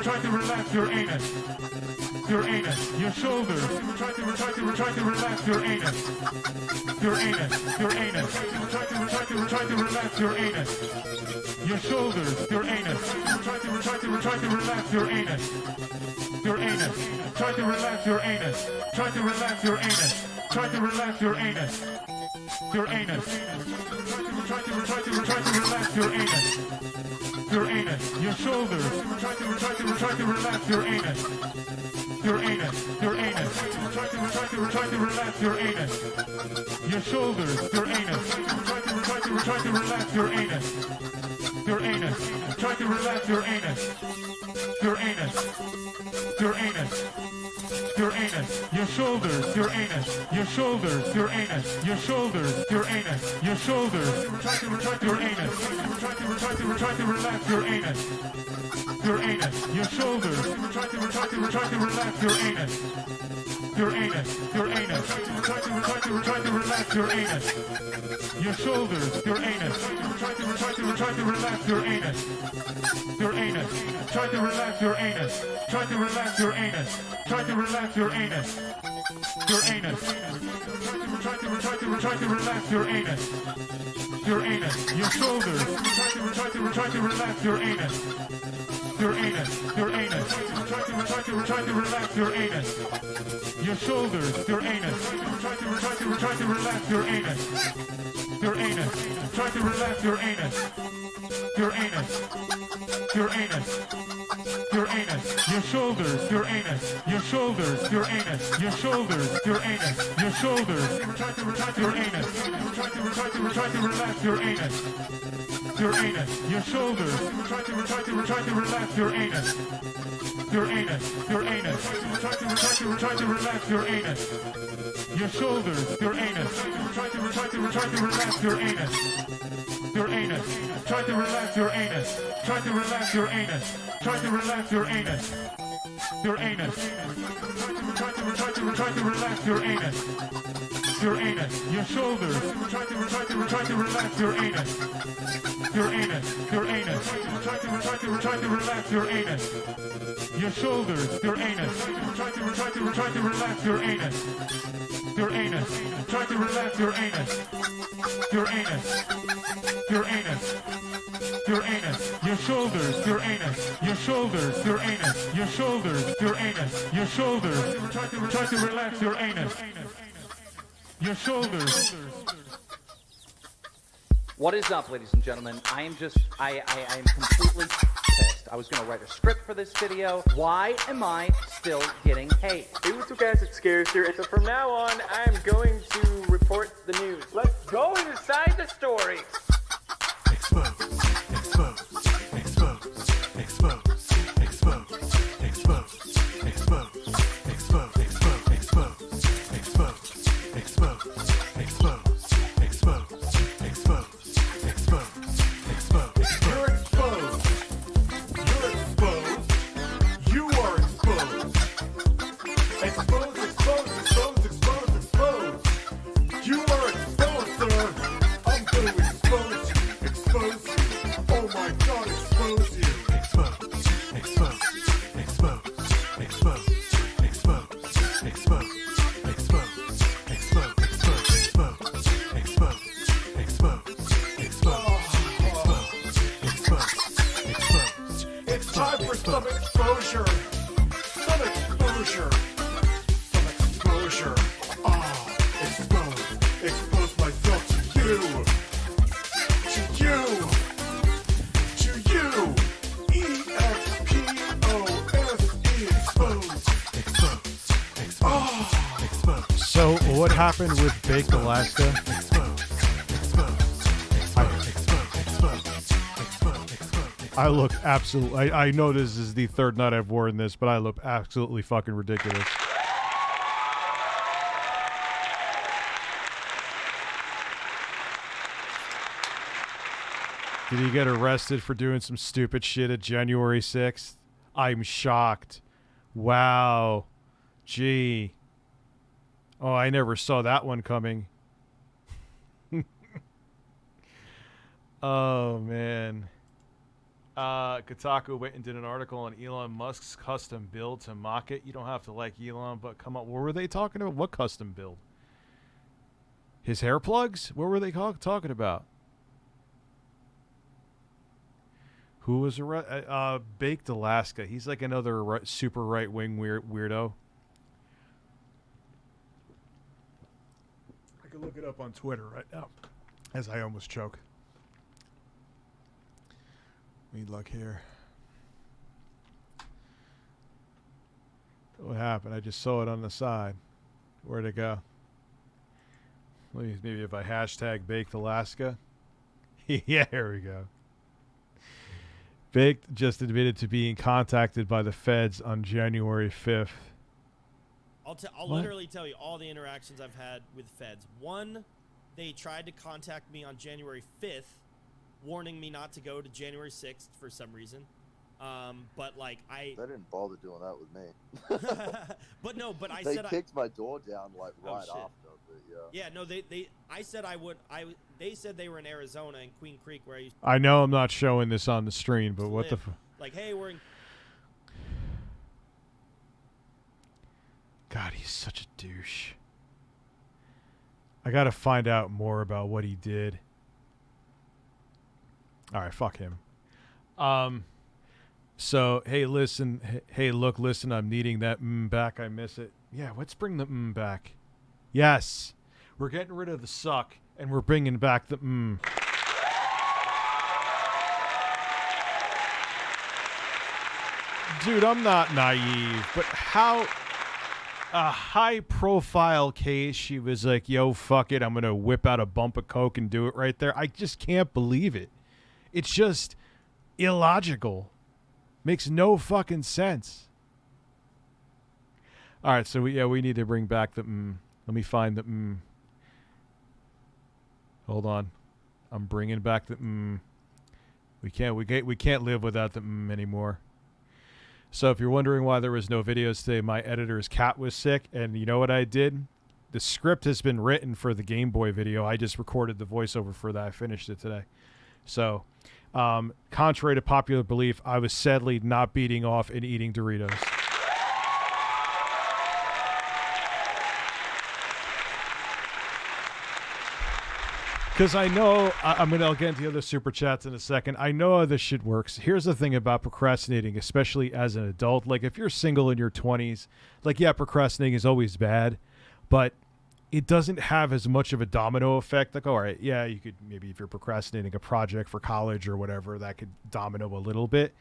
Try to relax your anus. Your anus, your shoulders. Try to relax your anus. Your anus, your anus. Try to relax your anus. Your shoulders, your anus. Try to relax your anus. Your anus. Try to relax your anus. Try to relax your anus. Try to relax your anus. Your anus. Try to relax your anus. Your anus. Your shoulders. Try to relax your anus. Your anus. Your anus. Try to relax your anus. Your shoulders. Your anus. Try to relax your anus. Your anus. Try to relax your anus. Your anus. Your anus. Your anus, your shoulders, your anus, your shoulders, your anus, your shoulders, your anus, your shoulders. Try to your anus. Try to relax your anus. Your anus, your shoulders. Try to relax your anus. Your anus, your anus. Try to relax your anus. Your shoulders, your anus. Try to relax your anus. Your anus. Try to relax your anus. Try to relax your anus. Try to relax your anus. Your anus. Try to relax your anus. Your anus. Your shoulders. Try to relax your anus. Your anus. Your anus. Try to relax your anus. Your shoulders. Your anus. Try to relax your anus. Your anus. Try to relax your anus. Your anus. Your anus. Your anus, your shoulders, your anus, your shoulders, your anus, your shoulders, your anus, your shoulders. Try to your anus. Try to relax your anus. Your anus, your shoulders. Try to relax your anus. Your anus, your anus. Try to relax your anus. Your shoulders, your anus. Try to relax your anus. Your anus. Try to relax your anus. Try to relax your anus. Try to relax your anus. Your anus. Try to relax your anus. Your anus. Your shoulders. Try to relax your anus. Your anus. Your anus. Try to relax your anus. Your shoulders. Your anus. Try to relax your anus. Your anus. Try to relax your anus. Your anus. Your anus. Your anus, your shoulders, your anus, your shoulders, your anus, your shoulders, your anus, your shoulders. Try to relax your anus. Your shoulders. What is up, ladies and gentlemen? I am completely pissed. I was going to write a script for this video. Why am I still getting hate? Hey, what's up, guys? It's Scary here. So from now on, I am going to report the news. Let's go inside the story. Some exposure. Some exposure. Some exposure. Ah, expose myself to you. To you. To you. E-X-P-O-S-E. Expose. Ah. So what happened with Baked Alaska? I look absolutely... I know this is the third night I've worn this, but I look absolutely fucking ridiculous. Did he get arrested for doing some stupid shit at January 6th? I'm shocked. Wow. Gee. Oh, I never saw that one coming. Oh, man. Kotaku went and did an article on Elon Musk's custom build to mock it. You don't have to like Elon, but come on. What were they talking about? What custom build? His hair plugs? What were they talking about? Who was Baked Alaska? He's like another super right-wing weirdo. I can look it up on Twitter right now, as I almost choke. Need luck here. What happened? I just saw it on the side. Where'd it go? Maybe if I hashtag Baked Alaska. Yeah, here we go. Baked just admitted to being contacted by the feds on January 5th. I'll literally tell you all the interactions I've had with feds. One, they tried to contact me on January 5th, warning me not to go to January 6th for some reason. But like They didn't bother doing that with me. but I they said kicked my door down like right shit. after. But yeah. Yeah, no, I said I would. They said they were in Arizona in Queen Creek where I used. I know I'm not showing this on the stream, but what the like, hey, we're in. God, he's such a douche. I gotta find out more about what he did. All right, fuck him. So, hey, listen. Hey, look, listen. I'm needing that back. I miss it. Yeah, let's bring the back. Yes. We're getting rid of the suck, and we're bringing back the Dude, I'm not naive, but how... A high-profile case, she was like, yo, fuck it, I'm going to whip out a bump of coke and do it right there. I just can't believe it. It's just illogical. Makes no fucking sense. All right, so we need to bring back the Let me find the Hold on. I'm bringing back the We can't live without the anymore. So if you're wondering why there was no videos today, my editor's cat was sick, and you know what I did? The script has been written for the Game Boy video. I just recorded the voiceover for that. I finished it today. So, contrary to popular belief, I was sadly not beating off and eating Doritos. Because I know, I'll get into the other super chats in a second. I know how this shit works. Here's the thing about procrastinating, especially as an adult. Like, if you're single in your 20s, like, yeah, procrastinating is always bad, but it doesn't have as much of a domino effect. Like, all right, yeah, you could, maybe if you're procrastinating a project for college or whatever, that could domino a little bit.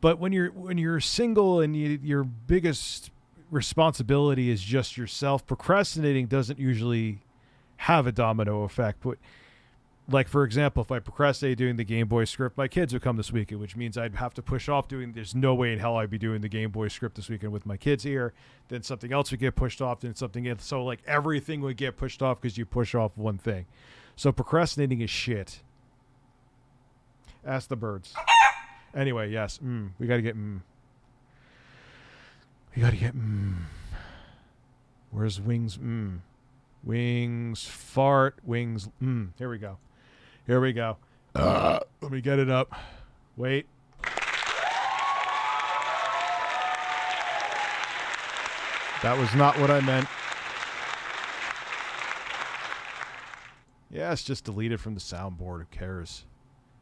But when you're single and your biggest responsibility is just yourself, procrastinating doesn't usually have a domino effect. But like, for example, if I procrastinate doing the Game Boy script, my kids would come this weekend, which means I'd have to push off doing, there's no way in hell I'd be doing the Game Boy script this weekend with my kids here. Then something else would get pushed off, then something else. So like everything would get pushed off because you push off one thing. So procrastinating is shit. Ask the birds. Anyway, yes. We got to get We got to get Where's wings? Wings, fart, wings. Here we go. Here we go. Let me get it up. Wait. That was not what I meant. Yeah, it's just deleted from the soundboard. Who cares?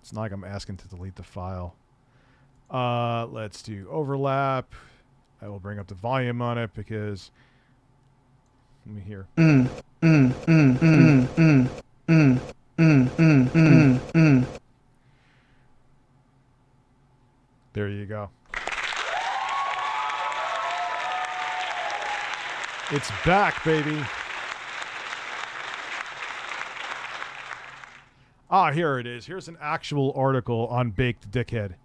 It's not like I'm asking to delete the file. Let's do overlap. I will bring up the volume on it because... Let me hear. There you go. It's back, baby. Here it is. Here's an actual article on Baked Dickhead.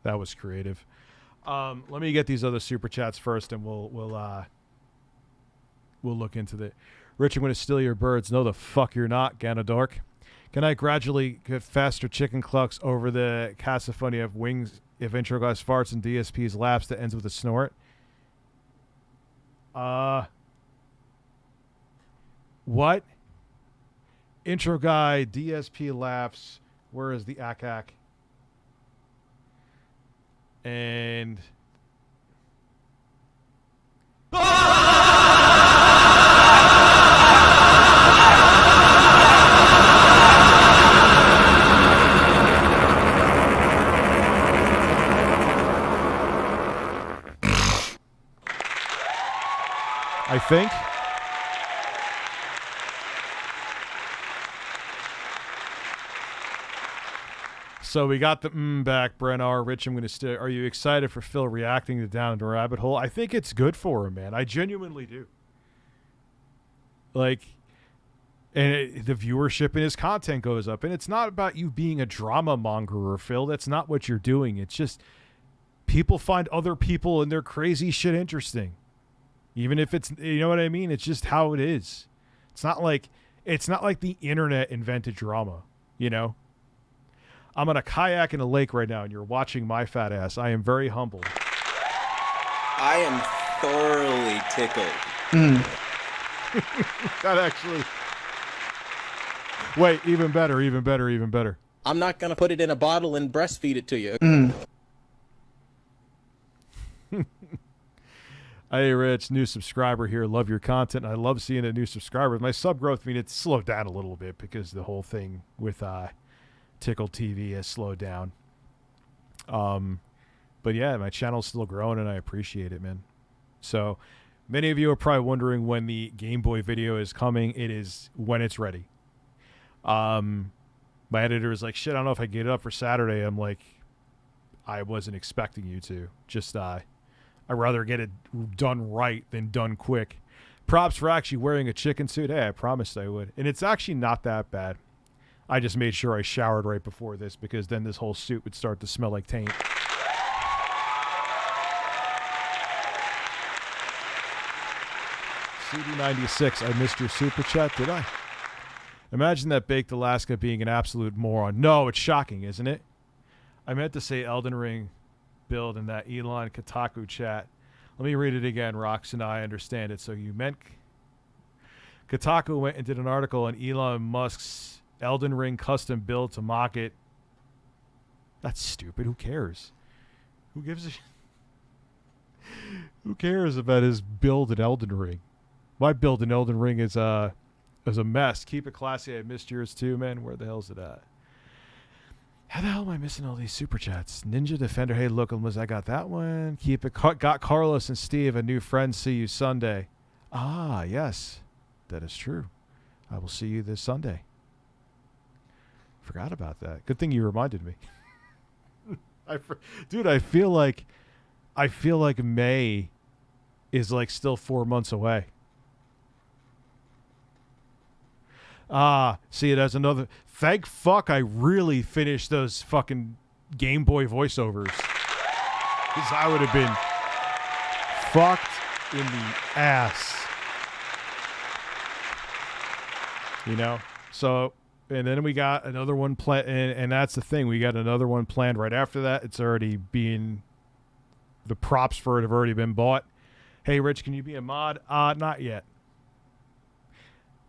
That was creative. Let me get these other super chats first, and we'll look into the... Rich, I'm going to steal your birds. No, the fuck you're not, Ganadork. Can I gradually get faster chicken clucks over the cacophony of wings if intro guys farts and DSP's laps that ends with a snort? What? Intro guy, DSP laps. Where is the ACAC? And I think so. We got the back, Brent R. Rich, I'm going to stay. Are you excited for Phil reacting to Down the Rabbit Hole? I think it's good for him, man. I genuinely do. Like, and the viewership in his content goes up. And it's not about you being a drama monger, Phil. That's not what you're doing. It's just people find other people and their crazy shit interesting. Even if it's, you know what I mean? It's just how it is. It's not like the internet invented drama, you know? I'm on a kayak in a lake right now, and you're watching my fat ass. I am very humbled. I am thoroughly tickled. That actually... Wait, even better, even better, even better. I'm not going to put it in a bottle and breastfeed it to you. Hey, Rich, new subscriber here. Love your content. I love seeing a new subscriber. My sub growth, I mean, it's slowed down a little bit because the whole thing with Tickle TV has slowed down. But yeah, my channel's still growing, and I appreciate it, man. So many of you are probably wondering when the Game Boy video is coming. It is when it's ready. My editor is like, shit, I don't know if I get it up for Saturday. I'm like, I wasn't expecting you to. Just I'd rather get it done right than done quick. Props for actually wearing a chicken suit. Hey, I promised I would. And it's actually not that bad. I just made sure I showered right before this because then this whole suit would start to smell like taint. CD96, I missed your super chat, did I? Imagine that Baked Alaska being an absolute moron. No, it's shocking, isn't it? I meant to say Elden Ring build in that Elon Kotaku chat. Let me read it again, Rox, and I understand it. So you meant Kotaku went and did an article on Elon Musk's Elden Ring custom build to mock it. That's stupid. Who cares? Who gives a Who cares about his build in Elden Ring? My build in Elden Ring is a mess. Keep it classy. I missed yours too, man. Where the hell's it at? How the hell am I missing all these super chats? Ninja Defender. Hey, look, Liz, I got that one. Keep it. Got Carlos and Steve, a new friend. See you Sunday. Ah, yes. That is true. I will see you this Sunday. Forgot about that. Good thing you reminded me. Dude, I feel like May is like still 4 months away. See, it has another. Thank fuck I really finished those fucking Game Boy voiceovers. Because I would have been fucked in the ass. You know? So, and then we got another one planned, and that's the thing. We got another one planned right after that. It's already being, the props for it have already been bought. Hey, Rich, can you be a mod? Not yet.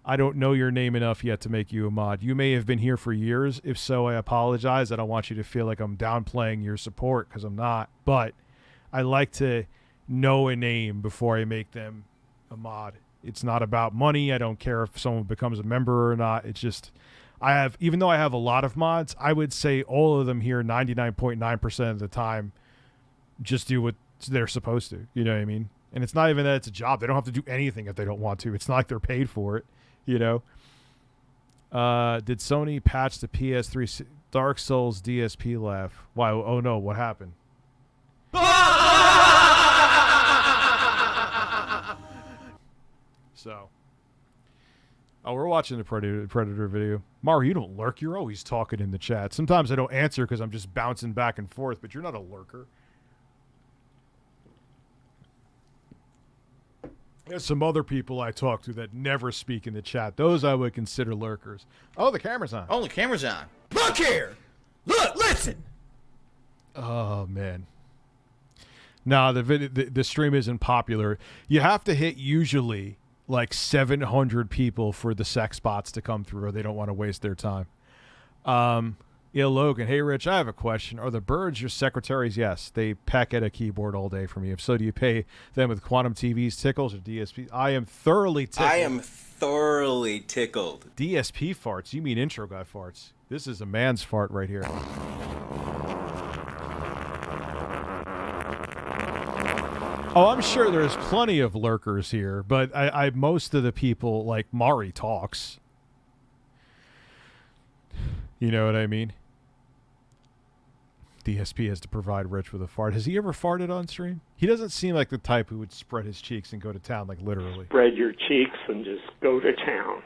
I don't know your name enough yet to make you a mod. You may have been here for years. If so, I apologize. I don't want you to feel like I'm downplaying your support, because I'm not. But I like to know a name before I make them a mod. It's not about money. I don't care if someone becomes a member or not. It's just, even though I have a lot of mods, I would say all of them here 99.9% of the time just do what they're supposed to. You know what I mean? And it's not even that it's a job. They don't have to do anything if they don't want to. It's not like they're paid for it. You know, did Sony patch the PS3 Dark Souls DSP laugh? Why? Oh no, what happened? So, we're watching the Predator video. Mario, you don't lurk. You're always talking in the chat. Sometimes I don't answer because I'm just bouncing back and forth, but you're not a lurker. There's some other people I talk to that never speak in the chat. Those I would consider lurkers. Oh, the camera's on. Oh, the camera's on. Look here. Look, listen. Oh, man. No, the stream isn't popular. You have to hit usually like 700 people for the sex bots to come through, or they don't want to waste their time. Yeah, Logan. Hey, Rich, I have a question. Are the birds your secretaries? Yes. They peck at a keyboard all day from you. If so, do you pay them with Quantum TV's tickles or DSP? I am thoroughly tickled. I am thoroughly tickled. DSP farts? You mean intro guy farts? This is a man's fart right here. Oh, I'm sure there's plenty of lurkers here, but I most of the people, like Mari talks. You know what I mean? DSP has to provide Rich with a fart. Has he ever farted on stream? He doesn't seem like the type who would spread his cheeks and go to town, like literally. Spread your cheeks and just go to town.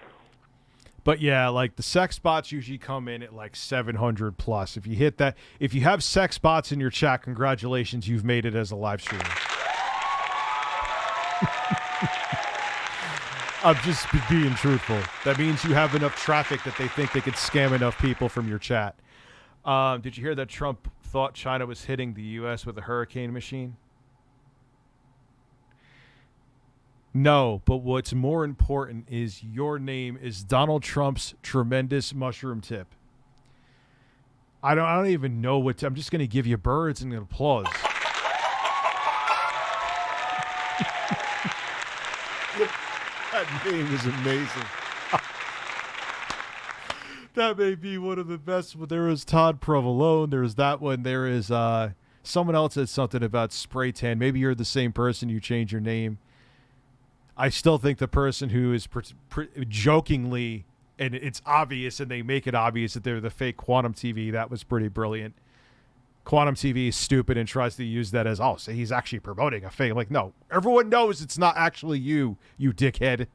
But yeah, like the sex bots usually come in at like 700 plus. If you hit that, if you have sex bots in your chat, congratulations, you've made it as a live streamer. I'm just being truthful. That means you have enough traffic that they think they could scam enough people from your chat. Did you hear that Trump thought China was hitting the U.S. with a hurricane machine? No, but what's more important is your name is Donald Trump's tremendous mushroom tip. I don't even know what I'm just going to give you birds and an applause. That name is amazing. That may be one of the best. There is Todd Provolone. There's that one. There is someone else said something about spray tan. Maybe you're the same person. You change your name. I still think the person who is jokingly, and it's obvious, and they make it obvious that they're the fake Quantum TV. That was pretty brilliant. Quantum TV is stupid and tries to use that as, oh, so he's actually promoting a fake. Like, no, everyone knows it's not actually you dickhead.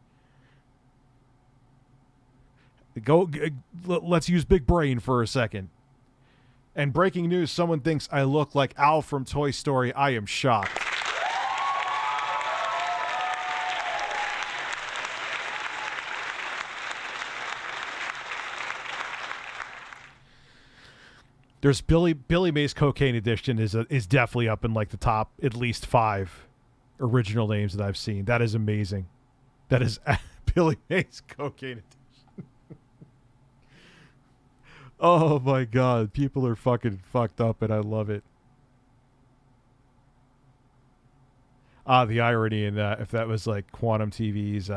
Let's use big brain for a second. And breaking news, someone thinks I look like Al from Toy Story. I am shocked. There's Billy Mays Cocaine Addiction is definitely up in like the top at least 5 original names that I've seen. That is amazing. That is Billy Mays Cocaine Addiction. Oh my God, people are fucking fucked up, and I love it. The irony in that, if that was like Quantum TV's,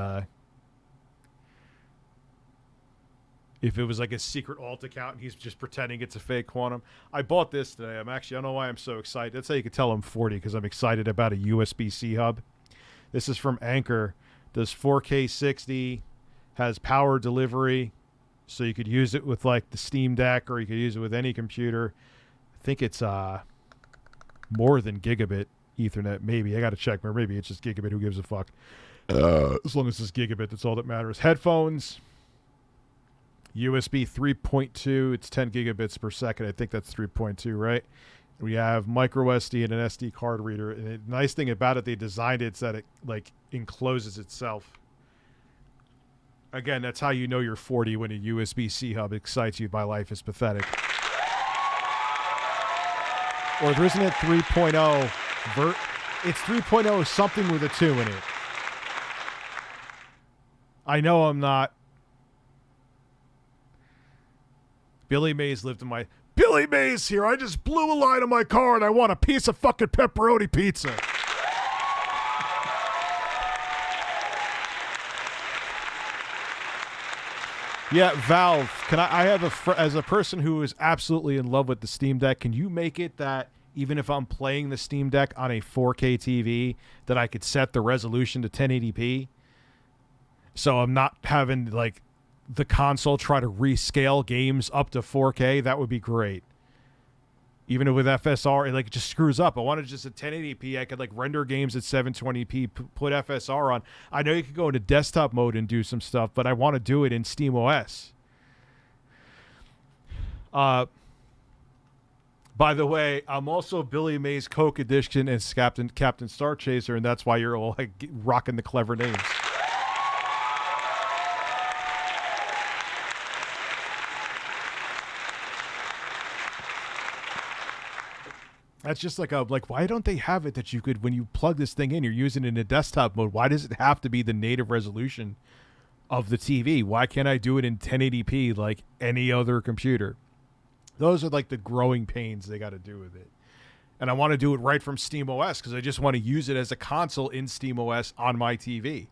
if it was like a secret alt account and he's just pretending it's a fake Quantum. I bought this today. I don't know why I'm so excited. That's how you can tell I'm 40, because I'm excited about a USB-C hub. This is from Anchor. Does 4K 60, has power delivery, so you could use it with like the Steam Deck, or you could use it with any computer. I think it's more than gigabit Ethernet. Maybe. I got to check. Or maybe it's just gigabit. Who gives a fuck? As long as it's gigabit, that's all that matters. Headphones. USB 3.2, it's 10 gigabits per second. I think that's 3.2, right? We have micro SD and an SD card reader. And the nice thing about it, they designed it so that it like encloses itself. Again, that's how you know you're 40, when a USB-C hub excites you. My life is pathetic. Or isn't it 3.0? It's 3.0 something with a 2 in it. I know I'm not. Billy Mays lived in my... Billy Mays here. I just blew a line on my car and I want a piece of fucking pepperoni pizza. Yeah, Valve, can I have as a person who is absolutely in love with the Steam Deck, can you make it that even if I'm playing the Steam Deck on a 4K TV, that I could set the resolution to 1080p? So I'm not having like the console try to rescale games up to 4K. That would be great. Even with FSR, it just screws up. I wanted just at 1080p. I could like render games at 720p, put FSR on. I know you could go into desktop mode and do some stuff, but I want to do it in SteamOS. By the way, I'm also Billy Mays Coke Addiction and Captain Star Chaser, and that's why you're all like rocking the clever names. That's just like why don't they have it that you could, when you plug this thing in, you're using it in a desktop mode? Why does it have to be the native resolution of the TV? Why can't I do it in 1080p like any other computer? Those are like the growing pains they got to do with it. And I want to do it right from SteamOS because I just want to use it as a console in SteamOS on my TV.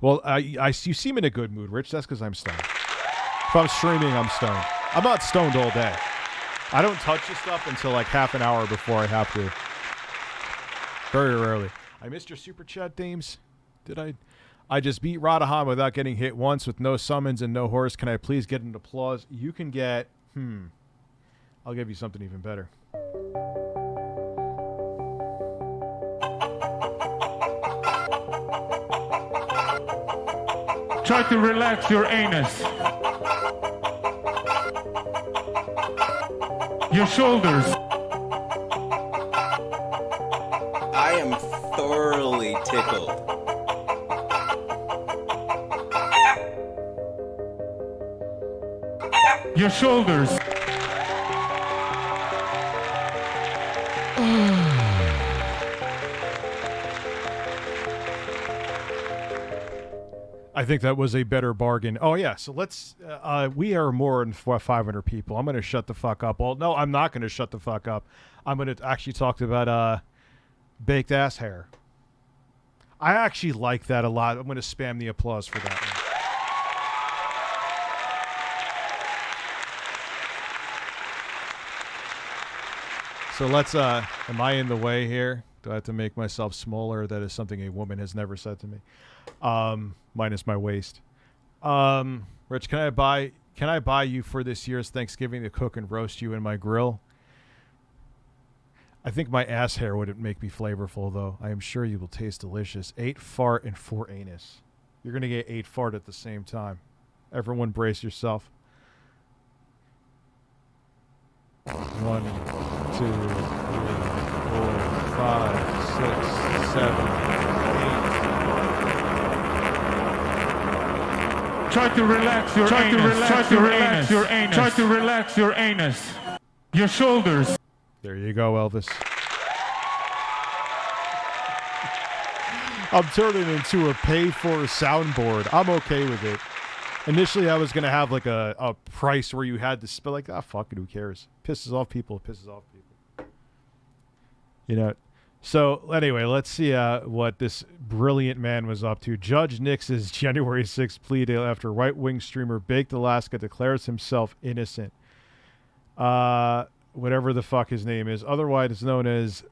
Well, you seem in a good mood, Rich. That's because I'm stoned. If I'm streaming, I'm stoned. I'm not stoned all day. I don't touch this stuff until like half an hour before I have to. Very rarely. I missed your super chat, Dames. Did I? I just beat Radahan without getting hit once with no summons and no horse. Can I please get an applause? You can get... I'll give you something even better. Try to relax your anus. Your shoulders. I am thoroughly tickled. Your shoulders. I think that was a better bargain. Oh, yeah. So let's... we are more than 500 people. I'm going to shut the fuck up. Well, no, I'm not going to shut the fuck up. I'm going to actually talk about baked ass hair. I actually like that a lot. I'm going to spam the applause for that one. So let's... am I in the way here? Do I have to make myself smaller? That is something a woman has never said to me. Minus my waist. Rich, can I buy you for this year's Thanksgiving to cook and roast you in my grill? I think my ass hair wouldn't make me flavorful, though. I am sure you will taste delicious. 8 fart and 4 anus. You're going to get 8 fart at the same time. Everyone brace yourself. 1, 2, 3, 4, 5, 6, 7, 8. Try to relax your anus. Try to relax your anus. Try to relax your anus. Your shoulders. There you go, Elvis. I'm turning into a pay-for soundboard. I'm okay with it. Initially, I was going to have like a price where you had to spell like, fuck it, who cares? Pisses off people, pisses off people. You know. So, anyway, let's see what this brilliant man was up to. Judge Nix's January 6th plea deal after right-wing streamer Baked Alaska declares himself innocent. Whatever the fuck his name is, otherwise known as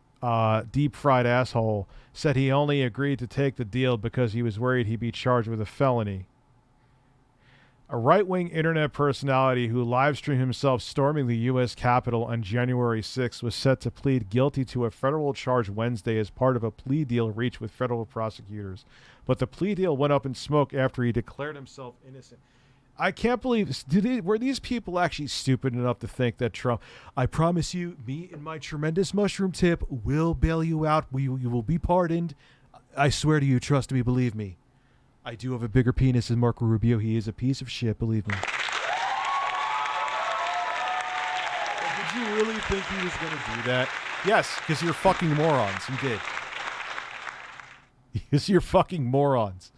Deep Fried Asshole, said he only agreed to take the deal because he was worried he'd be charged with a felony. A right-wing internet personality who live-streamed himself storming the U.S. Capitol on January 6th was set to plead guilty to a federal charge Wednesday as part of a plea deal reached with federal prosecutors. But the plea deal went up in smoke after he declared himself innocent. I can't believe... were these people actually stupid enough to think that Trump... I promise you, me and my tremendous mushroom tip will bail you out. You will be pardoned. I swear to you, trust me, believe me. I do have a bigger penis than Marco Rubio. He is a piece of shit, believe me. Did you really think he was going to do that? Yes, because you're fucking morons. You did. Because you're fucking morons.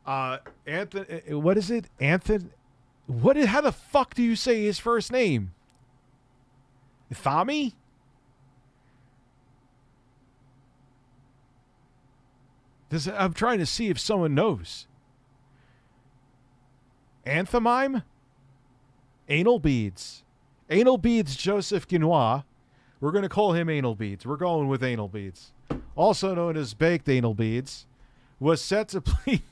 Anthony, what is it? Anthony? How the fuck do you say his first name? Thami? I'm trying to see if someone knows. Anthemime? Anal Beads. Anal Beads Joseph Guinois. We're going to call him Anal Beads. We're going with Anal Beads. Also known as Baked Anal Beads. Was set to plead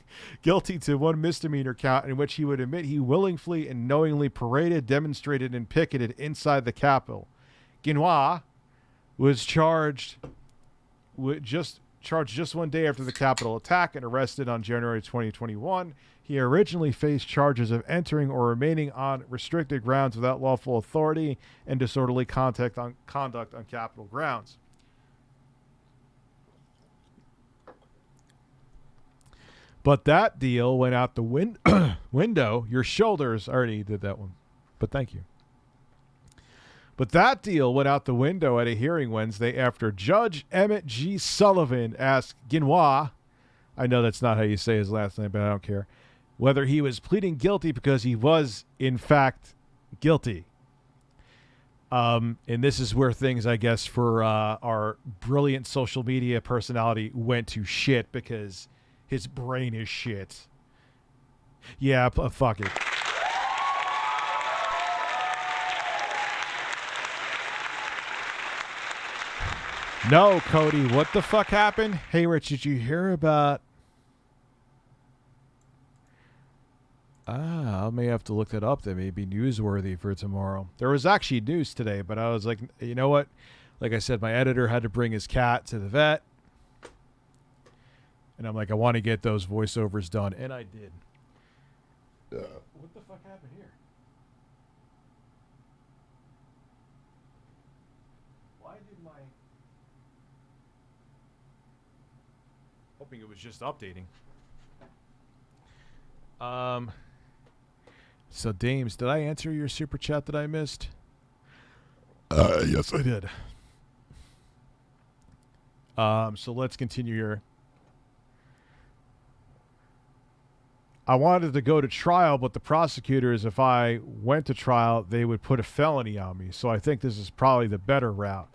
guilty to one misdemeanor count in which he would admit he willingly and knowingly paraded, demonstrated, and picketed inside the Capitol. Guinois was charged just 1 day after the Capitol attack and arrested on January 2021. He originally faced charges of entering or remaining on restricted grounds without lawful authority and disorderly conduct on Capitol grounds. But that deal went out the window. Your shoulders, I already did that one, but thank you. But that deal went out the window at a hearing Wednesday after Judge Emmett G. Sullivan asked Guinois, I know that's not how you say his last name, but I don't care, whether he was pleading guilty because he was, in fact, guilty. And this is where things, I guess, for our brilliant social media personality went to shit because his brain is shit. Yeah, fuck it. No, Cody, what the fuck happened? Hey, Rich, did you hear about... I may have to look that up. That may be newsworthy for tomorrow. There was actually news today, but I was like, you know what? Like I said, my editor had to bring his cat to the vet. And I'm like, I want to get those voiceovers done. And I did. What the fuck happened here? Why did my... Hoping it was just updating. So, Dames, did I answer your super chat that I missed? Yes, I did. So let's continue here. I wanted to go to trial, but the prosecutors, if I went to trial, they would put a felony on me. So I think this is probably the better route.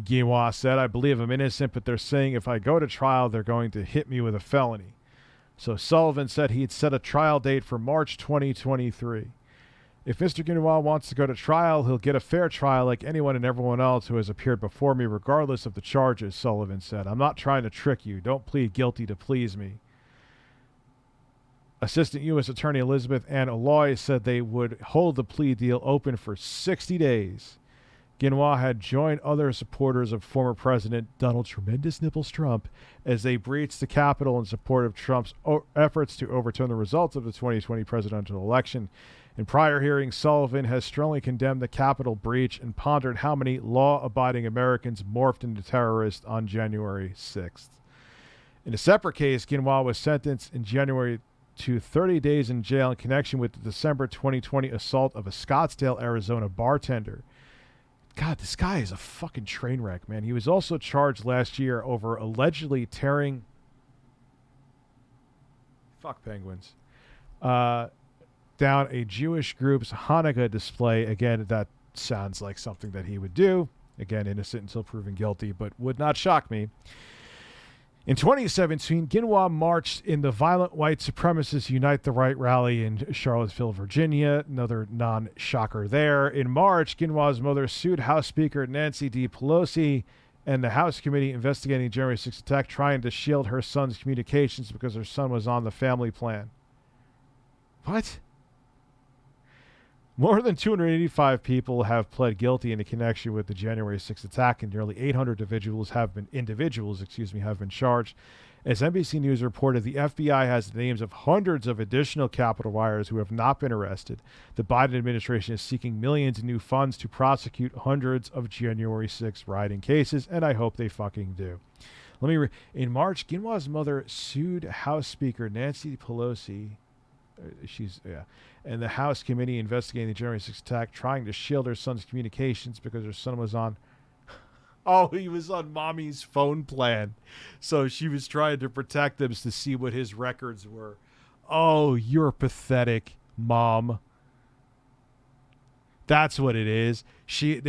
Guinois said, I believe I'm innocent, but they're saying if I go to trial, they're going to hit me with a felony. So Sullivan said he'd set a trial date for March 2023. If Mr. Guinois wants to go to trial, he'll get a fair trial like anyone and everyone else who has appeared before me, regardless of the charges, Sullivan said. I'm not trying to trick you. Don't plead guilty to please me. Assistant U.S. Attorney Elizabeth Ann Alloy said they would hold the plea deal open for 60 days. Guinois had joined other supporters of former President Donald Tremendous Nipples Trump as they breached the Capitol in support of Trump's efforts to overturn the results of the 2020 presidential election. In prior hearings, Sullivan has strongly condemned the Capitol breach and pondered how many law-abiding Americans morphed into terrorists on January 6th. In a separate case, Guinois was sentenced in January to 30 days in jail in connection with the December 2020 assault of a Scottsdale, Arizona bartender. God, this guy is a fucking train wreck, man. He was also charged last year over allegedly tearing... Fuck penguins. Down a Jewish group's Hanukkah display. Again, that sounds like something that he would do. Again, innocent until proven guilty, but would not shock me. In 2017, Guinois marched in the Violent White Supremacists Unite the Right rally in Charlottesville, Virginia. Another non-shocker there. In March, Guinois' mother sued House Speaker Nancy D. Pelosi and the House Committee investigating January 6th attack, trying to shield her son's communications because her son was on the family plan. What? More than 285 people have pled guilty in connection with the January 6th attack, and nearly 800 individuals have been charged. As NBC News reported, the FBI has the names of hundreds of additional Capitol rioters who have not been arrested. The Biden administration is seeking millions in new funds to prosecute hundreds of January 6th rioting cases, and I hope they fucking do. In March, Guinois' mother sued House Speaker Nancy Pelosi. And the House Committee investigating the January 6th attack, trying to shield her son's communications because her son was on... Oh, he was on mommy's phone plan. So she was trying to protect him to see what his records were. Oh, you're pathetic, Mom. That's what it is. She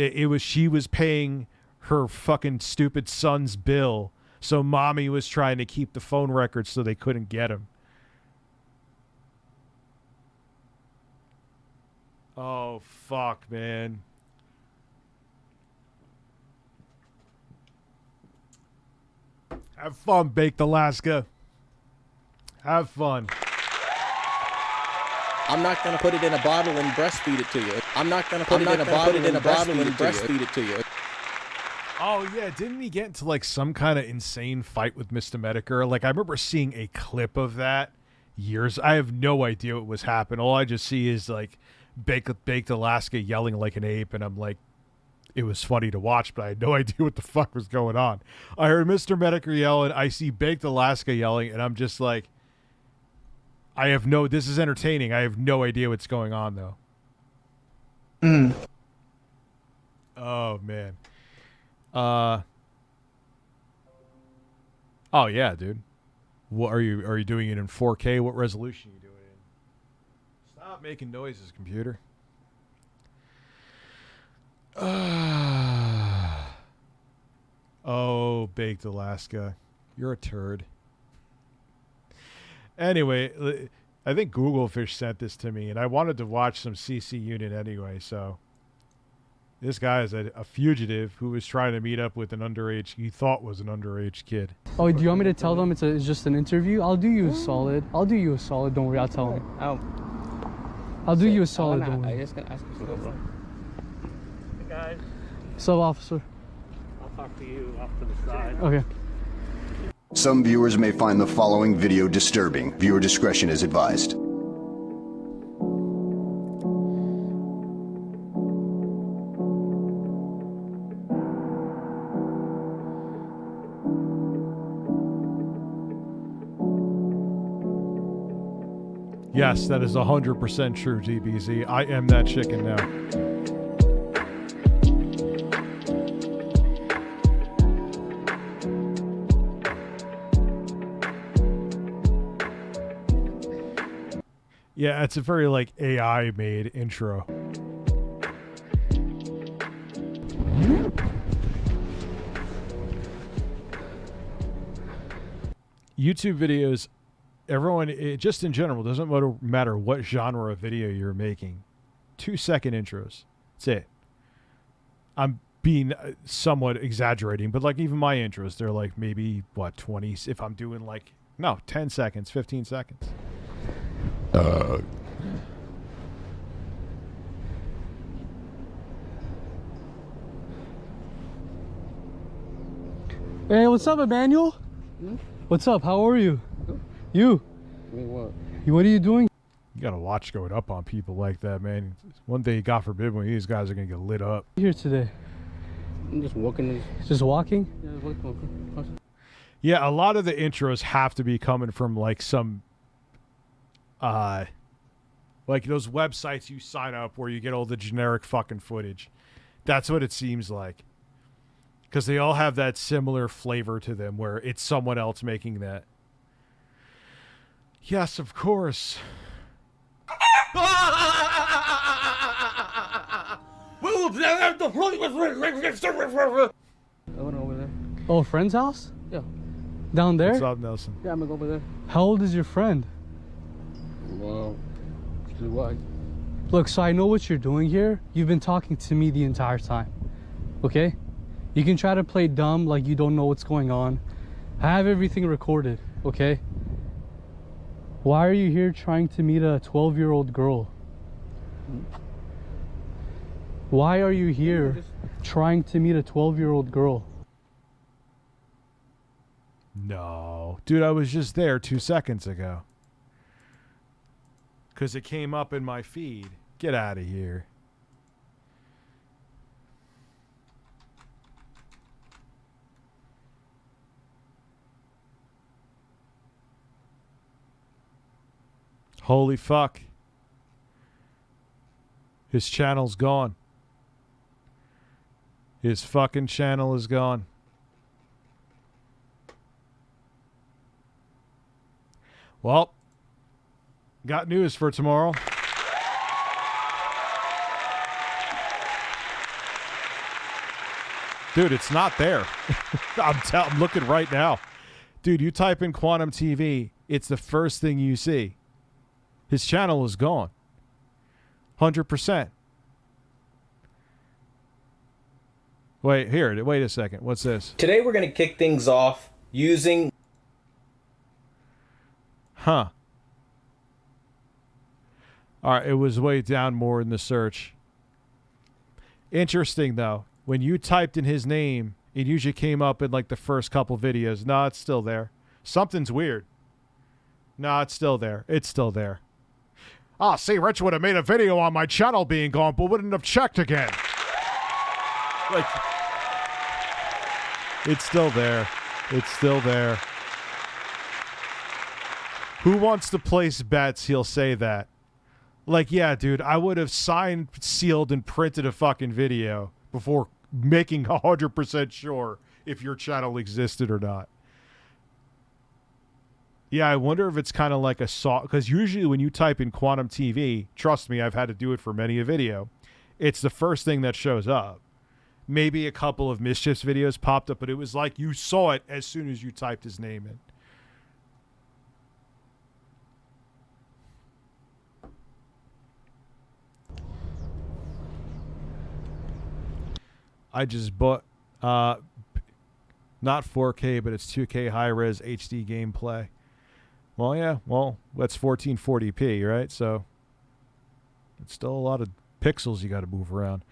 was paying her fucking stupid son's bill. So Mommy was trying to keep the phone records so they couldn't get him. Oh, fuck, man. Have fun, Baked Alaska. Have fun. I'm not going to put it in a bottle and breastfeed it to you. I'm not going to put it in a bottle and breastfeed it to you. Oh, yeah. Didn't he get into, like, some kind of insane fight with Mr. Medicare? Like, I remember seeing a clip of that years. I have no idea what was happening. All I just see is, like, Baked Alaska yelling like an ape, and I'm like, it was funny to watch, but I had no idea what the fuck was going on. I heard Mr. Medicare yell, and I see Baked Alaska yelling, and I'm just like, this is entertaining. I have no idea what's going on, though. Oh, man. Oh, yeah, dude. What are you doing it in 4K? What resolution are you doing? Stop making noises, computer. Oh, Baked Alaska. You're a turd. Anyway, I think Googlefish sent this to me, and I wanted to watch some CC Unit anyway, so... This guy is a fugitive who was trying to meet up with an underage, he thought was an underage kid. Oh, do you want me to tell them it's just an interview? I'll do you a solid. I'll do you a solid, don't worry, I'll tell them. I'll do you a solid, don't worry. I just gonna ask you something, bro. Hey guys, So, officer. I'll talk to you off to the side. Okay. Some viewers may find the following video disturbing. Viewer discretion is advised. Yes, that is 100% true, DBZ. I am that chicken now. Yeah, it's a very, like, AI-made intro. YouTube videos, everyone, just in general, doesn't matter what genre of video you're making. 2-second intros. That's it. I'm being somewhat exaggerating, but, like, even my intros, they're, like, maybe, what, 20, if I'm doing, like, no, 10 seconds, 15 seconds. Hey, what's up, Emmanuel? What's up? How are you? You? What are you doing? You gotta watch going up on people like that, man. One day, God forbid, when these guys are gonna get lit up. Here today. I'm just walking. Just walking? Yeah, walking. Yeah, a lot of the intros have to be coming from like some like those websites you sign up where you get all the generic fucking footage. That's what it seems like. Because they all have that similar flavor to them where it's someone else making that. Yes, of course. Oh, friend's house? Yeah. Down there? What's up, Nelson? Yeah, I'm gonna go over there. How old is your friend? Well, why? Look, so I know what you're doing here. You've been talking to me the entire time. Okay? You can try to play dumb like you don't know what's going on. I have everything recorded, okay? Why are you here trying to meet a 12-year-old girl? Why are you here trying to meet a 12-year-old girl? No. Dude, I was just there 2 seconds ago. Because it came up in my feed. Get out of here. Holy fuck. His channel's gone. His fucking channel is gone. Well, got news for tomorrow. Dude, it's not there. I'm looking right now. Dude, you type in Quantum TV, it's the first thing you see. His channel is gone. 100%. Wait a second. What's this? Today we're going to kick things off using... Huh. All right, it was way down more in the search. Interesting, though. When you typed in his name, it usually came up in, like, the first couple videos. No, it's still there. Something's weird. No, it's still there. It's still there. Ah, see, Rich would have made a video on my channel being gone, but wouldn't have checked again. Like, it's still there. It's still there. Who wants to place bets? He'll say that. Like, yeah, dude, I would have signed, sealed, and printed a fucking video before making 100% sure if your channel existed or not. Yeah, I wonder if it's kind of like a saw, because usually when you type in quantum TV, trust me, I've had to do it for many a video, it's the first thing that shows up. Maybe a couple of Mischiefs videos popped up, but it was like you saw it as soon as you typed his name in. I just bought, not 4K, but it's 2K high-res HD gameplay. Well, yeah, well, that's 1440p, right? So it's still a lot of pixels you got to move around.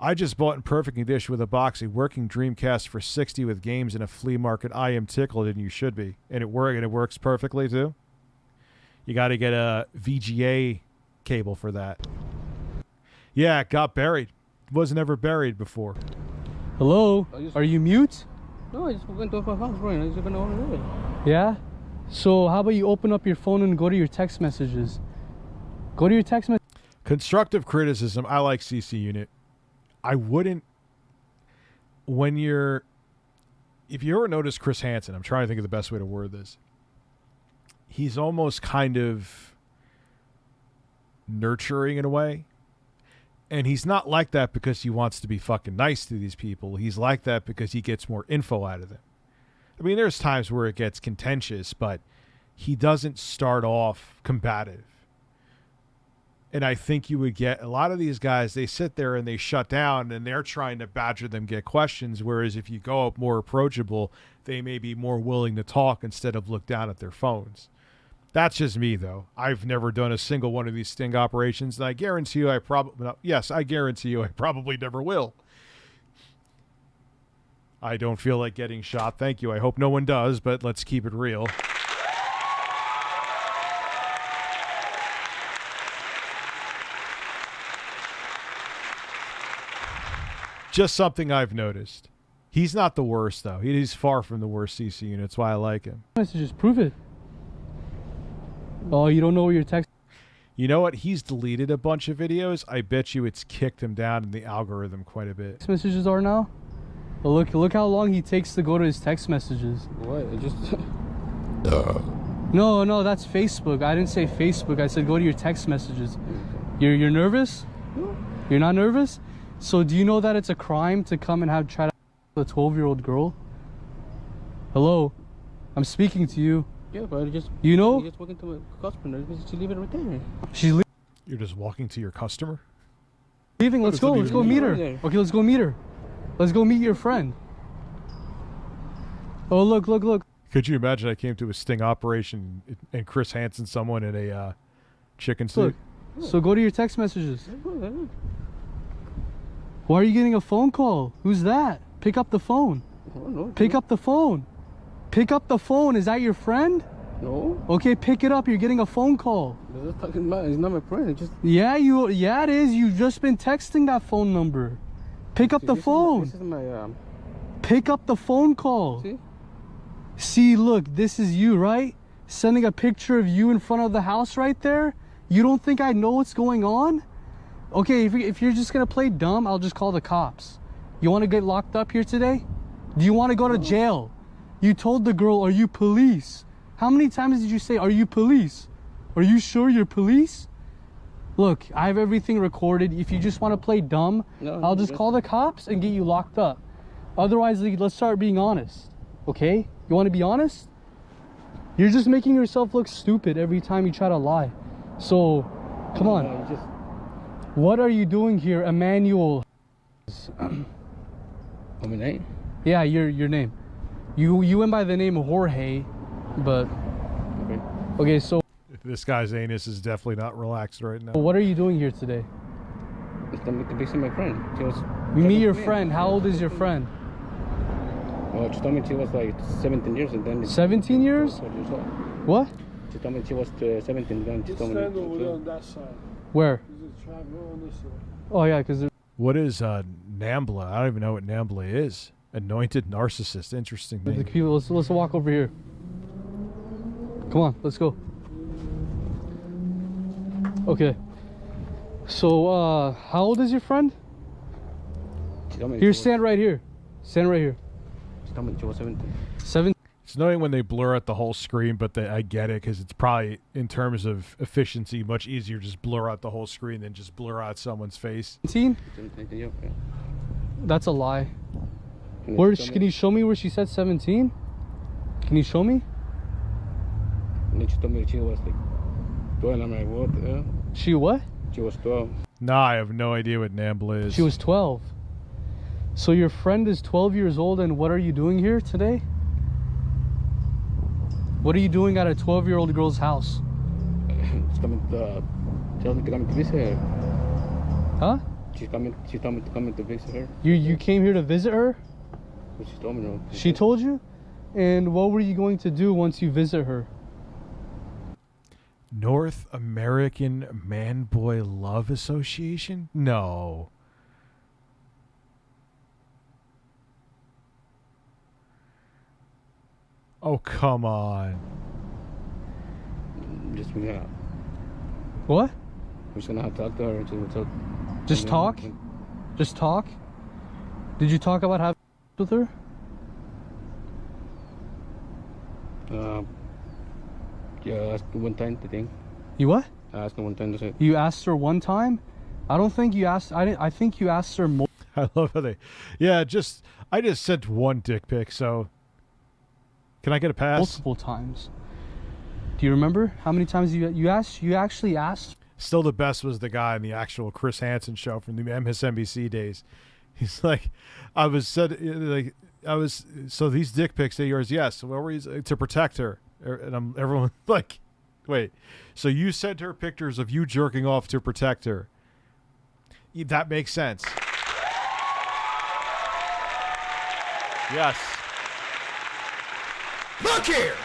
I just bought in perfect condition with a box a working Dreamcast for $60 with games in a flea market. I am tickled, and you should be. And it works perfectly too. You got to get a VGA cable for that. Yeah, it got buried. Wasn't ever buried before. Hello? Are you mute? No, I just went to my house, bro. I just gonna order it. Yeah? So how about you open up your phone and go to your text messages? Go to your text messages. Constructive criticism. I like CC Unit. I wouldn't, if you ever notice Chris Hansen, I'm trying to think of the best way to word this. He's almost kind of nurturing in a way. And he's not like that because he wants to be fucking nice to these people. He's like that because he gets more info out of them. I mean, there's times where it gets contentious, but he doesn't start off combative. And I think you would get a lot of these guys, they sit there and they shut down and they're trying to badger them, get questions. Whereas if you go up more approachable, they may be more willing to talk instead of look down at their phones. That's just me, though. I've never done a single one of these sting operations, and I guarantee you I probably never will. I don't feel like getting shot. Thank you. I hope no one does, but let's keep it real. Just something I've noticed. He's not the worst, though. He's far from the worst CC unit. That's why I like him. Messages, prove it. Oh, you don't know where your text... You know what? He's deleted a bunch of videos. I bet you it's kicked him down in the algorithm quite a bit. Text messages are now? Oh, look how long he takes to go to his text messages. What? I just... No, that's Facebook. I didn't say Facebook. I said go to your text messages. You're nervous? No. You're not nervous? So do you know that it's a crime to come and try to a 12-year-old girl? Hello? I'm speaking to you. Yeah, but I just... You know? I'm just walking to my customer. She leave it right there. She's leaving. You're just walking to your customer? Leaving. Let's go meet her. Okay, let's go meet her. Let's go meet your friend. Oh, look. Could you imagine I came to a sting operation and Chris Hansen, someone in a chicken suit? Look. So go to your text messages. Why are you getting a phone call? Who's that? Pick up the phone. Pick up the phone. Pick up the phone. Is that your friend? No. Okay, pick it up. You're getting a phone call. It's not my friend. It's just... Yeah, it is. You've just been texting that phone number. Pick up the phone. This is my... Pick up the phone call. See, look, this is you, right? Sending a picture of you in front of the house right there. You don't think I know what's going on? Okay, if you're just going to play dumb, I'll just call the cops. You want to get locked up here today? Do you want to go to jail? You told the girl, are you police? How many times did you say, are you police? Are you sure you're police? Look, I have everything recorded. If you just want to play dumb, I'll just call the cops and get you locked up. Otherwise, let's start being honest, okay? You want to be honest? You're just making yourself look stupid every time you try to lie. So, come on. What are you doing here, Emmanuel? My name? Yeah, your name. You went by the name Jorge, but... Okay, so... This guy's anus is definitely not relaxed right now. What are you doing here today? To visit my friend. You meet your friend. How old is your friend? Well, she told me she was like 17 years and then... 17 years? What? She told me she was 17 then she told me... on that side. Where? On this side. Oh yeah, because... What is Nambla? I don't even know what Nambla is. Anointed narcissist. Interesting name. Let's walk over here. Come on, let's go. Okay. So, how old is your friend? Here, stand right here. Stand right here. She told me she was 17. It's annoying when they blur out the whole screen, but I get it because it's probably, in terms of efficiency, much easier just blur out the whole screen than just blur out someone's face. 17? That's a lie. Can you show me where she said 17? Can you show me? She told me she was like 12. I'm like, what? She what? She was 12. Nah, I have no idea what NAMBLA is. She was 12. So your friend is 12 years old, and what are you doing here today? What are you doing at a 12-year-old girl's house? She's coming to tell me to come to visit her. Huh? She told me to come to visit her. You came here to visit her? Well, she told me no. She told you? And what were you going to do once you visit her? North American Man-Boy Love Association? No. Oh, come on. Just we got. What? We're just gonna have to talk to her and she'll talk. Just talk? Just talk? Did you talk about having with her? Yeah, I asked her one time, I think. You what? I asked her one time. That's You asked her one time? I don't think you asked. I think you asked her more. I love how they. Yeah, I just sent one dick pic, so. Can I get a pass? Multiple times. Do you remember how many times you asked? You actually asked? Still the best was the guy in the actual Chris Hansen show from the MSNBC days. He's like, so these dick pics are yours? Yes. What were you, to protect her? And everyone like, wait, so you sent her pictures of you jerking off to protect her? That makes sense. Yes. Look here!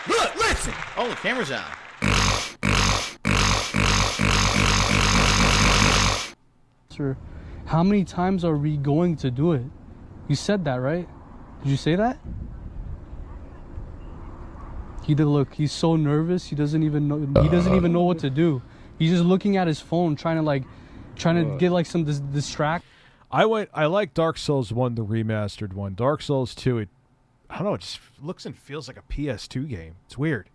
Look, listen! Oh, the camera's on. Sir, how many times are we going to do it? You said that, right? Did you say that? He did. Look, he's so nervous. He doesn't even know. He doesn't even know what to do. He's just looking at his phone, trying to get like some distract. I like Dark Souls 1, the remastered one. Dark Souls 2, I don't know, it just looks and feels like a PS2 game. It's weird.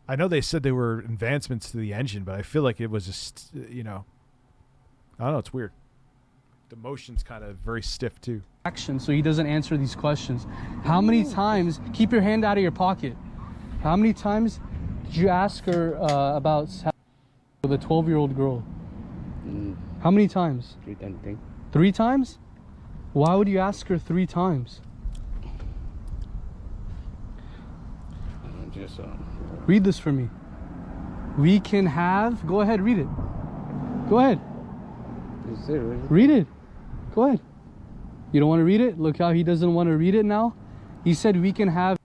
I know they said they were advancements to the engine, but I feel like it was just, I don't know, it's weird. The motion's kind of very stiff too. Action, so he doesn't answer these questions. How many times, keep your hand out of your pocket. How many times did you ask her about with a 12-year-old girl? How many times? 3 times, I think. 3 times? Why would you ask her 3 times? Just read this for me. We can have. Go ahead, read it. Go ahead. Read it. Go ahead. You don't want to read it? Look how he doesn't want to read it now. He said we can have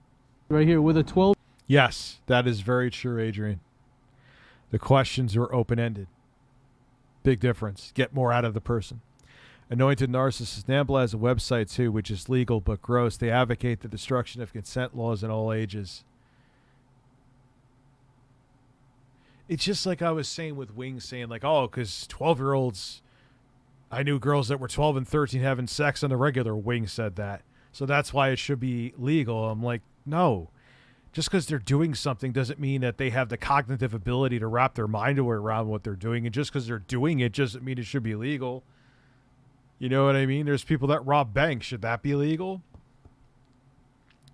right here with a 12. Yes, that is very true, Adrian. The questions were open-ended. Big difference. Get more out of the person. Anointed Narcissist. NAMBLA has a website too, which is legal but gross. They advocate the destruction of consent laws in all ages. It's just like I was saying with Wings, saying like, oh, because 12-year-olds, I knew girls that were 12 and 13 having sex on the regular. Wings said that. So that's why it should be legal. I'm like, no. Just because they're doing something doesn't mean that they have the cognitive ability to wrap their mind around what they're doing. And just because they're doing it doesn't mean it should be legal. You know what I mean? There's people that rob banks. Should that be legal?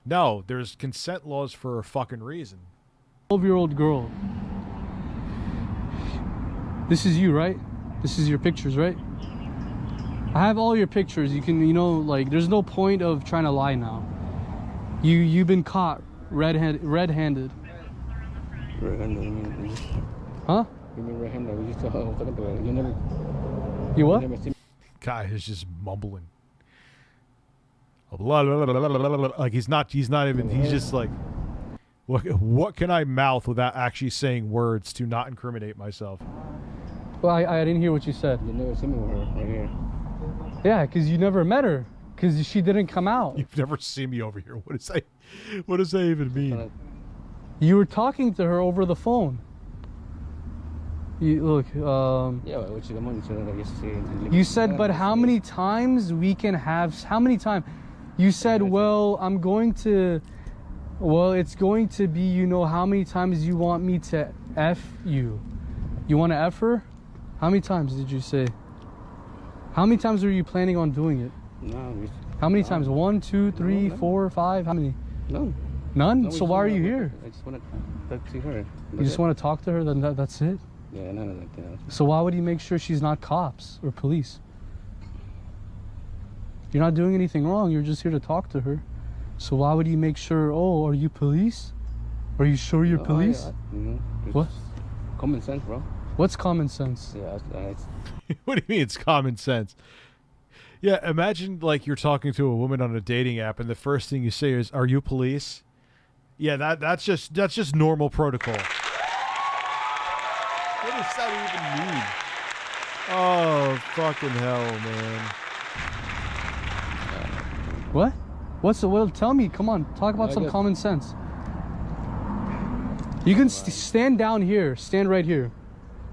No, there's consent laws for a fucking reason. 12-year-old girl. This is you, right? This is your pictures, right? I have all your pictures. You can, like, there's no point of trying to lie now. You've been caught red-handed. Red-handed. Huh? You mean red-handed? We just talking to her. You never. You what? Guy is just mumbling. Like he's not even. He's just like, what can I mouth without actually saying words to not incriminate myself? Well, I didn't hear what you said. You never seen me with her right here. Yeah, because you never met her. Because she didn't come out. You've never seen me over here. What does that even mean? You were talking to her over the phone. You said, but how many times we can have? How many times? You said, well, I'm going to Well, it's going to be, you know, how many times you want me to F you? You want to F her? How many times did you say? How many times were you planning on doing it? No. How many times? 1, 2, 3, 4, 5? How many? None. None? No, So why are you here? I just want to talk to her. You just want to talk to her? Then that's it? Yeah, none of that. So why would you make sure she's not cops or police? You're not doing anything wrong. You're just here to talk to her. So why would you make sure, oh, are you police? Are you sure you're police? What? Common sense, bro. What's common sense? Yeah, What do you mean it's common sense? Yeah, imagine like you're talking to a woman on a dating app and the first thing you say is, "Are you police?" Yeah, that's just normal protocol. What does that even mean? Oh, fucking hell, man. What? Well, tell me. Come on, talk about some common sense. You can stand down here. Stand right here.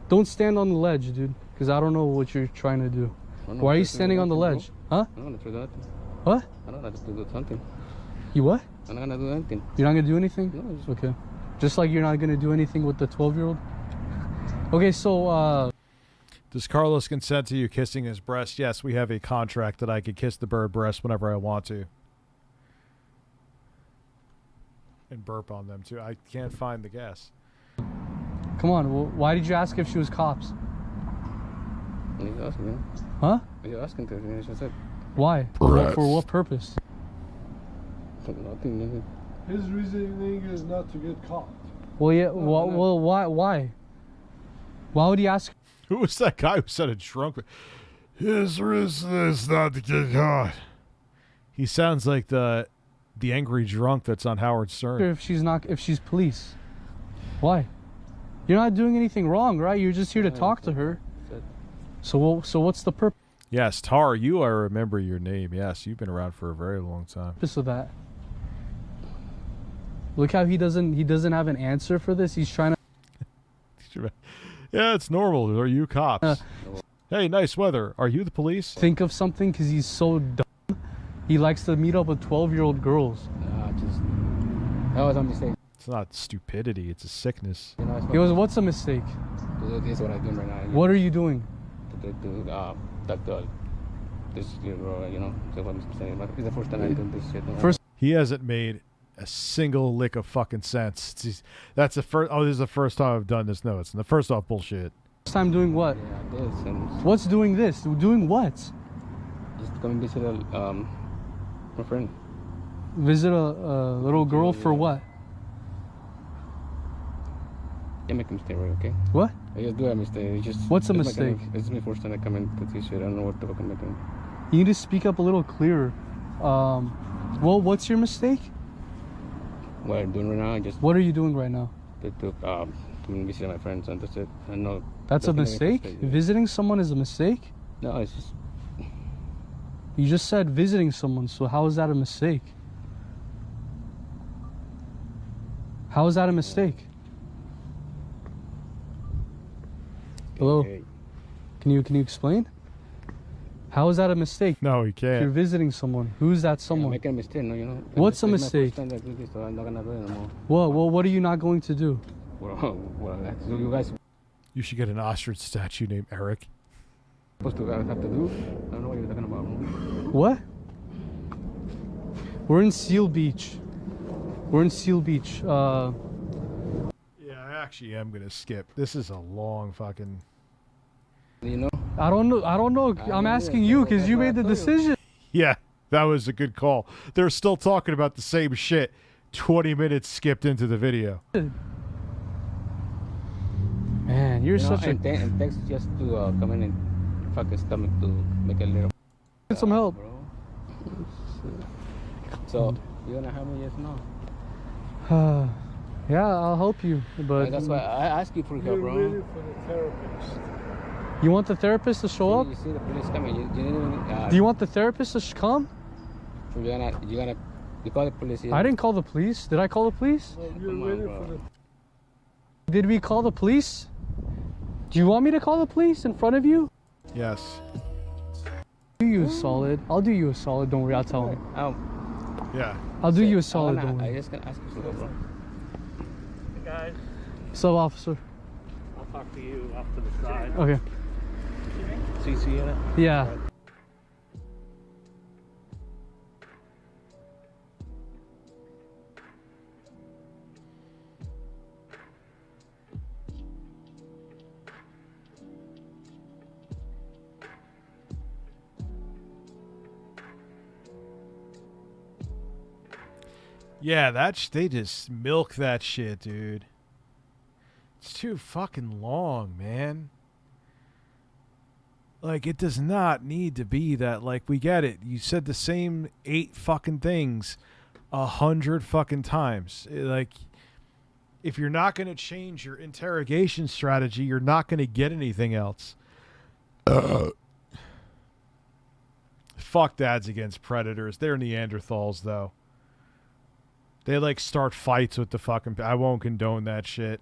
Don't stand on the ledge, dude, because I don't know what you're trying to do. Why are you standing on the ledge? Huh? I'm not gonna do nothing. What? I don't know to do something. You what? I'm not gonna do anything. You're not gonna do anything? No. Okay. Just like you're not gonna do anything with the 12-year-old? Okay, so, Does Carlos consent to you kissing his breast? Yes, we have a contract that I can kiss the bird breast whenever I want to. And burp on them, too. I can't find the gas. come on. Well, why did you ask if she was cops? He's asking, Huh? You're asking to finish. I said. Why? For what purpose? Nothing. His reasoning is not to get caught. Well, yeah. Well, why? Why would he ask? Who was that guy who said a drunk? His reason is not to get caught. He sounds like the angry drunk that's on Howard Stern. If she's police, why? You're not doing anything wrong, right? You're just here to talk to her. So what's the purpose? Yes, Tar, I remember your name. Yes, you've been around for a very long time. Of that. Look how he doesn't have an answer for this. He's trying to. Yeah, it's normal. Are you cops? Hey, nice weather. Are you the police? Think of something because he's so dumb. He likes to meet up with 12-year-old girls. That was a mistake. It's not stupidity. It's a sickness. It was what's a mistake? This is what I'm doing right now. What are you doing? This girl, you know. It's the first time I do this shit. He hasn't made a single lick of fucking sense. That's the first. Oh, this is the first time I've done this. No, it's the first off bullshit. First time doing what? Yeah, this and what's doing this? Doing what? Just coming visit my friend. Visit a little girl for what? You make a mistake, right? Okay. What? I just do a mistake. It's just. What's a mistake? It's my first time I come into this shit. I don't know what the fuck I'm doing. You need to speak up a little clearer. Well, what's your mistake? What I'm doing right now, I just. What are you doing right now? To come and visit my friends, and that's it. I know. That's a mistake? Yeah. Visiting someone is a mistake? No, it's just. You just said visiting someone, so how is that a mistake? How is that a mistake? Hello? Hey. Can you explain? How is that a mistake? No, you can't. If you're visiting someone. Who's that someone? I'm making a mistake, no, you know. What's a mistake? So I'm not gonna do it anymore. What are you not going to do? Well, so you guys You should get an ostrich statue named Eric. supposed to have to do? I don't know what you're talking about. What? We're in Seal Beach. We're in Seal Beach. Yeah, I actually am gonna skip. This is a long fucking. You know? I don't know. I'm asking you because you made the decision. Yeah, that was a good call. They're still talking about the same shit 20 minutes skipped into the video. Man, you're such a... And thanks just to come in and fuck his stomach to make a little... Get some help. Bro. So, you're gonna help me, yes or no? Yeah, I'll help you, but... That's why I asked you for help, bro. You're ready for the therapist. You want the therapist to show up? You see the police coming. You Do you want the therapist to come? You call the police. I didn't call the police. Did I call the police? Well, you're ready for the... Did we call the police? Do you want me to call the police in front of you? Yes. Do you a solid. I'll do you a solid. Don't worry, I'll tell him. Yeah. I'll do you a solid. I Don't worry. just gonna ask you something, bro. Hey guys, What's up, officer? I'll talk to you off to the side. Okay. CC unit? Yeah. Yeah, they just milk that shit, dude. It's too fucking long, man. Like, it does not need to be that. Like, we get it. You said the same 8 fucking things 100 fucking times. Like, if you're not going to change your interrogation strategy, you're not going to get anything else. Fuck dads against predators. They're Neanderthals, though. They, like, start fights with the fucking... I won't condone that shit.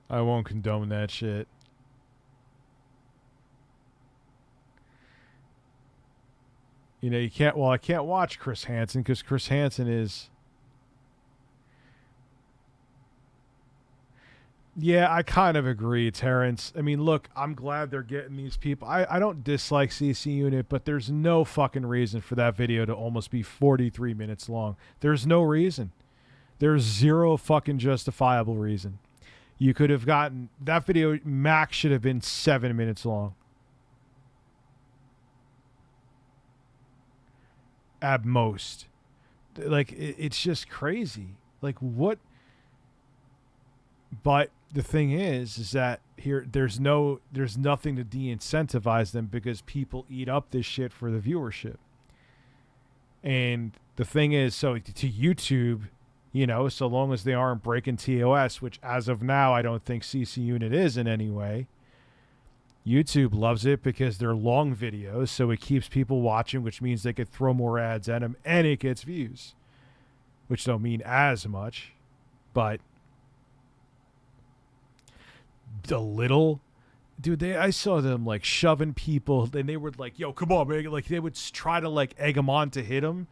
I won't condone that shit. You know, you can't... Well, I can't watch Chris Hansen because Chris Hansen is... Yeah, I kind of agree, Terrence. I mean, look, I'm glad they're getting these people. I don't dislike CC Unit, but there's no fucking reason for that video to almost be 43 minutes long. There's no reason. There's zero fucking justifiable reason. You could have gotten... That video, max, should have been 7 minutes long. At most. Like, it's just crazy. Like, what... But the thing is that here there's nothing to de-incentivize them because people eat up this shit for the viewership. And the thing is, so to YouTube, you know, so long as they aren't breaking TOS, which as of now I don't think CC Unit is in any way, YouTube loves it because they're long videos, so it keeps people watching, which means they could throw more ads at them and it gets views, which don't mean as much, but a little. Dude, I saw them like shoving people and they were like, yo, come on, man. Like they would try to like egg them on to hit them.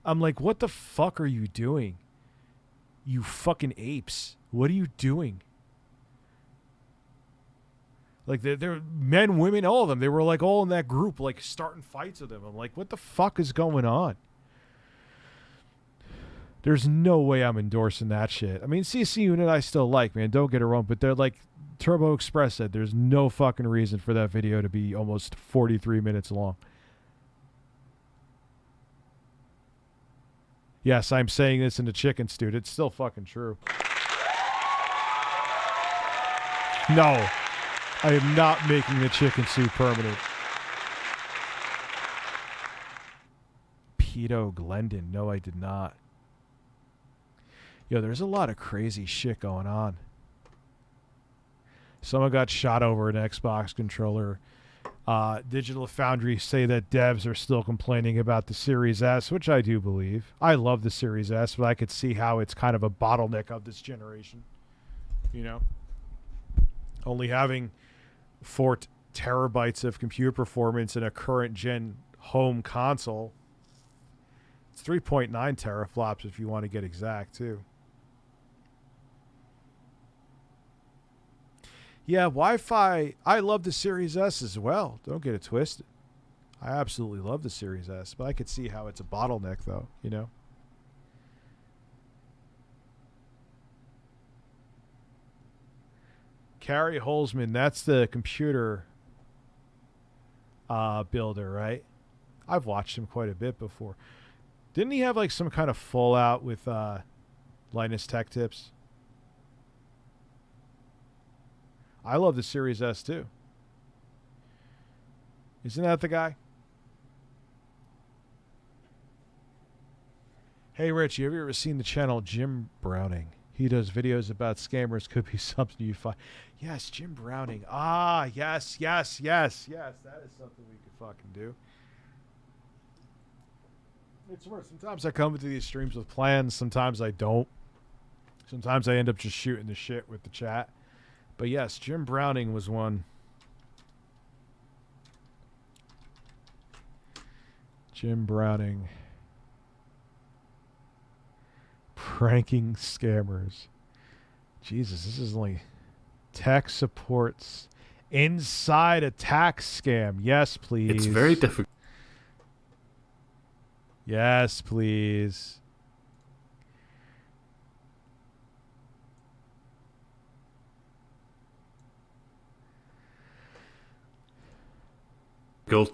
I'm like, what the fuck are you doing? You fucking apes. What are you doing? Like they're men, women, all of them. They were like all in that group, like starting fights with them. I'm like, what the fuck is going on? There's no way I'm endorsing that shit. I mean, CC Unit I still like, man. Don't get it wrong, but they're like Turbo Express said, there's no fucking reason for that video to be almost 43 minutes long. Yes, I'm saying this in the chicken stew. It's still fucking true. No, I am not making the chicken soup permanent. Pedo Glendon. No, I did not. Yo, there's a lot of crazy shit going on. Someone got shot over an Xbox controller. Digital Foundry say that devs are still complaining about the Series S, which I do believe. I love the Series S, but I could see how it's kind of a bottleneck of this generation. You know? Only having 4 terabytes of compute performance in a current gen home console. It's 3.9 teraflops if you want to get exact, too. Yeah, Wi-Fi, I love the Series S as well. Don't get it twisted. I absolutely love the Series S, but I could see how it's a bottleneck, though, you know? Carrie Holzman, that's the computer builder, right? I've watched him quite a bit before. Didn't he have, like, some kind of fallout with Linus Tech Tips? I love the Series S, too. Isn't that the guy? Hey, Rich, have you ever seen the channel Jim Browning? He does videos about scammers. Could be something you find. Yes, Jim Browning. Ah, yes. That is something we could fucking do. It's worse. Sometimes I come into these streams with plans. Sometimes I don't. Sometimes I end up just shooting the shit with the chat. But yes, Jim Browning was one. Jim Browning. Pranking scammers. Jesus, this is only tech supports inside a tax scam. Yes, please. It's very difficult. Yes, please.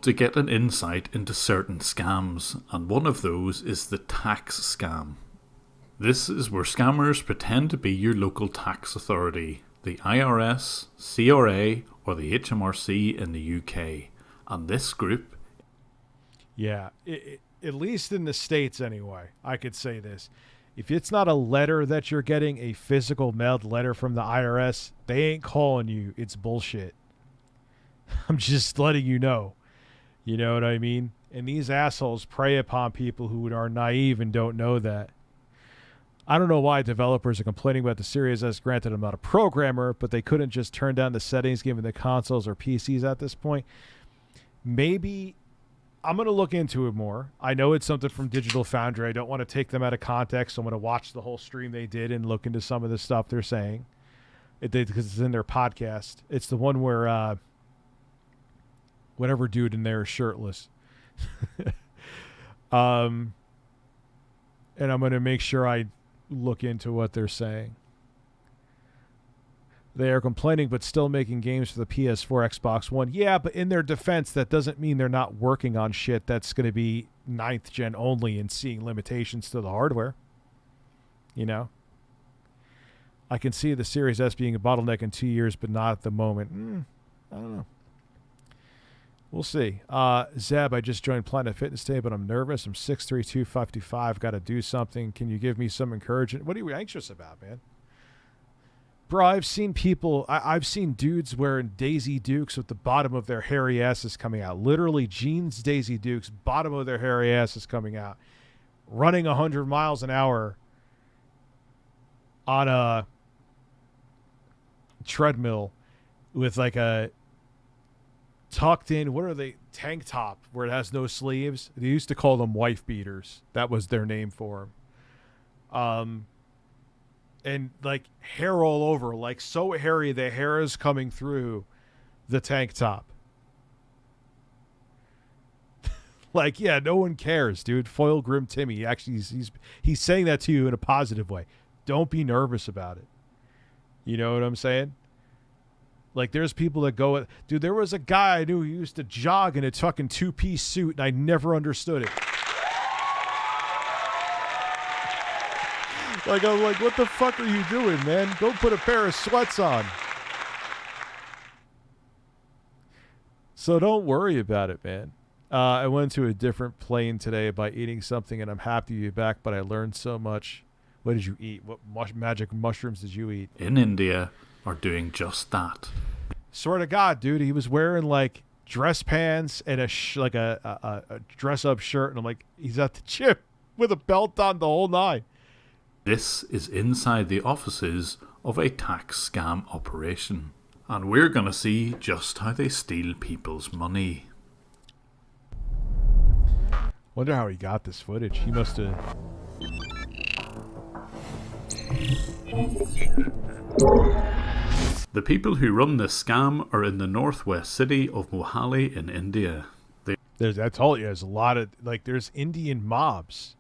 To get an insight into certain scams, and one of those is the tax scam. This is where scammers pretend to be your local tax authority, the IRS, CRA, or the HMRC in the UK. And this group... Yeah, at least in the States anyway, I could say this. If it's not a letter that you're getting, a physical mailed letter from the IRS, they ain't calling you. It's bullshit. I'm just letting you know. You know what I mean? And these assholes prey upon people who are naive and don't know that. I don't know why developers are complaining about the Series S. Granted, I'm not a programmer, but they couldn't just turn down the settings given the consoles or PCs at this point. Maybe I'm going to look into it more. I know it's something from Digital Foundry. I don't want to take them out of context, so I'm going to watch the whole stream they did and look into some of the stuff they're saying. Because it's in their podcast. It's the one where... whatever dude in there is shirtless. And I'm going to make sure I look into what they're saying. They are complaining but still making games for the PS4, Xbox One. Yeah, but in their defense, that doesn't mean they're not working on shit that's going to be 9th gen only and seeing limitations to the hardware. You know? I can see the Series S being a bottleneck in 2 years, but not at the moment. I don't know. We'll see. Zeb, I just joined Planet Fitness today, but I'm nervous. I'm 6'3", 255. Got to do something. Can you give me some encouragement? What are you anxious about, man? Bro, I've seen people, I've seen dudes wearing Daisy Dukes with the bottom of their hairy asses coming out. Literally, jeans Daisy Dukes, bottom of their hairy asses coming out. Running 100 miles an hour on a treadmill with like a tucked in, what are they, tank top where it has no sleeves. They used to call them wife beaters. That was their name for them. And like hair all over, like so hairy the hair is coming through the tank top. Like, yeah, no one cares, dude. Foil Grim Timmy, actually he's saying that to you in a positive way. Don't be nervous about it. You know what I'm saying? Like, there's people that go... Dude, there was a guy I knew who used to jog in a fucking two-piece suit, and I never understood it. Like, I'm like, what the fuck are you doing, man? Go put a pair of sweats on. So don't worry about it, man. I went to a different plane today by eating something, and I'm happy to be back, but I learned so much. What did you eat? What magic mushrooms did you eat? In India... are doing just that. Swear to God, dude, he was wearing like dress pants and a dress-up shirt, and I'm like, he's at the gym with a belt on the whole nine. This is inside the offices of a tax scam operation, and we're gonna see just how they steal people's money. Wonder how he got this footage. He must have... The people who run this scam are in the northwest city of Mohali in India. I told you, there's a lot of, like, there's Indian mobs.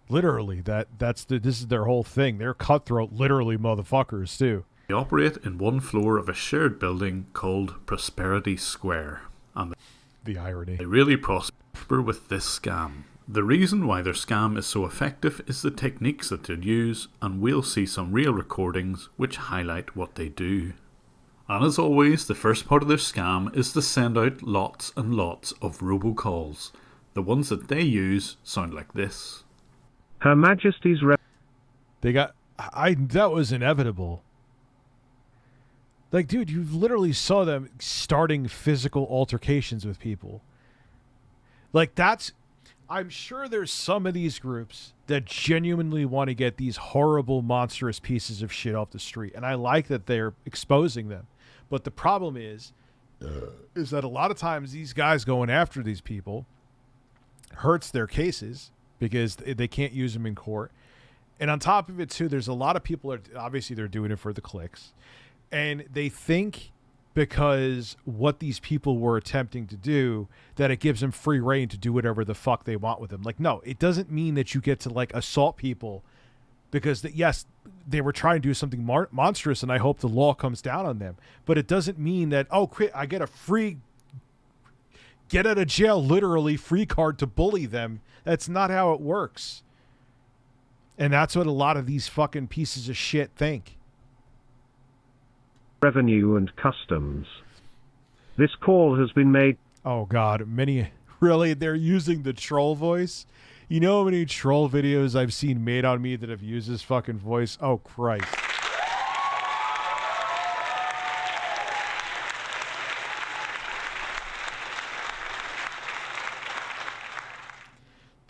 Literally, this is their whole thing. They're cutthroat, literally motherfuckers, too. They operate in one floor of a shared building called Prosperity Square. And the irony. They really prosper with this scam. The reason why their scam is so effective is the techniques that they use, and we'll see some real recordings which highlight what they do. And as always, the first part of their scam is to send out lots and lots of robocalls. The ones that they use sound like this. Her Majesty's that was inevitable. Like, dude, you literally saw them starting physical altercations with people. Like, I'm sure there's some of these groups that genuinely want to get these horrible, monstrous pieces of shit off the street. And I like that they're exposing them. But the problem is that a lot of times these guys going after these people hurts their cases because they can't use them in court. And on top of it, too, there's a lot of people obviously they're doing it for the clicks. And they think because what these people were attempting to do, that it gives them free reign to do whatever the fuck they want with them. Like, no, it doesn't mean that you get to, like, assault people because, yes, they were trying to do something monstrous, and I hope the law comes down on them. But it doesn't mean that, I get a free get out of jail, literally, free card to bully them. That's not how it works. And that's what a lot of these fucking pieces of shit think. Revenue and Customs. This call has been made. Oh, God. Really? They're using the troll voice? You know how many troll videos I've seen made on me that have used this fucking voice? Oh, Christ.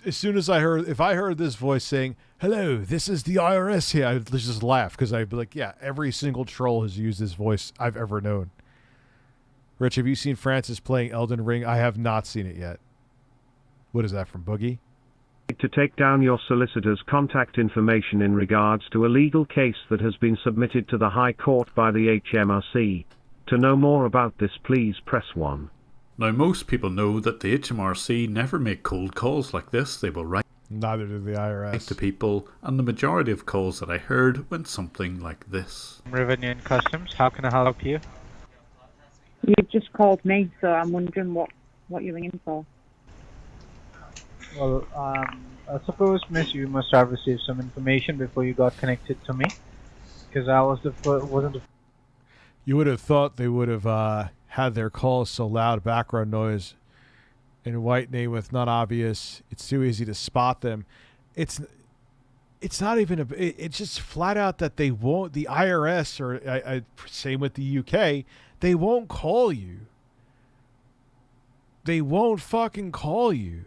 As soon as if I heard this voice saying, "Hello, this is the IRS here," I'd just laugh because I'd be like, yeah, every single troll has used this voice I've ever known. Rich, have you seen Francis playing Elden Ring? I have not seen it yet. What is that, from Boogie? To take down your solicitor's contact information in regards to a legal case that has been submitted to the High Court by the HMRC. To know more about this, please press 1. Now, most people know that the HMRC never make cold calls like this. They will write. Neither do the IRS. To people, and the majority of calls that I heard went something like this. Revenue and Customs, how can I help you? You've just called me, so I'm wondering what you're ringing for. Well, I suppose, miss, you must have received some information before you got connected to me. Because I was wasn't the... You would have thought they would have had their calls so loud, background noise, in white name with not obvious. It's too easy to spot them. It's not even it's just flat out that they won't. The IRS, or same with the UK, they won't call you. They won't fucking call you.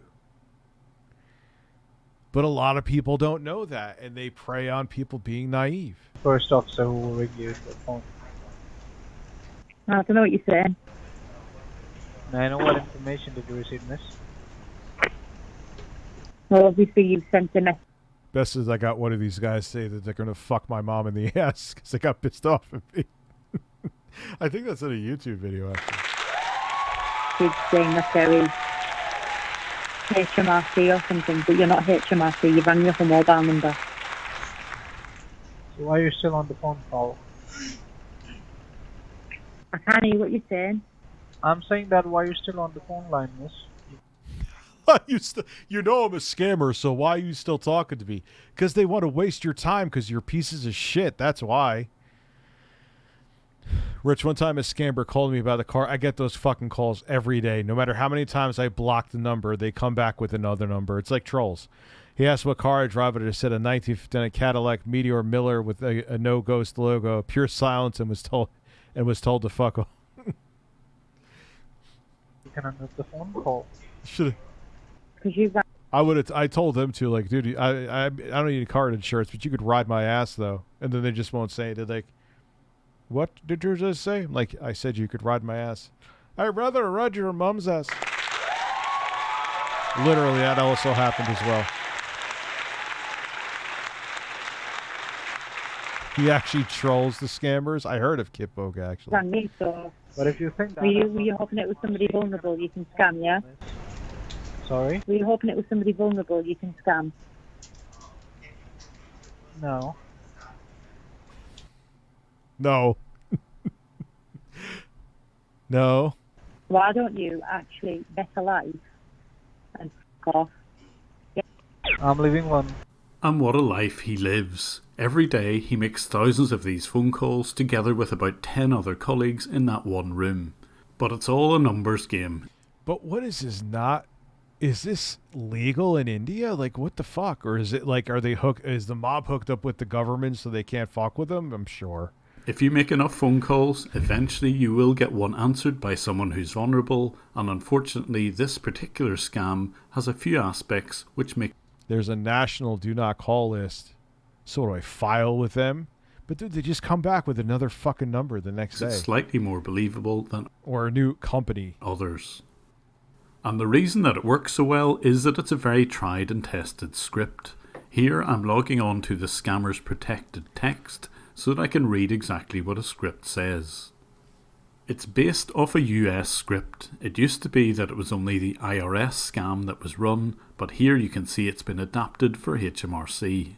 But a lot of people don't know that, and they prey on people being naive. First officer who will ring you the phone. I don't know what you're saying. May I know what information did you receive, miss? Well, obviously you've sent a message. Best is I got one of these guys say that they're going to fuck my mom in the ass because they got pissed off at me. I think that's in a YouTube video, actually. He's saying that there is HMRC or something, but you're not HMRC. You rang me off a mobile number. So why are you still on the phone call? I can't hear what you're saying. I'm saying that why are you still on the phone line, miss? You know I'm a scammer, so why are you still talking to me? Because they want to waste your time because you're pieces of shit. That's why. Rich, one time a scammer called me about the car. I get those fucking calls every day. No matter how many times I block the number, they come back with another number. It's like trolls. He asked what car I drive, and I said a 1959 Cadillac Meteor Miller with a no ghost logo, pure silence, and was told to fuck off. You can end up the phone call. Should have. I told them to, like, dude, I don't need car insurance, but you could ride my ass though. And then they just won't say it. They're like, what did you just say? I'm like, I said you could ride my ass. I'd rather ride your mom's ass. Literally, that also happened as well. He actually trolls the scammers. I heard of Kip Bogue, actually. But if you think that... Were you hoping it was somebody vulnerable you can scam, yeah? Sorry? Were you hoping it was somebody vulnerable you can scam? No. No. No. Why don't you actually get a life and fuck off? Yeah. I'm living one. And what a life he lives. Every day he makes thousands of these phone calls together with about 10 other colleagues in that one room. But it's all a numbers game. But what is this not? Is this legal in India? Like, what the fuck? Or is it like, is the mob hooked up with the government so they can't fuck with them? I'm sure. If you make enough phone calls, eventually you will get one answered by someone who's vulnerable, and unfortunately this particular scam has a few aspects which make... There's a national do not call list. So do I file with them? But dude, they just come back with another fucking number the next day. It's slightly more believable than... Or a new company. Others. And the reason that it works so well is that it's a very tried and tested script. Here I'm logging on to the scammer's protected text so that I can read exactly what a script says. It's based off a US script. It used to be that it was only the IRS scam that was run, but here you can see it's been adapted for HMRC.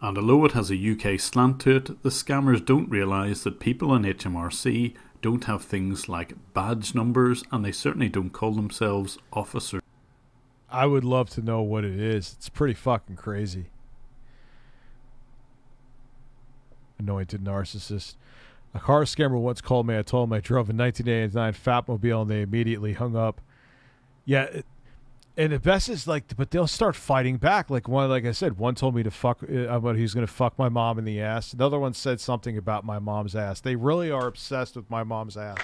And although it has a UK slant to it, the scammers don't realise that people in HMRC don't have things like badge numbers, and they certainly don't call themselves officers. I would love to know what it is. It's pretty fucking crazy. Anointed narcissist. A car scammer once called me. I told him I drove a 1989 Fatmobile and they immediately hung up. Yeah, and the best is like, but they'll start fighting back. Like I said, one told me to fuck about he's going to fuck my mom in the ass. Another one said something about my mom's ass. They really are obsessed with my mom's ass.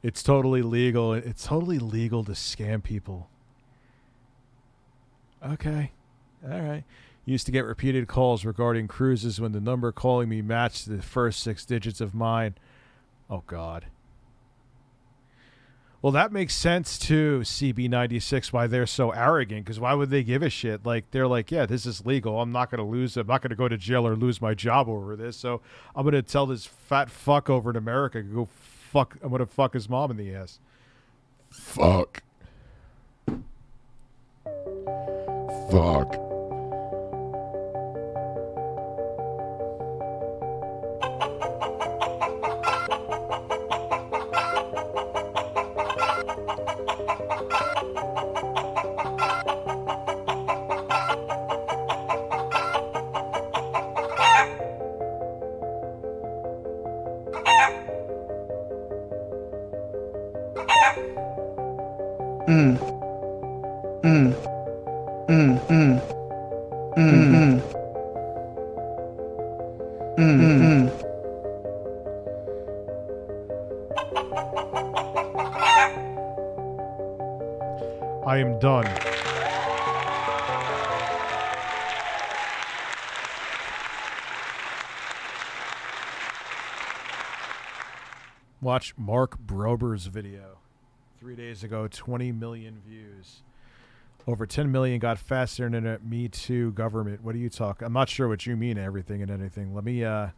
It's totally legal. It's totally legal to scam people. Okay. All right. Used to get repeated calls regarding cruises when the number calling me matched the first 6 digits of mine. Oh, God. Well, that makes sense, too, CB96, why they're so arrogant, because why would they give a shit? Like, they're like, yeah, this is legal. I'm not going to lose it. I'm not going to go to jail or lose my job over this, so I'm going to tell this fat fuck over in America, go fuck, I'm going to fuck his mom in the ass. Fuck. Fuck. I am done. Watch Mark Brober's video. 3 days ago, 20 million views. Over 10 million got fast internet. Me too, government. What are you talking? I'm not sure what you mean, everything and anything. Let me, I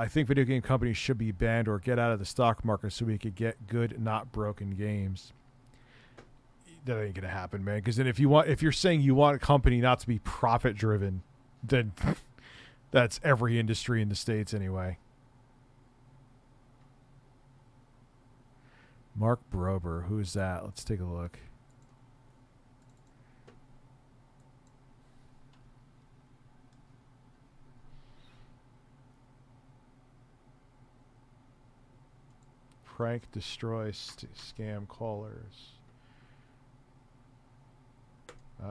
think video game companies should be banned or get out of the stock market so we could get good, not broken games. That ain't gonna happen, man. Because then if you're saying you want a company not to be profit driven, then that's every industry in the States anyway. Mark Brober, who's that? Let's take a look. Prank, destroy, scam callers.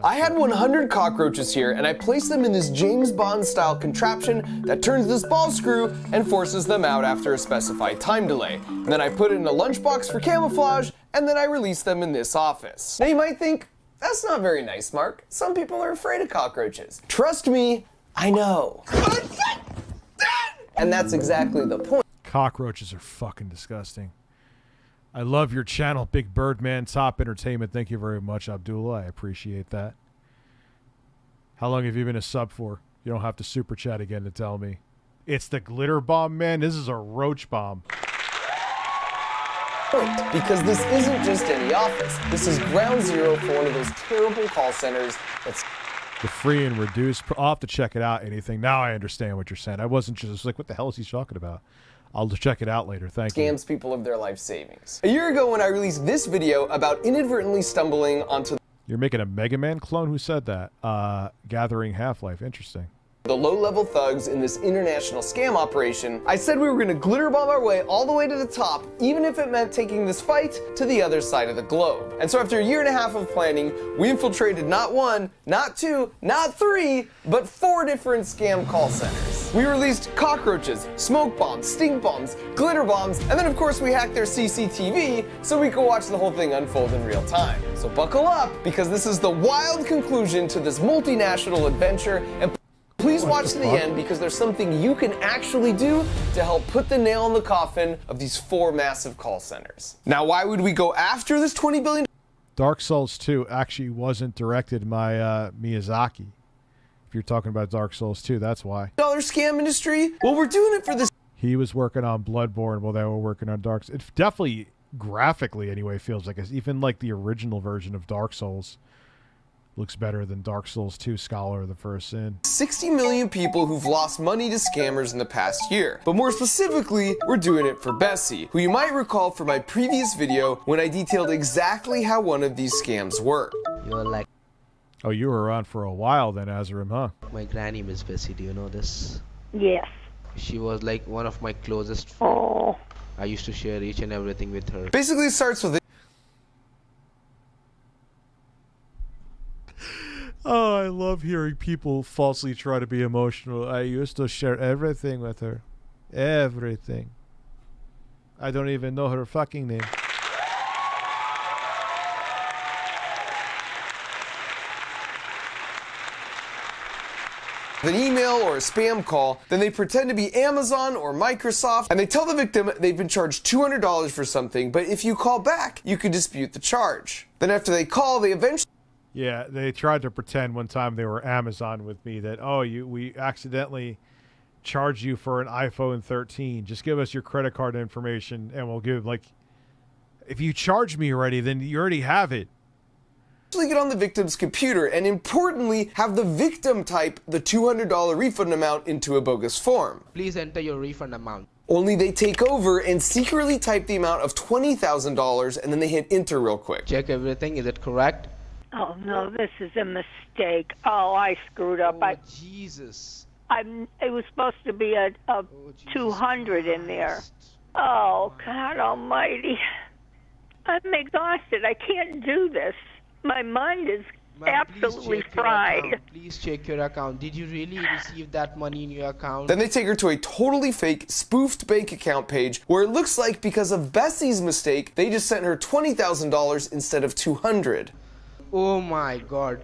I had 100 cockroaches here, and I placed them in this James Bond-style contraption that turns this ball screw and forces them out after a specified time delay. And then I put it in a lunchbox for camouflage, and then I released them in this office. Now you might think, that's not very nice, Mark. Some people are afraid of cockroaches. Trust me, I know. And that's exactly the point. Cockroaches are fucking disgusting. I love your channel, Big Birdman Top Entertainment. Thank you very much, Abdullah. I appreciate that. How long have you been a sub for? You don't have to super chat again to tell me. It's the glitter bomb, man. This is a roach bomb. Because this isn't just any office. This is ground zero for one of those terrible call centers that's the free and reduced. I'll have to check it out. Anything. Now I understand what you're saying. I wasn't just like, what the hell is he talking about? I'll check it out later. Thank you. Scams people of their life savings. A year ago when I released this video about inadvertently stumbling onto You're making a Mega Man clone? Who said that? Gathering Half-Life. Interesting. The low-level thugs in this international scam operation, I said we were going to glitter bomb our way all the way to the top, even if it meant taking this fight to the other side of the globe. And so after a year and a half of planning, we infiltrated not one, not two, not three, but 4 different scam call centers. We released cockroaches, smoke bombs, stink bombs, glitter bombs, and then of course we hacked their CCTV so we could watch the whole thing unfold in real time. So buckle up, because this is the wild conclusion to this multinational adventure, and please watch to the end, because there's something you can actually do to help put the nail in the coffin of these 4 massive call centers. Now, why would we go after this $20 billion? Dark Souls 2 actually wasn't directed by Miyazaki. If you're talking about Dark Souls 2, that's why. Scam industry? Well, we're doing it for this. He was working on Bloodborne while they were working on Dark Souls. It definitely, graphically anyway, feels like it's even like the original version of Dark Souls looks better than Dark Souls 2 Scholar of the First Sin. 60 million people who've lost money to scammers in the past year. But more specifically, we're doing it for Bessie, who you might recall from my previous video when I detailed exactly how one of these scams worked. You're like... Oh, you were around for a while then, Azrim, huh? My granny, Miss Bessie, do you know this? Yes. She was like one of my closest friends. Oh. I used to share each and everything with her. Basically, it starts with... Oh, I love hearing people falsely try to be emotional. I used to share everything with her. Everything. I don't even know her fucking name. An email or a spam call, then they pretend to be Amazon or Microsoft, and they tell the victim they've been charged $200 for something, but if you call back, you could dispute the charge. Then after they call, they eventually... Yeah, they tried to pretend one time they were Amazon with me that, oh, we accidentally charged you for an iPhone 13. Just give us your credit card information and we'll give, like, if you charge me already, then you already have it. Get on the victim's computer and importantly have the victim type the $200 refund amount into a bogus form. Please enter your refund amount. Only they take over and secretly type the amount of $20,000 and then they hit enter real quick. Check everything, is it correct? Oh no, this is a mistake. Oh, I screwed up. Oh, Jesus. It was supposed to be a 200 in there. Oh, God almighty. I'm exhausted. I can't do this. My mind is absolutely fried. Please check your account. Did you really receive that money in your account? Then they take her to a totally fake, spoofed bank account page where it looks like because of Bessie's mistake, they just sent her $20,000 instead of $200. Oh my God.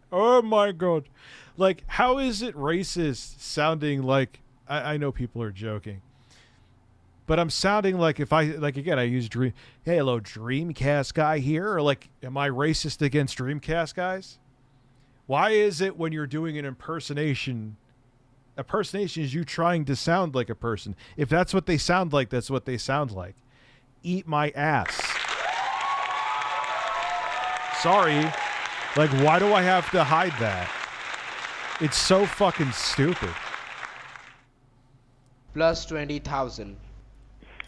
Oh my God. Like, how is it racist sounding like, I know people are joking, but I'm sounding like if I, like, again, I use hey, hello, Dreamcast guy here, or like, am I racist against Dreamcast guys? Why is it when you're doing an impersonation is you trying to sound like a person? If that's what they sound like, that's what they sound like. Eat my ass. Sorry. Like, why do I have to hide that? It's so fucking stupid. Plus 20,000.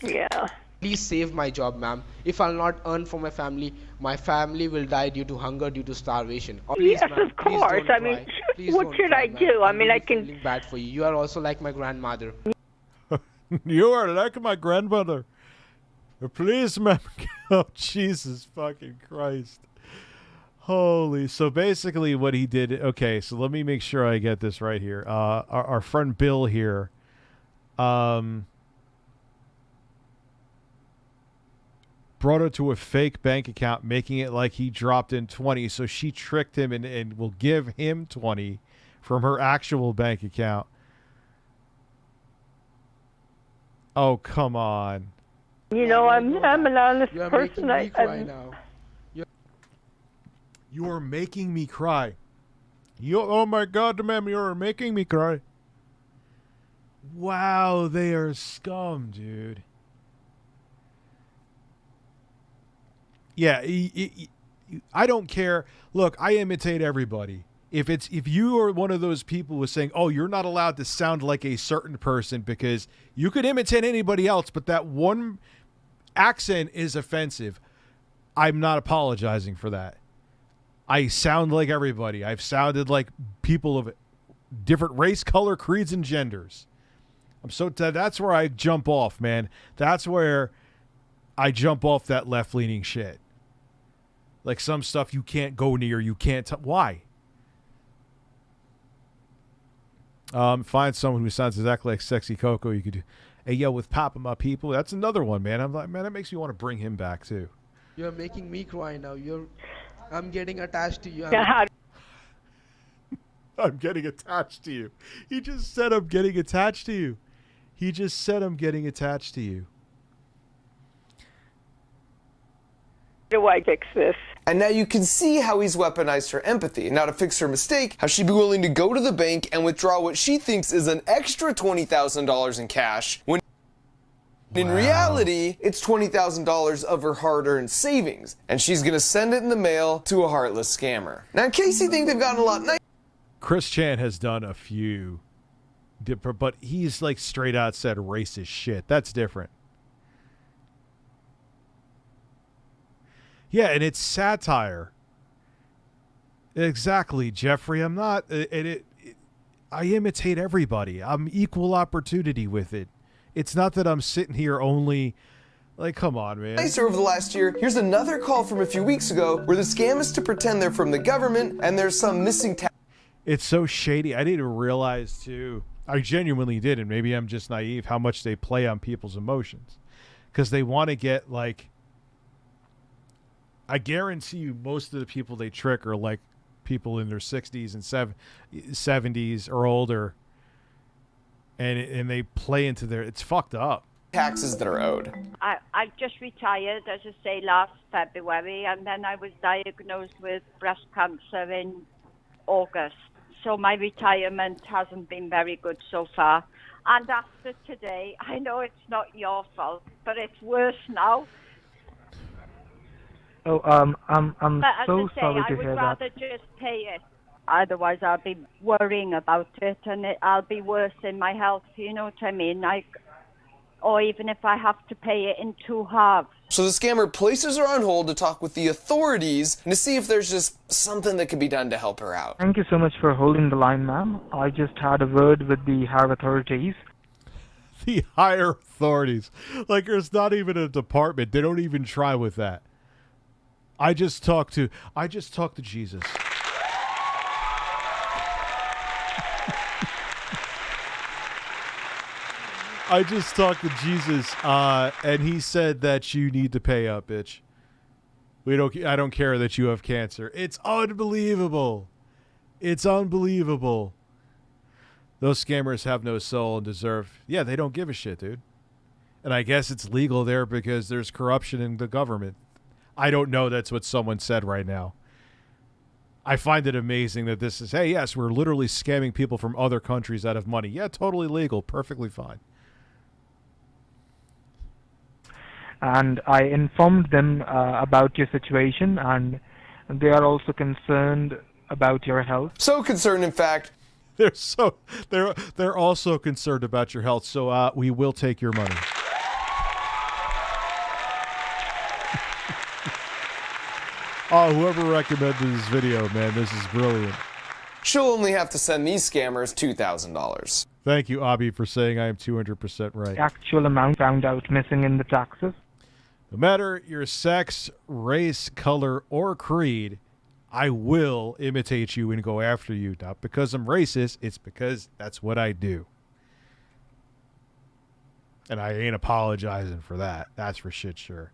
Yeah. Please save my job, ma'am. If I'll not earn for my family will die due to hunger, due to starvation. Oh, please, yes, of course. I mean, what should I do? I mean, I can... feeling bad for you. You are also like my grandmother. You are like my grandmother. Please, ma'am. Oh, Jesus fucking Christ. Holy. So basically what he did, okay, so let me make sure I get this right here. Our friend Bill here, brought her to a fake bank account, making it like he dropped in 20. So she tricked him and will give him 20 from her actual bank account. Oh, come on. You know, I'm an honest person. Making me cry now. You are making me cry. Oh my God, ma'am, you are making me cry. Wow, they are scum, dude. Yeah, I don't care. Look, I imitate everybody. If you are one of those people who is saying, oh, you're not allowed to sound like a certain person because you could imitate anybody else, but that one accent is offensive, I'm not apologizing for that. I sound like everybody. I've sounded like people of different race, color, creeds, and genders. That's where I jump off, man. That's where I jump off that left-leaning shit. Like some stuff you can't go near, you can't. Why? Find someone who sounds exactly like Sexy Coco. You could do, hey, yo, with Papa My People. That's another one, man. I'm like, man, that makes me want to bring him back, too. You're making me cry now. I'm getting attached to you. I'm getting attached to you. He just said I'm getting attached to you. He just said I'm getting attached to you. How do I fix this? And now you can see how he's weaponized her empathy. Now to fix her mistake, how she'd be willing to go to the bank and withdraw what she thinks is an extra $20,000 in cash, when in reality, it's $20,000 of her hard-earned savings, and she's gonna send it in the mail to a heartless scammer. Now in case you think they've gotten a lot nicer, Chris Chan has done a few, but he's like straight out said racist shit. That's different. Yeah, and it's satire. Exactly, Jeffrey. I'm not. I imitate everybody. I'm equal opportunity with it. It's not that I'm sitting here only. Like, come on, man. nicer over the last year. Here's another call from a few weeks ago where the scam is to pretend they're from the government and there's some missing It's so shady. I didn't realize, too. I genuinely didn't. Maybe I'm just naive how much they play on people's emotions. Because they want to get, like... I guarantee you most of the people they trick are, like, people in their 60s and 70s or older. And they play into their... It's fucked up. Taxes that are owed. I just retired, as I say, last February, and then I was diagnosed with breast cancer in August. So my retirement hasn't been very good so far. And after today, I know it's not your fault, but it's worse now. Oh, I'm But as so I say, sorry I to would hear that. rather just pay it. Otherwise, I'll be worrying about it, and I'll be worse in my health. You know what I mean? Or even if I have to pay it in 2 halves. So the scammer places her on hold to talk with the authorities and to see if there's just something that can be done to help her out. Thank you so much for holding the line, ma'am. I just had a word with the higher authorities. The higher authorities. Like, there's not even a department. They don't even try with that. I just talked to Jesus. I just talked to Jesus, and he said that you need to pay up, bitch. I don't care that you have cancer. It's unbelievable. It's unbelievable. Those scammers have no soul and deserve... Yeah, they don't give a shit, dude. And I guess it's legal there because there's corruption in the government. I don't know. That's what someone said right now. I find it amazing that this is, hey, yes, we're literally scamming people from other countries out of money. Yeah, totally legal. Perfectly fine. And I informed them about your situation, and they are also concerned about your health. So concerned, in fact. They're also concerned about your health, so we will take your money. Oh, whoever recommended this video, man, this is brilliant. She'll only have to send these scammers $2,000. Thank you, Abby, for saying I am 200% right. Actual amount found out missing in the taxes. No matter your sex, race, color, or creed, I will imitate you and go after you. Not because I'm racist, it's because that's what I do. And I ain't apologizing for that. That's for shit sure.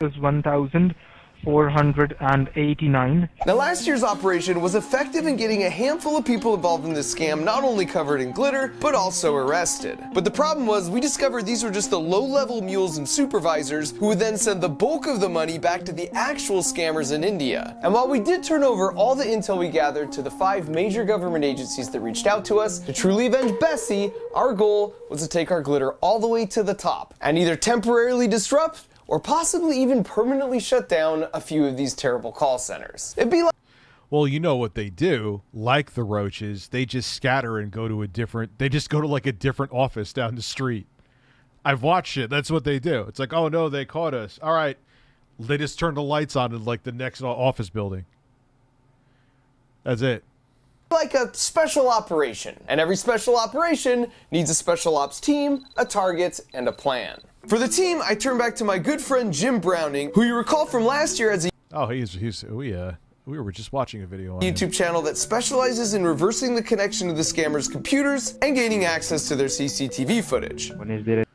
It was 1,489. Now last year's operation was effective in getting a handful of people involved in this scam not only covered in glitter, but also arrested. But the problem was we discovered these were just the low-level mules and supervisors who would then send the bulk of the money back to the actual scammers in India. And while we did turn over all the intel we gathered to the 5 major government agencies that reached out to us to truly avenge Bessie, our goal was to take our glitter all the way to the top and either temporarily disrupt or possibly even permanently shut down a few of these terrible call centers. It'd be like... Well, you know what they do, like the roaches, they just scatter and go to they just go to like a different office down the street. I've watched it. That's what they do. It's like, oh no, they caught us. All right. They just turn the lights on in like the next office building. That's it. Like a special operation. And every special operation needs a special ops team, a target, and a plan. For the team, I turn back to my good friend Jim Browning, who you recall from last year as a... Oh, he's We were just watching a video on YouTube channel that specializes in reversing the connection to the scammers' computers and gaining access to their CCTV footage. When is there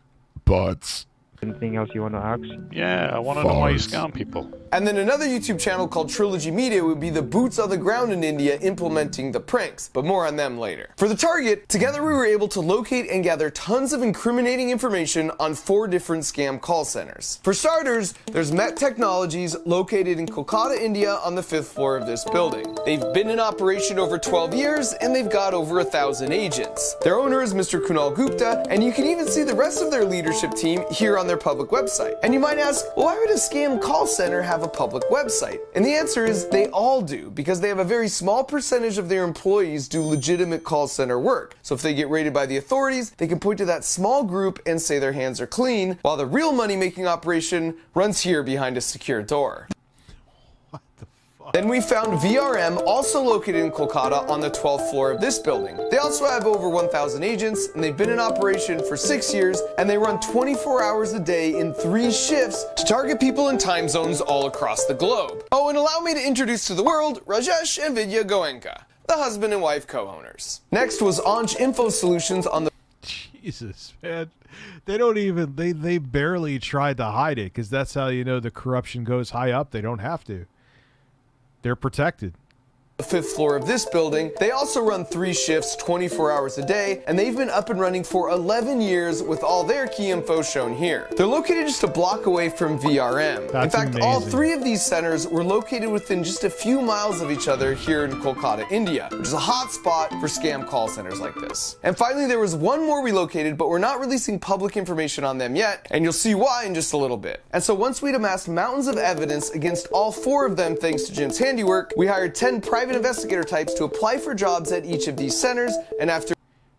Butts. anything else you want to ask? Yeah, I want to know why you scam people. And then another YouTube channel called Trilogy Media would be the boots on the ground in India implementing the pranks, but more on them later. For the target, together we were able to locate and gather tons of incriminating information on 4 different scam call centers. For starters, there's Met Technologies, located in Kolkata, India, on the 5th floor of this building. They've been in operation over 12 years, and they've got over 1,000 agents. Their owner is Mr. Kunal Gupta, and you can even see the rest of their leadership team here on their public website. And you might ask, well, why would a scam call center have a public website? And the answer is they all do, because they have a very small percentage of their employees do legitimate call center work. So if they get raided by the authorities, they can point to that small group and say their hands are clean, while the real money-making operation runs here behind a secure door. Then we found VRM, also located in Kolkata, on the 12th floor of this building. They also have over 1,000 agents, and they've been in operation for 6 years, and they run 24 hours a day in 3 shifts to target people in time zones all across the globe. Oh, and allow me to introduce to the world Rajesh and Vidya Goenka, the husband and wife co-owners. Next was Anj Info Solutions on the... Jesus, man. They don't even, they barely tried to hide it, because that's how you know the corruption goes high up. They don't have to. They're protected. The 5th floor of this building. They also run 3 shifts, 24 hours a day, and they've been up and running for 11 years with all their key info shown here. They're located just a block away from VRM. That's in fact, amazing. all 3 of these centers were located within just a few miles of each other here in Kolkata, India, which is a hot spot for scam call centers like this. And finally, there was one more relocated, but we're not releasing public information on them yet, and you'll see why in just a little bit. And so once we'd amassed mountains of evidence against all 4 of them thanks to Jim's handiwork, we hired 10 private investigator types to apply for jobs at each of these centers, and after...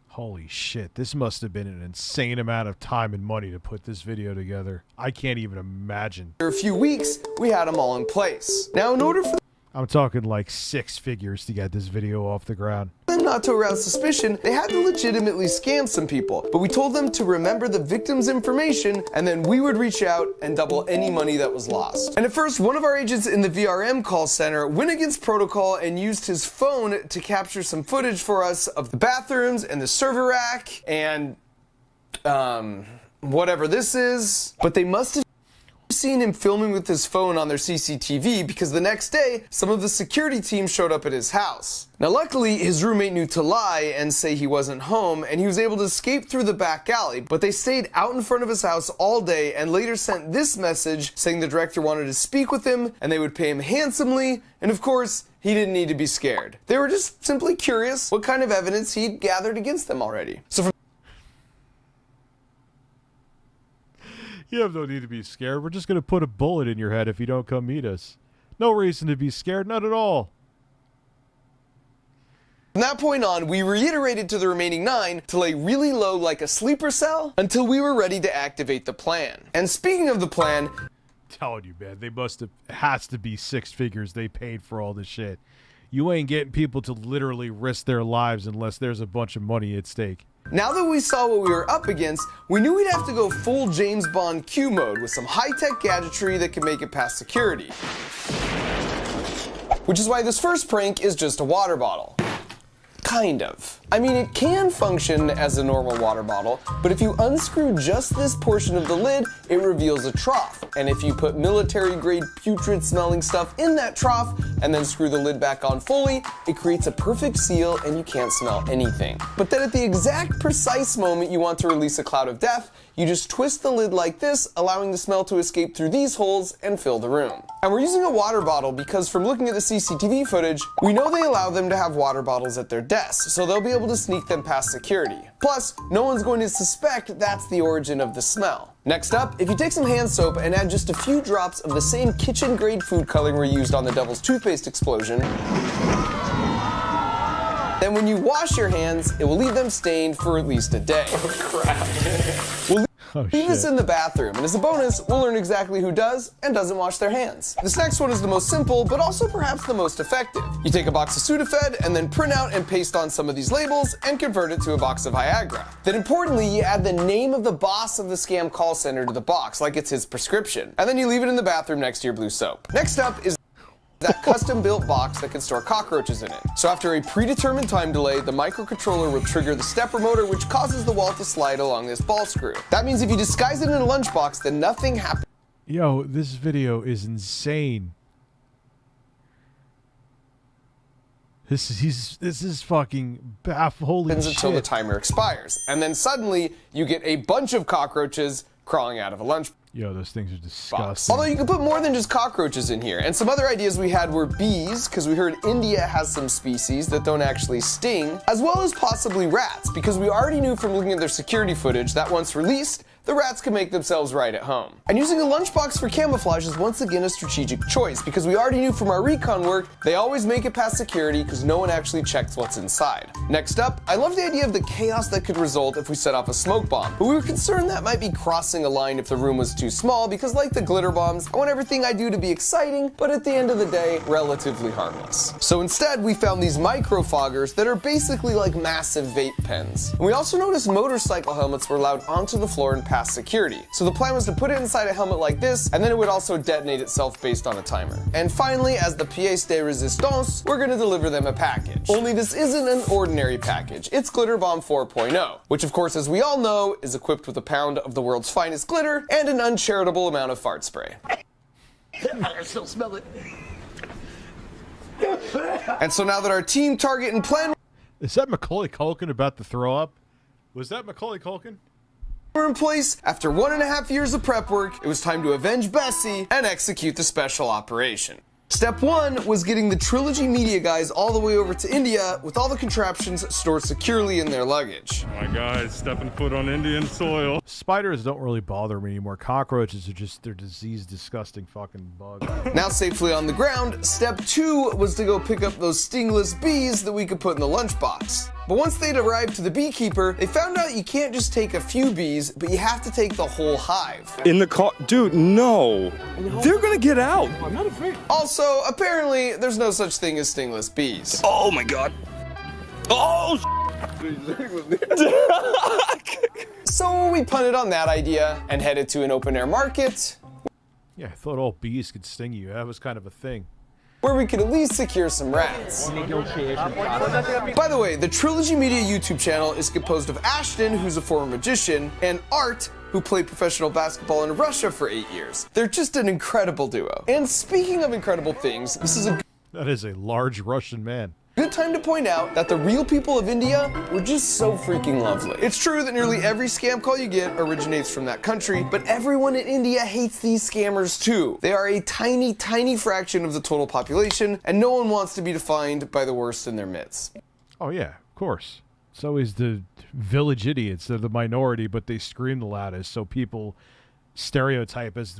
Holy shit, this must have been an insane amount of time and money to put this video together. I can't even imagine. After a few weeks, we had them all in place. Now, in order for I'm talking like 6 figures to get this video off the ground. them not to arouse suspicion, they had to legitimately scam some people, but we told them to remember the victim's information, and then we would reach out and double any money that was lost. And at first, one of our agents in the VRM call center went against protocol and used his phone to capture some footage for us of the bathrooms and the server rack and whatever this is, but they must have seen him filming with his phone on their CCTV, because the next day, some of the security team showed up at his house. Now luckily, his roommate knew to lie and say he wasn't home, and he was able to escape through the back alley, but they stayed out in front of his house all day and later sent this message saying the director wanted to speak with him and they would pay him handsomely, and of course, he didn't need to be scared. They were just simply curious what kind of evidence he'd gathered against them already. So from You have no need to be scared. We're just going to put a bullet in your head if you don't come meet us. No reason to be scared, not at all. From that point on, we reiterated to the remaining 9 to lay really low like a sleeper cell until we were ready to activate the plan. And speaking of the plan, telling you, man, they must have, has to be 6 figures they paid for all this shit. You ain't getting people to literally risk their lives unless there's a bunch of money at stake. now that we saw what we were up against, we knew we'd have to go full James Bond Q mode with some high-tech gadgetry that could make it past security. Which is why this first prank is just a water bottle. Kind of. I mean, it can function as a normal water bottle, but if you unscrew just this portion of the lid, it reveals a trough. And if you put military-grade putrid-smelling stuff in that trough and then screw the lid back on fully, it creates a perfect seal and you can't smell anything. But then at the exact precise moment you want to release a cloud of death, you just twist the lid like this, allowing the smell to escape through these holes and fill the room. And we're using a water bottle because from looking at the CCTV footage, we know they allow them to have water bottles at their desks, so they'll be able to sneak them past security. Plus, no one's going to suspect that's the origin of the smell. Next up, if you take some hand soap and add just a few drops of the same kitchen-grade food coloring we used on the Devil's Toothpaste explosion, then when you wash your hands, it will leave them stained for at least a day. Oh, crap. We'll leave this in the bathroom, and as a bonus, we'll learn exactly who does and doesn't wash their hands. This next one is the most simple, but also perhaps the most effective. You take a box of Sudafed and then print out and paste on some of these labels and convert it to a box of Viagra. Then importantly, you add the name of the boss of the scam call center to the box, like it's his prescription. And then you leave it in the bathroom next to your blue soap. Next up is that custom-built box that can store cockroaches in it. So after a predetermined time delay, the microcontroller will trigger the stepper motor, which causes the wall to slide along this ball screw. That means if you disguise it in a lunchbox, then nothing happens. Yo, this video is insane. This is fucking baffling Until the timer expires, and then suddenly you get a bunch of cockroaches crawling out of a lunch. Yo, those things are disgusting. Although you can put more than just cockroaches in here. And some other ideas we had were bees, because we heard India has some species that don't actually sting, as well as possibly rats, because we already knew from looking at their security footage that once released, the rats can make themselves right at home. And using a lunchbox for camouflage is once again a strategic choice, because we already knew from our recon work, they always make it past security because no one actually checks what's inside. Next up, I love the idea of the chaos that could result if we set off a smoke bomb, but we were concerned that might be crossing a line if the room was too small, because like the glitter bombs, I want everything I do to be exciting, but at the end of the day, relatively harmless. So instead, we found these micro foggers that are basically like massive vape pens. And we also noticed motorcycle helmets were allowed onto the floor and past security. So the plan was to put it inside a helmet like this, and then it would also detonate itself based on a timer. And finally, as the pièce de résistance, we're gonna deliver them a package. Only this isn't an ordinary package. It's Glitter Bomb 4.0, which of course, as we all know, is equipped with a pound of the world's finest glitter and an uncharitable amount of fart spray. I still smell it. And so now that our team, target, and plan is that Macaulay Culkin about to throw up? Was that Macaulay Culkin? were in place, after 1.5 years of prep work, it was time to avenge Bessie and execute the special operation. Step 1 was getting the Trilogy Media guys all the way over to India with all the contraptions stored securely in their luggage. My guys stepping foot on Indian soil. Spiders don't really bother me anymore. Cockroaches are just, they're diseased, disgusting fucking bugs. Now safely on the ground, step 2 was to go pick up those stingless bees that we could put in the lunchbox. But once they'd arrived to the beekeeper, they found out you can't just take a few bees, but you have to take the whole hive. In the car, dude, no. They're gonna get out. I'm not afraid. Also, apparently, there's no such thing as stingless bees. Oh my god. Oh, So we punted on that idea and headed to an open-air market. Yeah, I thought all bees could sting you. That was kind of a thing. Where we could at least secure some rats. By the way, the Trilogy Media YouTube channel is composed of Ashton, who's a former magician, and Art, who played professional basketball in Russia for 8 years. They're just an incredible duo. And speaking of incredible things, this is that is a large Russian man. Good time to point out that the real people of India were just so freaking lovely. It's true that nearly every scam call you get originates from that country, but everyone in India hates these scammers too. They are a tiny, tiny fraction of the total population, and no one wants to be defined by the worst in their midst. Oh yeah, of course. It's always the village idiots. They're the minority, but they scream the loudest, so people stereotype as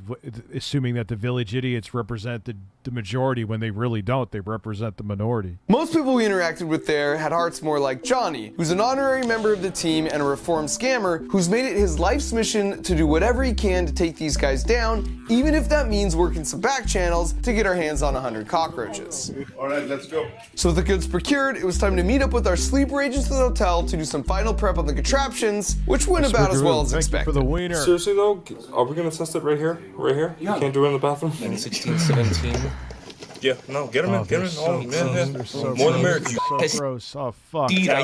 assuming that the village idiots represent the majority when they really don't. They represent the minority. Most people we interacted with there had hearts more like Johnny, who's an honorary member of the team and a reformed scammer who's made it his life's mission to do whatever he can to take these guys down, even if that means working some back channels to get our hands on 100 cockroaches. All right, let's go. So with the goods procured, it was time to meet up with our sleeper agents at the hotel to do some final prep on the contraptions, which went about as well as expected. For the wiener. Seriously though, are we gonna test it right here? Right here? Yeah. You can't do it in the bathroom? 16, 17. Yeah, no, get him in, get him in. So Man, so more than gross, merit. so gross. Oh fuck. Down. Okay. Try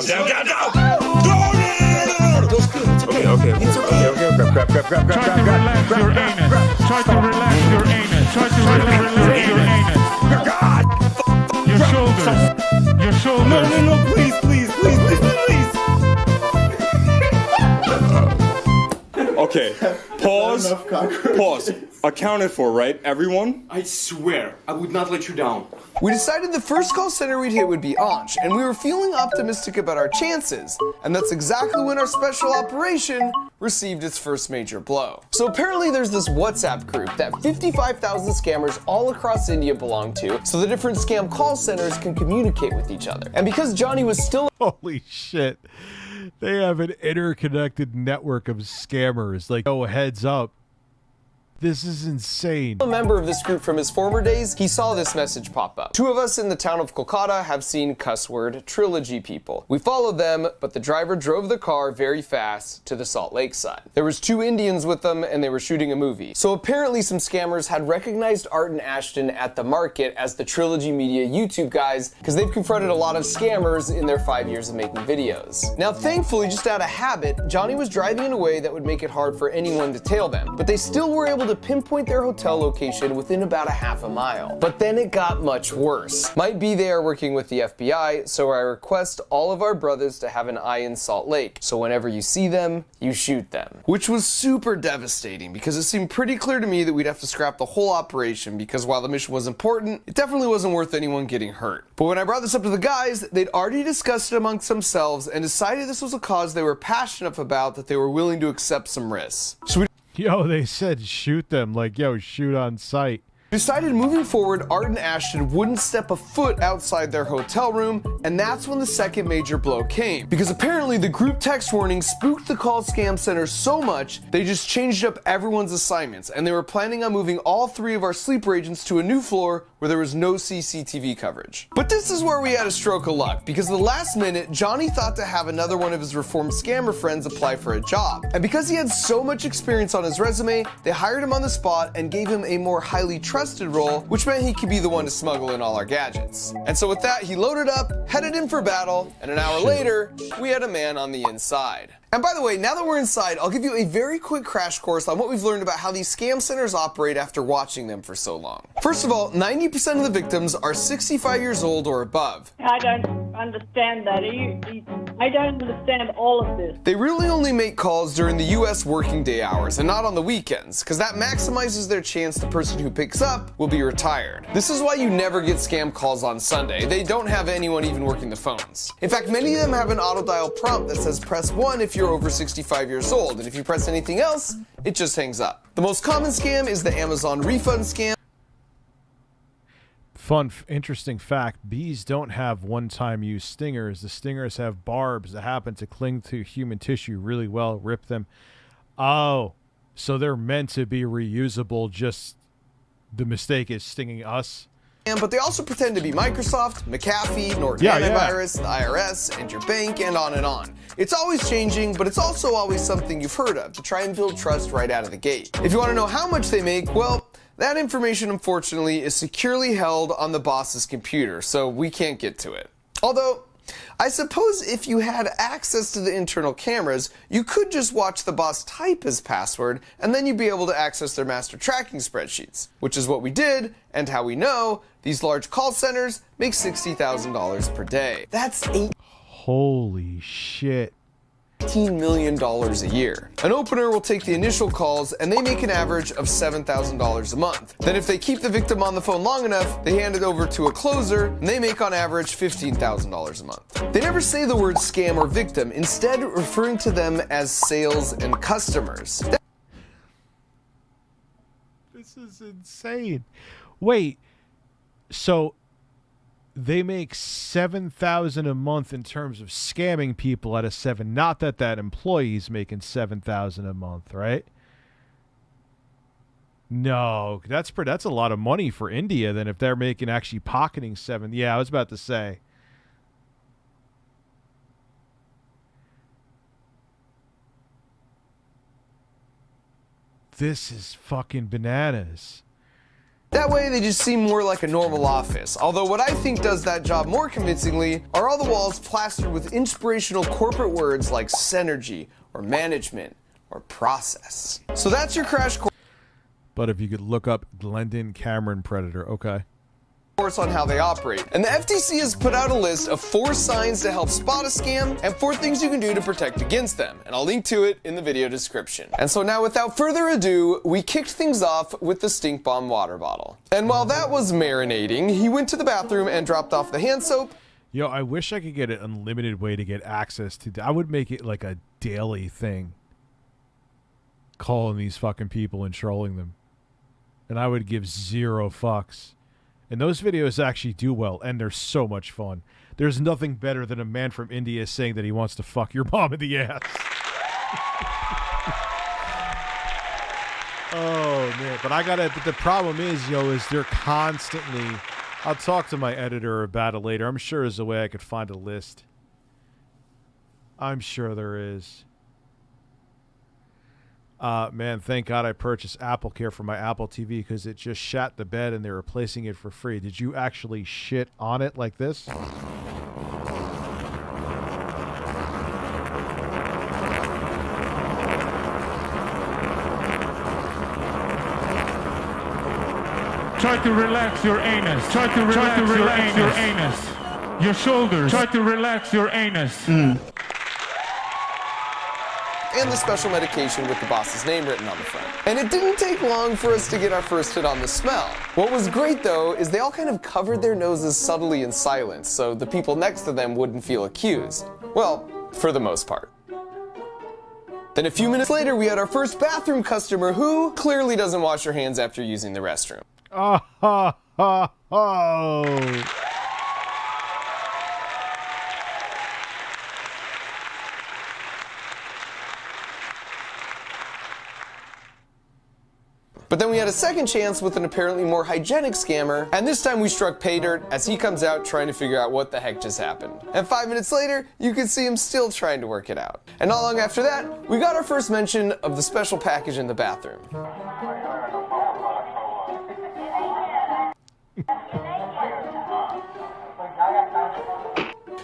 to relax your anus. Try to relax your anus. God! Your shoulders. Your shoulders. No, please. Okay, pause. Accounted for, right? Everyone? I swear, I would not let you down. We decided the first call center we'd hit would be Anch, and we were feeling optimistic about our chances. And that's exactly when our special operation received its first major blow. So apparently there's this WhatsApp group that 55,000 scammers all across India belong to, so the different scam call centers can communicate with each other. And because Johnny was still— Holy shit. They have an interconnected network of scammers. Like, oh, heads up. This is insane. A member of this group from his former days, he saw this message pop up. Two of us in the town of Kolkata have seen cuss word trilogy people. We followed them, but the driver drove the car very fast to the Salt Lake side. There was 2 Indians with them and they were shooting a movie. So apparently some scammers had recognized Art and Ashton at the market as the Trilogy Media YouTube guys, because they've confronted a lot of scammers in their 5 years of making videos. Now thankfully, just out of habit, Johnny was driving in a way that would make it hard for anyone to tail them, but they still were able to pinpoint their hotel location within about a half a mile. But then it got much worse. Might be they are working with the FBI, so I request all of our brothers to have an eye in Salt Lake, so whenever you see them, you shoot them. Which was super devastating, because it seemed pretty clear to me that we'd have to scrap the whole operation, because while the mission was important, it definitely wasn't worth anyone getting hurt. But when I brought this up to the guys, they'd already discussed it amongst themselves and decided this was a cause they were passionate about, that they were willing to accept some risks. So we Yo, they said shoot them, like, yo, shoot on sight. decided moving forward, Art and Ashton wouldn't step a foot outside their hotel room, and that's when the second major blow came. Because apparently the group text warning spooked the call scam center so much, they just changed up everyone's assignments, and they were planning on moving all 3 of our sleeper agents to a new floor where there was no CCTV coverage. But this is where we had a stroke of luck, because at the last minute, Johnny thought to have another one of his reformed scammer friends apply for a job. And because he had so much experience on his resume, they hired him on the spot and gave him a more highly trusted role, which meant he could be the one to smuggle in all our gadgets. And so with that, he loaded up, headed in for battle, and an hour later, we had a man on the inside. And by the way, now that we're inside, I'll give you a very quick crash course on what we've learned about how these scam centers operate after watching them for so long. First of all, 90% of the victims are 65 years old or above. I don't understand that. I don't understand all of this. They really only make calls during the US working day hours and not on the weekends, because that maximizes their chance the person who picks up will be retired. This is why you never get scam calls on Sunday. They don't have anyone even working the phones. In fact, many of them have an auto dial prompt that says press 1 if you're over 65 years old, and if you press anything else, it just hangs up. The most common scam is the Amazon refund scam. Fun, interesting fact, bees don't have one-time use stingers. The stingers have barbs that happen to cling to human tissue really well, rip them. Oh, so they're meant to be reusable, just the mistake is stinging us. But they also pretend to be Microsoft, McAfee, Norton Antivirus, the IRS, and your bank, and on and on. It's always changing, but it's also always something you've heard of to try and build trust right out of the gate. If you want to know how much they make, well, that information, unfortunately, is securely held on the boss's computer, so we can't get to it. Although, I suppose if you had access to the internal cameras, you could just watch the boss type his password, and then you'd be able to access their master tracking spreadsheets, which is what we did, and how we know these large call centers make $60,000 per day. That's Holy shit. $18 million a year. An opener will take the initial calls and they make an average of $7,000 a month. Then if they keep the victim on the phone long enough, they hand it over to a closer and they make on average $15,000 a month. They never say the word scam or victim, instead referring to them as sales and customers. This is insane. Wait, so they make $7,000 a month in terms of scamming people out of 7. Not that employee's making $7,000 a month, right? No, that's a lot of money for India than if they're making actually pocketing 7. Yeah, I was about to say. This is fucking bananas. That way they just seem more like a normal office. Although what I think does that job more convincingly are all the walls plastered with inspirational corporate words like synergy or management or process. So that's your crash course. But if you could look up Glendon Cameron Predator, okay. On how they operate. And the FTC has put out a list of 4 signs to help spot a scam and 4 things you can do to protect against them. And I'll link to it in the video description. And so now without further ado, we kicked things off with the stink bomb water bottle. And while that was marinating, he went to the bathroom and dropped off the hand soap. Yo, I wish I could get an unlimited way to get access to I would make it like a daily thing. Calling these fucking people and trolling them. And I would give 0 fucks. And those videos actually do well, and they're so much fun. There's nothing better than a man from India saying that he wants to fuck your mom in the ass. Oh man, but but the problem is, is they're constantly, I'll talk to my editor about it later. I'm sure there's a way I could find a list. I'm sure there is. Man, thank God I purchased Apple Care for my Apple TV because it just shat the bed and they're replacing it for free. Did you actually shit on it like this? Try to relax your anus. Try to relax your anus. Your shoulders. Try to relax your anus. And the special medication with the boss's name written on the front. And it didn't take long for us to get our first hit on the smell. What was great though is they all kind of covered their noses subtly in silence so the people next to them wouldn't feel accused. Well, for the most part. Then a few minutes later we had our first bathroom customer who clearly doesn't wash her hands after using the restroom. Oh, ho, ho, ho. But then we had a second chance with an apparently more hygienic scammer, and this time we struck pay dirt as he comes out trying to figure out what the heck just happened. And 5 minutes later, you can see him still trying to work it out. And not long after that, we got our first mention of the special package in the bathroom.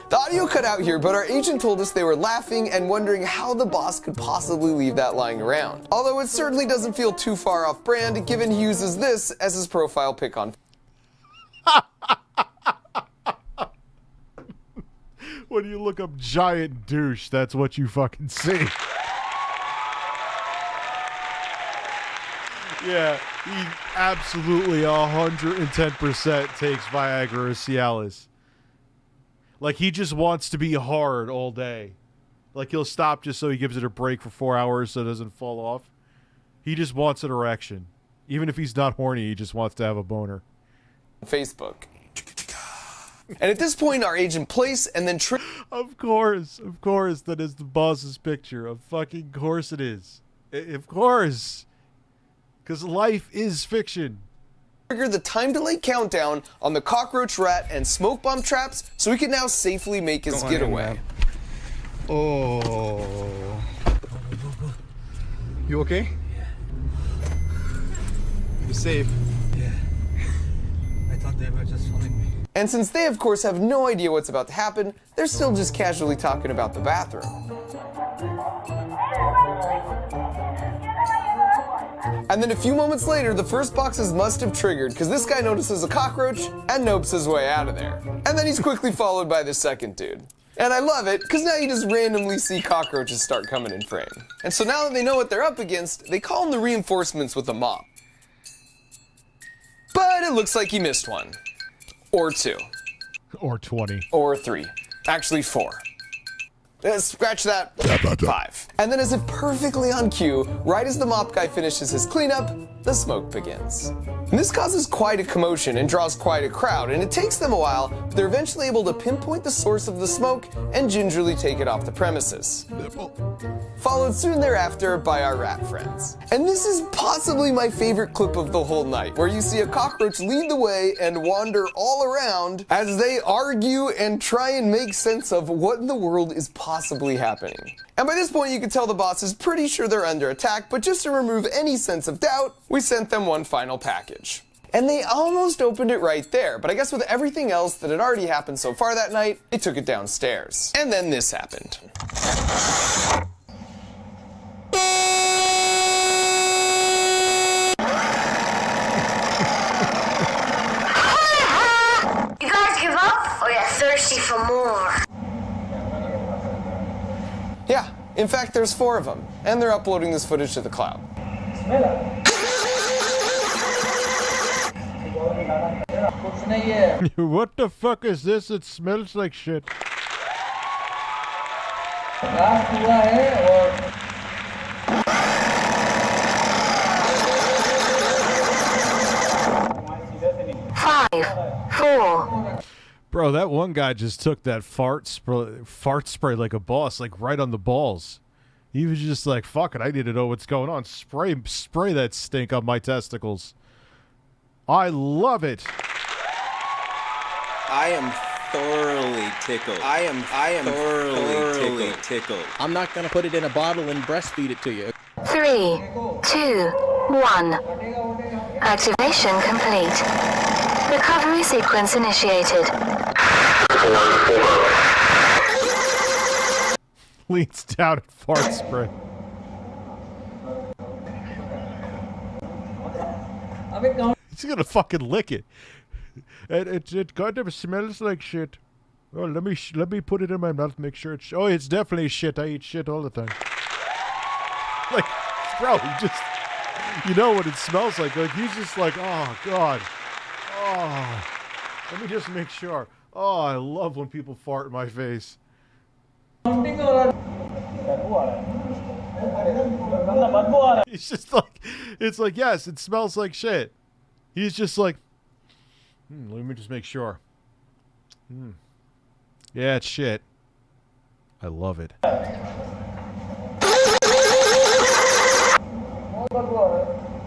The audio cut out here, but our agent told us they were laughing and wondering how the boss could possibly leave that lying around. Although it certainly doesn't feel too far off brand, given he uses this as his profile pic on. When you look up giant douche, that's what you fucking see. Yeah, he absolutely 110% takes Viagra or Cialis. Like, he just wants to be hard all day. Like, he'll stop just so he gives it a break for 4 hours so it doesn't fall off. He just wants an erection. Even if he's not horny, he just wants to have a boner. Facebook. And at this point, our agent placed and then Of course, that is the boss's picture. Of fucking course it is. Of course. Because life is fiction. Trigger the time delay countdown on the cockroach, rat, and smoke bomb traps so he can now safely make his getaway. Oh. You okay? Yeah. You safe? Yeah. I thought they were just following me. And since they, of course, have no idea what's about to happen, they're still just casually talking about the bathroom. And then a few moments later, the first boxes must have triggered because this guy notices a cockroach and nopes his way out of there. And then he's quickly followed by the second dude. And I love it because now you just randomly see cockroaches start coming in frame. And so now that they know what they're up against, they call in the reinforcements with a mop. But it looks like he missed one. Or two. Or 20. Or 3. Actually 4. Scratch that. 5. And then as if perfectly on cue, right as the mop guy finishes his cleanup, the smoke begins. And this causes quite a commotion and draws quite a crowd, and it takes them a while, but they're eventually able to pinpoint the source of the smoke and gingerly take it off the premises. Followed soon thereafter by our rat friends. And this is possibly my favorite clip of the whole night, where you see a cockroach lead the way and wander all around as they argue and try and make sense of what in the world is possibly happening. And by this point you can tell the boss is pretty sure they're under attack, but just to remove any sense of doubt, we sent them one final package. And they almost opened it right there, but I guess with everything else that had already happened so far that night, they took it downstairs. And then this happened. You guys give up, or you're thirsty for more? Yeah, in fact there's 4 of them, and they're uploading this footage to the cloud. What the fuck is this? It smells like shit. Five, 4. Bro, that one guy just took that fart spray like a boss, like right on the balls. He was just like, fuck it, I need to know what's going on. Spray that stink on my testicles. I love it. I am thoroughly tickled. I am thoroughly tickled. I'm not gonna put it in a bottle and breastfeed it to you. 3, 2, 1. Activation complete. Recovery sequence initiated. Leans down and fart spray. He's gonna fucking lick it. It kind of smells like shit. Oh, let me put it in my mouth. Make sure it's. Oh, it's definitely shit. I eat shit all the time. Like, bro, you know what it smells like. Like he's just like, oh god. Oh, let me just make sure. Oh, I love when people fart in my face. He's just like, it's like, yes, it smells like shit. He's just like, let me just make sure. Yeah, it's shit. I love it.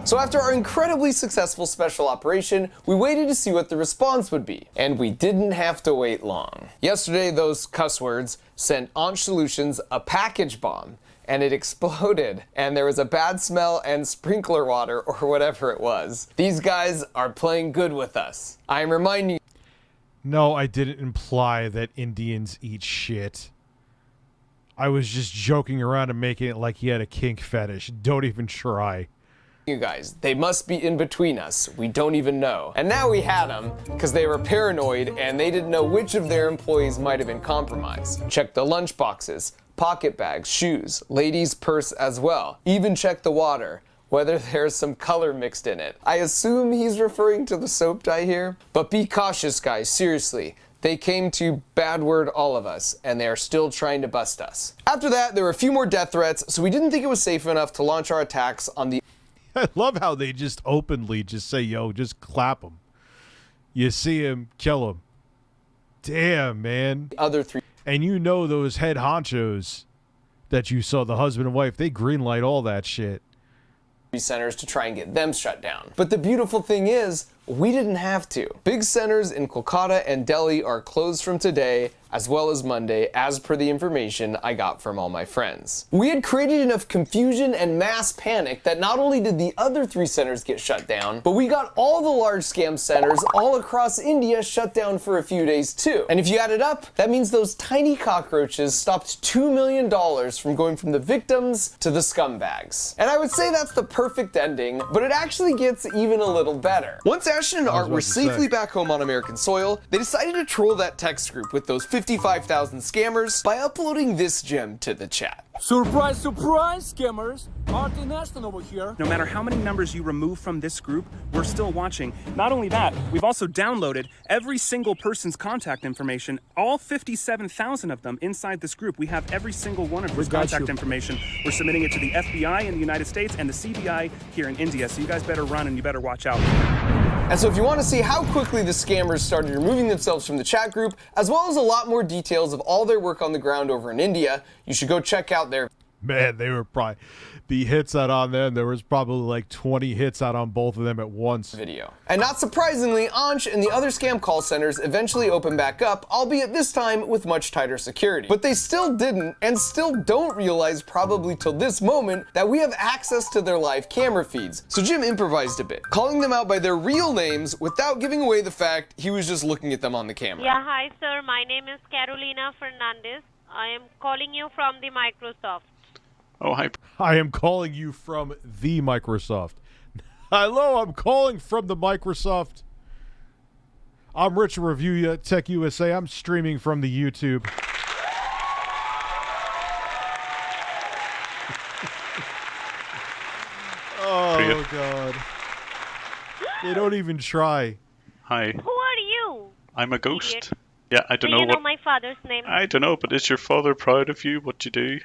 So after our incredibly successful special operation, we waited to see what the response would be. And we didn't have to wait long. Yesterday, those cuss words sent Anch Solutions a package bomb, and it exploded, and there was a bad smell and sprinkler water, or whatever it was. These guys are playing good with us. I am reminding you. No, I didn't imply that Indians eat shit. I was just joking around and making it like he had a kink fetish. Don't even try. You guys, they must be in between us. We don't even know. And now we had them because they were paranoid and they didn't know which of their employees might have been compromised. Check the lunch boxes, pocket bags, shoes, ladies' purse as well. Even check the water, whether there's some color mixed in it. I assume he's referring to the soap dye here. But be cautious, guys, seriously. They came to bad word all of us, and they are still trying to bust us. After that, there were a few more death threats, so we didn't think it was safe enough to launch our attacks on the... I love how they just openly just say, yo, just clap him. You see him, kill him. Damn, man. Other three. And you know those head honchos that you saw, the husband and wife, they greenlight all that shit. Centers to try and get them shut down. But the beautiful thing is, we didn't have to. Big centers in Kolkata and Delhi are closed from today, as well as Monday, as per the information I got from all my friends. We had created enough confusion and mass panic that not only did the other 3 centers get shut down, but we got all the large scam centers all across India shut down for a few days too. And if you add it up, that means those tiny cockroaches stopped $2 million from going from the victims to the scumbags. And I would say that's the perfect ending, but it actually gets even a little better. Once Ashton and Art were safely back home on American soil, they decided to troll that text group with those 55,000 scammers by uploading this gem to the chat. Surprise, surprise, scammers! Art and Ashton over here. No matter how many numbers you remove from this group, we're still watching. Not only that, we've also downloaded every single person's contact information, all 57,000 of them inside this group. We have every single one of his contact information. We're submitting it to the FBI in the United States and the CBI here in India, so you guys better run and you better watch out. And so if you want to see how quickly the scammers started removing themselves from the chat group, as well as a lot more details of all their work on the ground over in India, you should go check out their... Man, they were probably... The hits out on them, there was probably like 20 hits out on both of them at once. Video. And not surprisingly, Anch and the other scam call centers eventually opened back up, albeit this time with much tighter security. But they still didn't, and still don't realize probably till this moment, that we have access to their live camera feeds. So Jim improvised a bit, calling them out by their real names without giving away the fact he was just looking at them on the camera. Yeah, hi sir, my name is Carolina Fernandez. I am calling you from the Microsoft. Oh, hi. I am calling you from the Microsoft. Hello, I'm calling from the Microsoft. I'm Rich ReviewTechUSA. I'm streaming from the YouTube. Oh, God. They don't even try. Hi. Who are you? I'm a ghost. Idiot. Yeah, I don't know you what... know my father's name? I don't know, but is your father proud of you, what you do?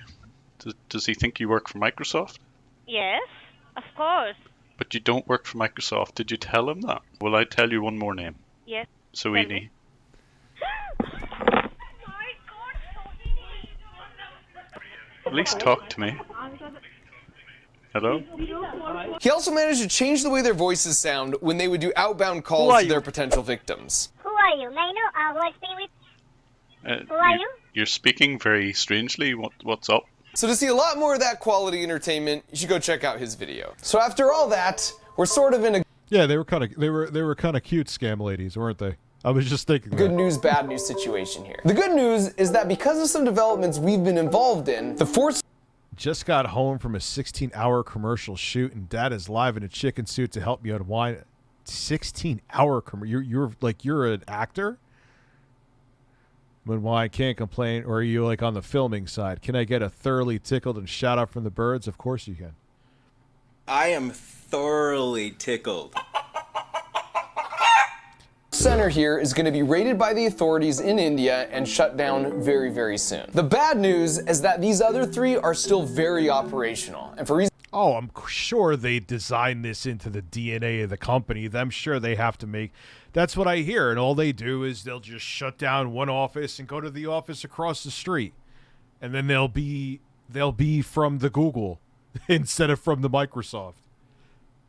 Does he think you work for Microsoft? Yes, of course. But you don't work for Microsoft. Did you tell him that? Will I tell you one more name? Yes. Soini. At least talk to me. Hello? He also managed to change the way their voices sound when they would do outbound calls to their potential victims. Who are you? May I know who I speak with? Who are you? You're speaking very strangely. What's up? So to see a lot more of that quality entertainment, you should go check out his video. So after all that, we're sort of in a they were kind of cute scam ladies, weren't they? I was just thinking good news, bad news situation here. The good news is that because of some developments we've been involved in, the force just got home from a 16-hour commercial shoot, and Dad is live in a chicken suit to help me unwind. 16-hour commercial. You're an actor. When why can't complain, or are you like on the filming side? Can I get a thoroughly tickled and shout out from the birds? Of course you can. I am thoroughly tickled. Center here is going to be raided by the authorities in India and shut down very, very soon. The bad news is that these other three are still very operational, and for reasons. Oh, I'm sure they designed this into the DNA of the company. I'm sure they have to make. That's what I hear, and all they do is they'll just shut down one office and go to the office across the street, and then they'll be from the Google instead of from the Microsoft.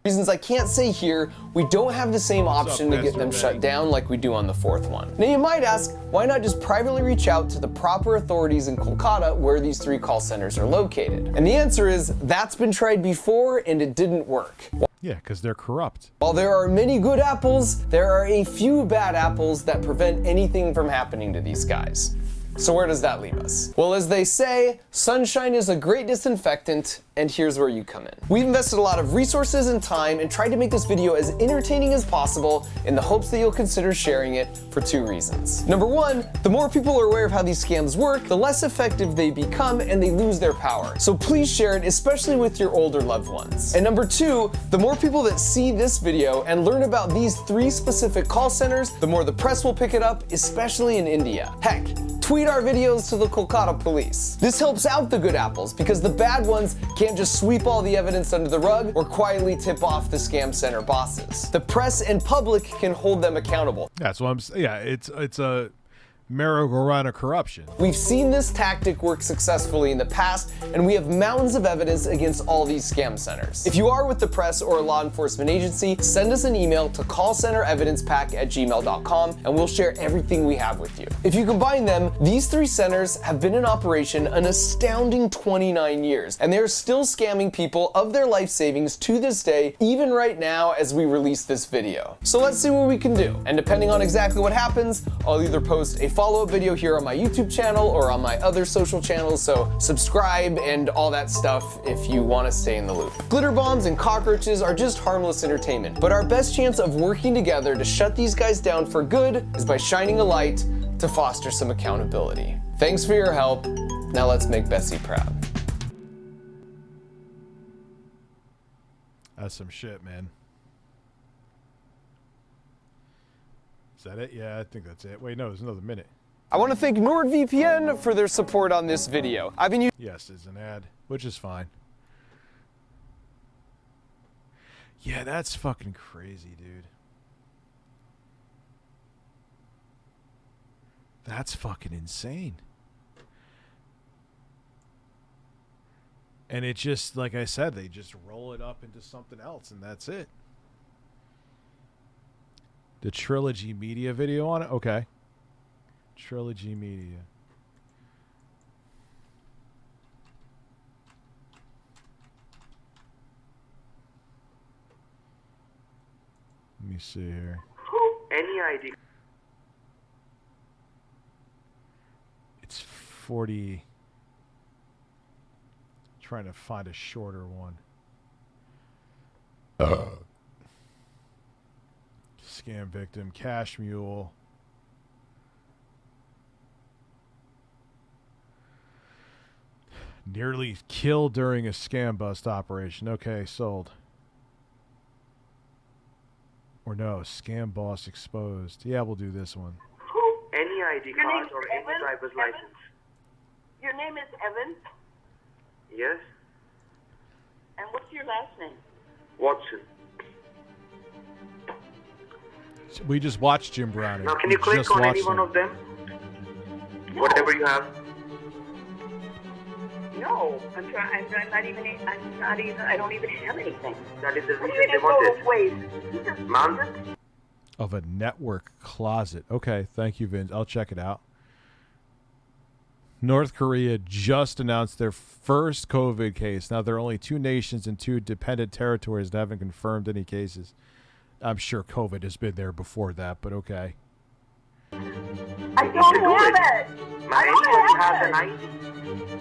Reasons I can't say here, we don't have the same option to get them shut down like we do on the fourth one. Now you might ask, why not just privately reach out to the proper authorities in Kolkata where these three call centers are located? And the answer is, that's been tried before and it didn't work. Yeah, because they're corrupt. While there are many good apples, there are a few bad apples that prevent anything from happening to these guys. So where does that leave us? Well, as they say, sunshine is a great disinfectant, and here's where you come in. We've invested a lot of resources and time and tried to make this video as entertaining as possible in the hopes that you'll consider sharing it for two reasons. Number one, the more people are aware of how these scams work, the less effective they become and they lose their power. So please share it, especially with your older loved ones. And number two, the more people that see this video and learn about these three specific call centers, the more the press will pick it up, especially in India. Heck, tweet our videos to the Kolkata police. This helps out the good apples because the bad ones can't just sweep all the evidence under the rug or quietly tip off the scam center bosses. The press and public can hold them accountable. That's what I'm saying. Yeah, it's a merry-go-round of corruption. We've seen this tactic work successfully in the past, and we have mountains of evidence against all these scam centers. If you are with the press or a law enforcement agency, send us an email to callcenterevidencepack@gmail.com and we'll share everything we have with you. If you combine them, these three centers have been in operation an astounding 29 years, and they're still scamming people of their life savings to this day, even right now as we release this video. So let's see what we can do. And depending on exactly what happens, I'll either post a follow-up video here on my YouTube channel or on my other social channels, so subscribe and all that stuff if you want to stay in the loop. Glitter bombs and cockroaches are just harmless entertainment, but our best chance of working together to shut these guys down for good is by shining a light to foster some accountability. Thanks for your help. Now let's make Bessie proud. That's some shit, man. Is that it? Yeah, I think that's it. Wait, no, there's another minute. I want to thank NordVPN for their support on this video. I've been using. Yes, it's an ad, which is fine. Yeah, that's fucking crazy, dude. That's fucking insane. And it just, like I said, they just roll it up into something else, and that's it. The Trilogy Media video on it? Okay. Trilogy Media. Let me see here. Any ID. It's 40. Trying to find a shorter one. Scam victim, cash mule. Nearly killed during a scam bust operation. Okay, sold. Or no, scam boss exposed. Yeah, we'll do this one. Any ID card or any driver's license. Your name is Evan? Yes. And what's your last name? Watson. We just watched Jim Brown. Now can you click on any one of them? Whatever you have. No, I'm not even, I don't even have anything. That is the What do reason you they mean want go ways? it. Ma'am? Of a network closet. Okay, thank you, Vince. I'll check it out. North Korea just announced their first COVID case. Now, there are only 2 nations and 2 dependent territories that haven't confirmed any cases. I'm sure COVID has been there before that, but okay. I don't have it. Anybody has an ID.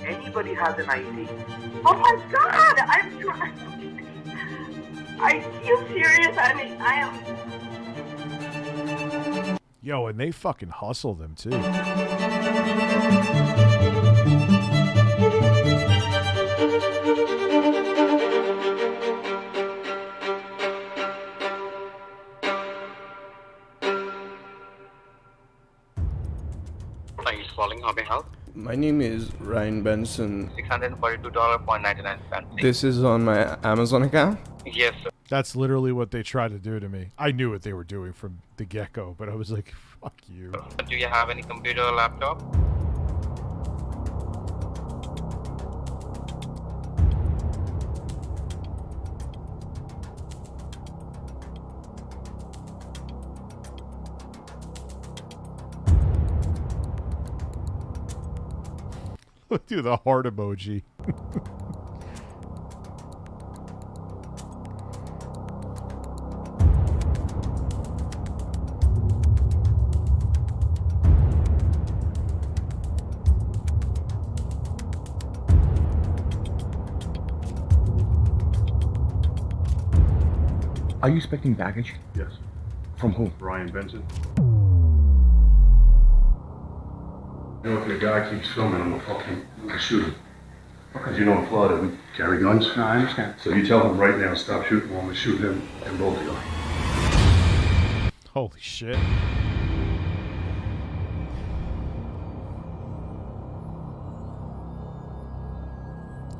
Anybody has an ID. Oh my God! I'm trying. Are you serious? I mean, I am. Yo, and they fucking hustle them, too. Thank you for calling. How may I help? My name is Ryan Benson. $642.99. This is on my Amazon account. Yes, sir. That's literally what they tried to do to me. I knew what they were doing from the get-go, but I was like, fuck you. Do you have any computer or laptop? Do the heart emoji. Are you expecting baggage? Yes. From who? Ryan Benson. You know, if the guy keeps filming, I'm gonna fucking shoot him. Because you know in Florida we carry guns. No, I understand. So you tell him right now, stop shooting, or I'm gonna shoot him and both of you. Holy shit.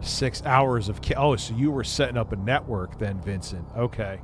Six hours of... Oh, so you were setting up a network then, Vincent. Okay.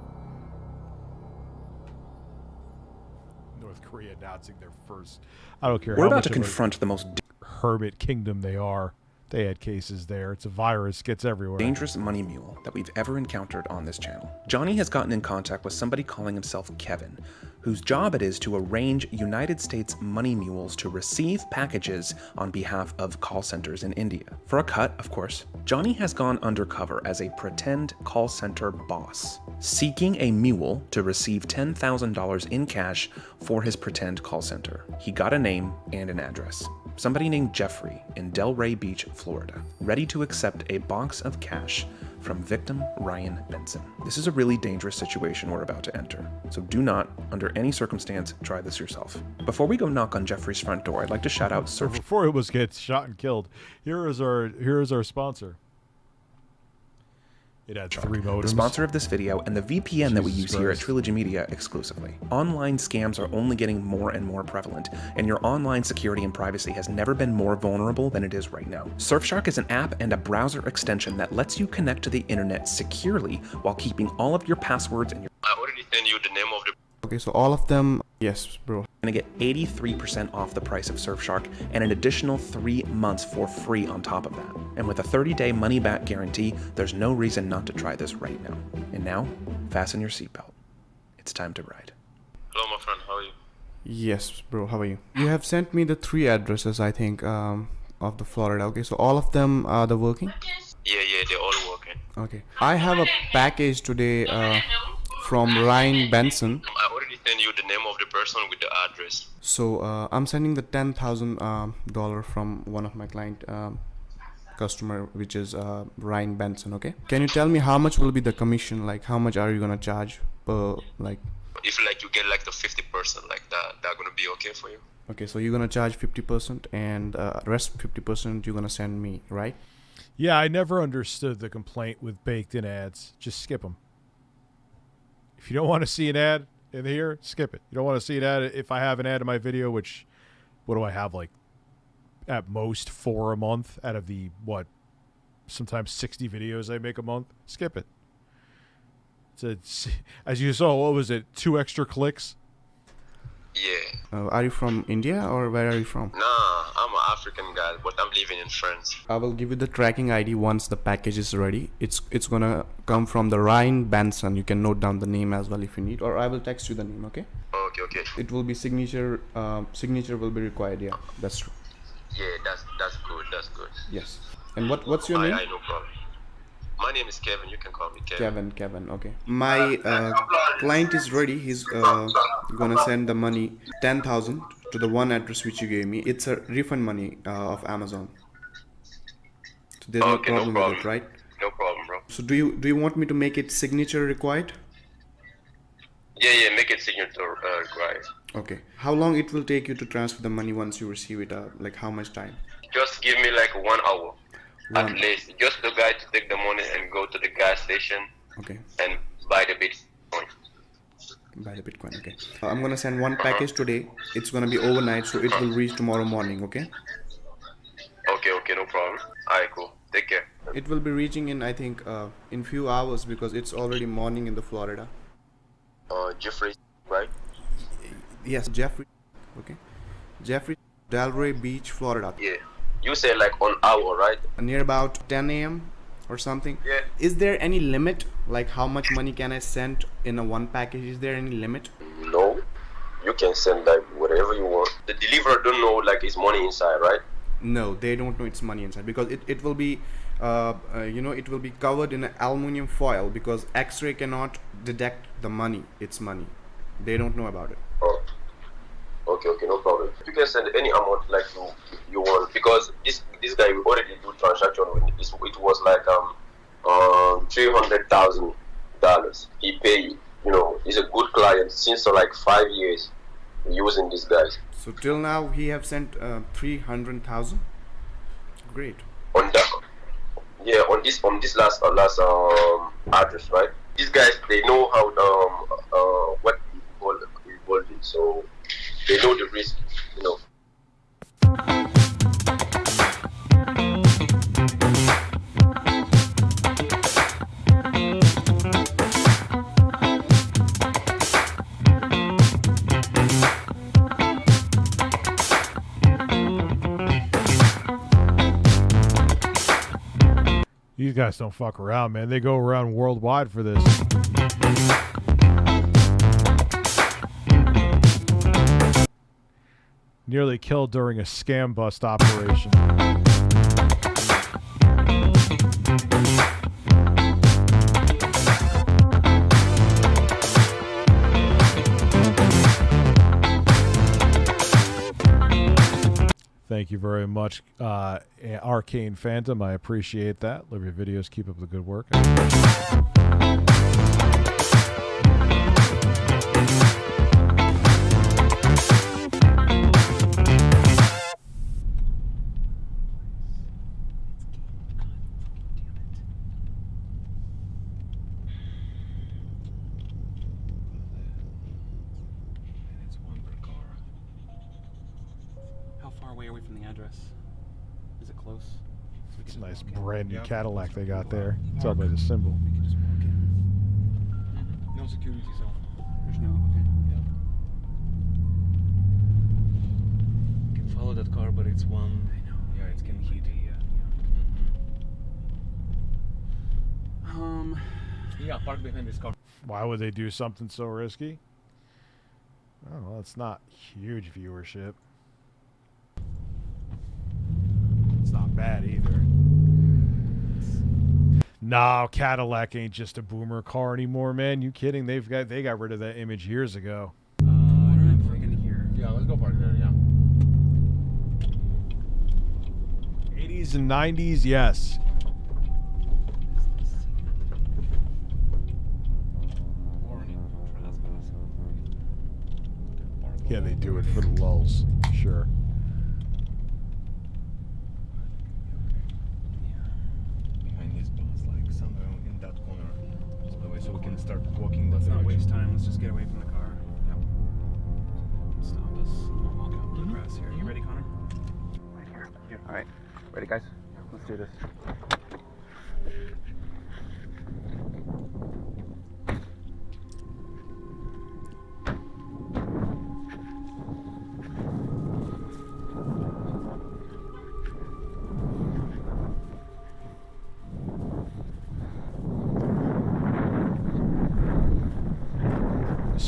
North Korea announcing their first... I don't care We're how about much to of a confront the most hermit kingdom they are. They had cases there. It's a virus, gets everywhere. dangerous money mule that we've ever encountered on this channel. Johnny has gotten in contact with somebody calling himself Kevin, whose job it is to arrange United States money mules to receive packages on behalf of call centers in India. For a cut, of course, Johnny has gone undercover as a pretend call center boss, seeking a mule to receive $10,000 in cash for his pretend call center. He got a name and an address. Somebody named Jeffrey in Delray Beach, Florida, ready to accept a box of cash from victim Ryan Benson. This is a really dangerous situation we're about to enter, so do not, under any circumstance, try this yourself. Before we go knock on Jeffrey's front door, I'd like to shout out Surf. Before he was get shot and killed, here is our sponsor. It had 3 modems. The sponsor of this video and the VPN that we use here at Trilogy Media exclusively. Online scams are only getting more and more prevalent, and your online security and privacy has never been more vulnerable than it is right now. Surfshark is an app and a browser extension that lets you connect to the internet securely while keeping all of your passwords and your... I already sent you the name of the... Okay, so all of them, yes, bro. Gonna get 83% off the price of Surfshark and an additional 3 months for free on top of that. And with a 30-day money-back guarantee, there's no reason not to try this right now. And now, fasten your seatbelt. It's time to ride. Hello, my friend. How are you? Yes, bro, how are you? You have sent me the 3 addresses, I think, of the Florida. Okay, so all of them are the working? Yeah, they're all working. Okay. I have a package today from Ryan Benson. I already sent you the name of the person with the address. So I'm sending the $10,000 from one of my client customer, which is Ryan Benson. Okay, can you tell me how much will be the commission? Like, how much are you gonna charge per, like? If like you get like the 50% like that gonna be okay for you? Okay, so you're gonna charge 50% and rest 50% you're gonna send me, right? Yeah, I never understood the complaint with baked-in ads. Just skip them. If you don't want to see an ad in here, skip it. You don't want to see an ad. If I have an ad in my video, which, what do I have, like, at most 4 a month out of the, what, sometimes 60 videos I make a month, skip it. It's as you saw, what was it, 2 extra clicks? Yeah. Are you from India or where are you from? Nah, African guy, but I'm living in France. I will give you the tracking ID once the package is ready. It's gonna come from the Ryan Benson. You can note down the name as well if you need, or I will text you the name. Okay. Okay. It will be signature. Signature will be required. Yeah, that's true. Yeah, that's good. That's good. Yes. And what's your name? I no problem. My name is Kevin. You can call me Kevin. Kevin. Okay. My client is ready. He's gonna send the money 10,000 to the one address which you gave me. It's a refund money of Amazon. So there's no problem with it, right? No problem, bro. So do you want me to make it signature required? Yeah. Make it signature required. Okay. How long it will take you to transfer the money once you receive it? Like how much time? Just give me like 1 hour. At least, just the guy to take the money and go to the gas station. Okay. And buy the Bitcoin. Buy the Bitcoin. Okay. I'm gonna send one package today. It's gonna be overnight, so it will reach tomorrow morning. Okay. Okay, no problem. Alright, cool. Take care. It will be reaching in, I think, in few hours because it's already morning in the Florida. Jeffrey, right? Yes, Jeffrey. Okay. Jeffrey, Delray Beach, Florida. Yeah. You said like on hour, right? Near about 10 a.m. or something. Yeah. Is there any limit? Like how much money can I send in a one package? Is there any limit? No. You can send like whatever you want. The deliverer don't know like it's money inside, right? No, they don't know it's money inside because it will be, it will be covered in an aluminum foil because X-ray cannot detect the money. It's money. They don't know about it. Oh. Okay, no problem. You can send any amount like you want because this guy we already do transaction with. It was like $300,000. He paid. He's a good client since like 5 years using this guy. So till now he have sent 300,000. Great. On that, yeah, on this last address, right? These guys they know how what involved in, so they know the risk, These guys don't fuck around, man. They go around worldwide for this. Nearly killed during a scam bust operation. Thank you very much, Arcane Phantom. I appreciate that. Love your videos. Keep up the good work. Away from the address. Is it close? It's a nice brand new Cadillac they got there. It's all by the symbol. We can just walk in. No security zone. There's no. Okay. Yeah. You can follow that car, but it's one. I know. Yeah, it's getting heated. Yeah, park behind this car. Why would they do something so risky? Oh, well, it's not huge viewership. It's not bad either. No, Cadillac ain't just a boomer car anymore, man. You kidding? They got rid of that image years ago. I don't know if we're gonna hear. Yeah, let's go park there. Yeah. 80s and 90s, yes. Yeah, they do it for the lulz, sure. So we can start walking. Let's not waste time. Let's just get away from the car. Yep. Stop us. We'll walk out the grass here. You ready, Connor? Right here. All right. Ready, guys? Let's do this.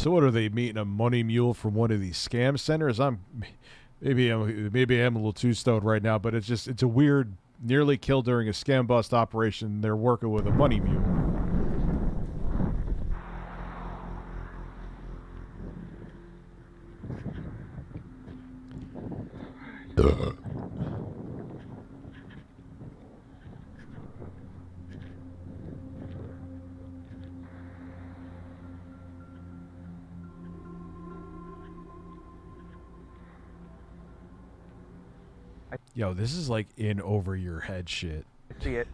So what are they meeting a money mule from one of these scam centers? Maybe I'm a little too stoned right now, but it's a weird, nearly killed during a scam bust operation. They're working with a money mule. Yo, this is like in over your head shit. See it.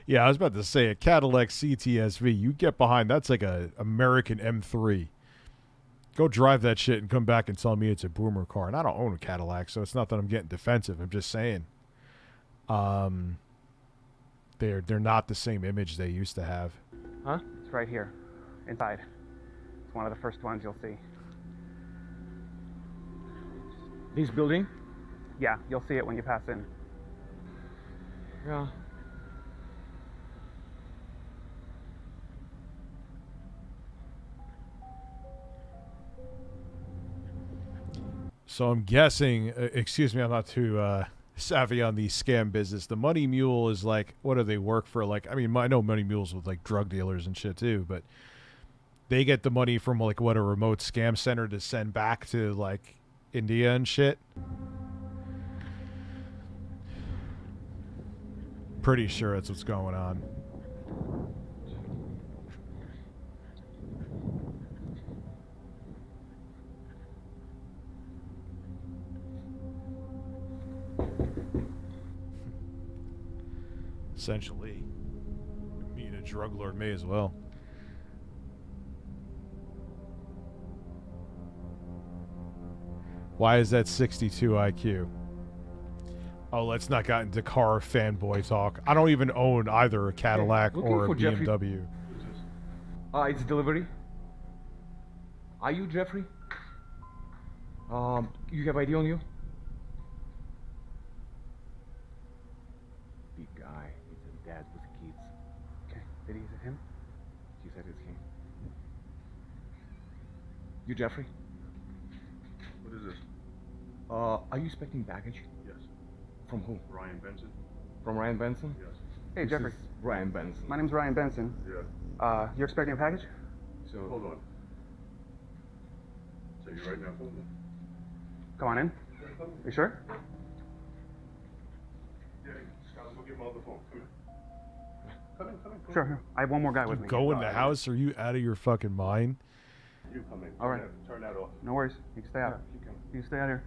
Yeah, I was about to say a Cadillac CTSV. You get behind, that's like a American M3. Go drive that shit and come back and tell me it's a boomer car. And I don't own a Cadillac, so it's not that I'm getting defensive. I'm just saying. They're not the same image they used to have. Huh? It's right here, inside. It's one of the first ones you'll see. This building? Yeah, you'll see it when you pass in. Yeah. So I'm guessing, excuse me, I'm not too savvy on the scam business. The money mule is like, what do they work for? Like, I mean, I know money mules with like drug dealers and shit too, but they get the money from like what, a remote scam center to send back to like India and shit. Pretty sure that's what's going on. Essentially, me and a drug lord may as well. Why is that 62 IQ? Oh, let's not get into car fanboy talk. I don't even own either a Cadillac or a BMW. It's delivery. Are you Jeffrey? You have ID on you? Big guy. It's a dad with kids. Okay, did he, is it him? He said it's him. You Jeffrey? What is this? Are you expecting baggage? Yes. From who? Ryan Benson? From Ryan Benson? Yes. Hey, This Jeffrey. is Ryan Benson. My name's Ryan Benson. Yeah. You're expecting a package? So Hold on. So you're right now for me? Come on in. You sure? Yeah, Skylar, go get my other phone. Come here. Come in. Sure. I have one more guy with You me. go in the house? Are you out of your fucking mind? You come in. All right. Turn that off. No worries. You can stay out. Yeah, you can. You can stay out here.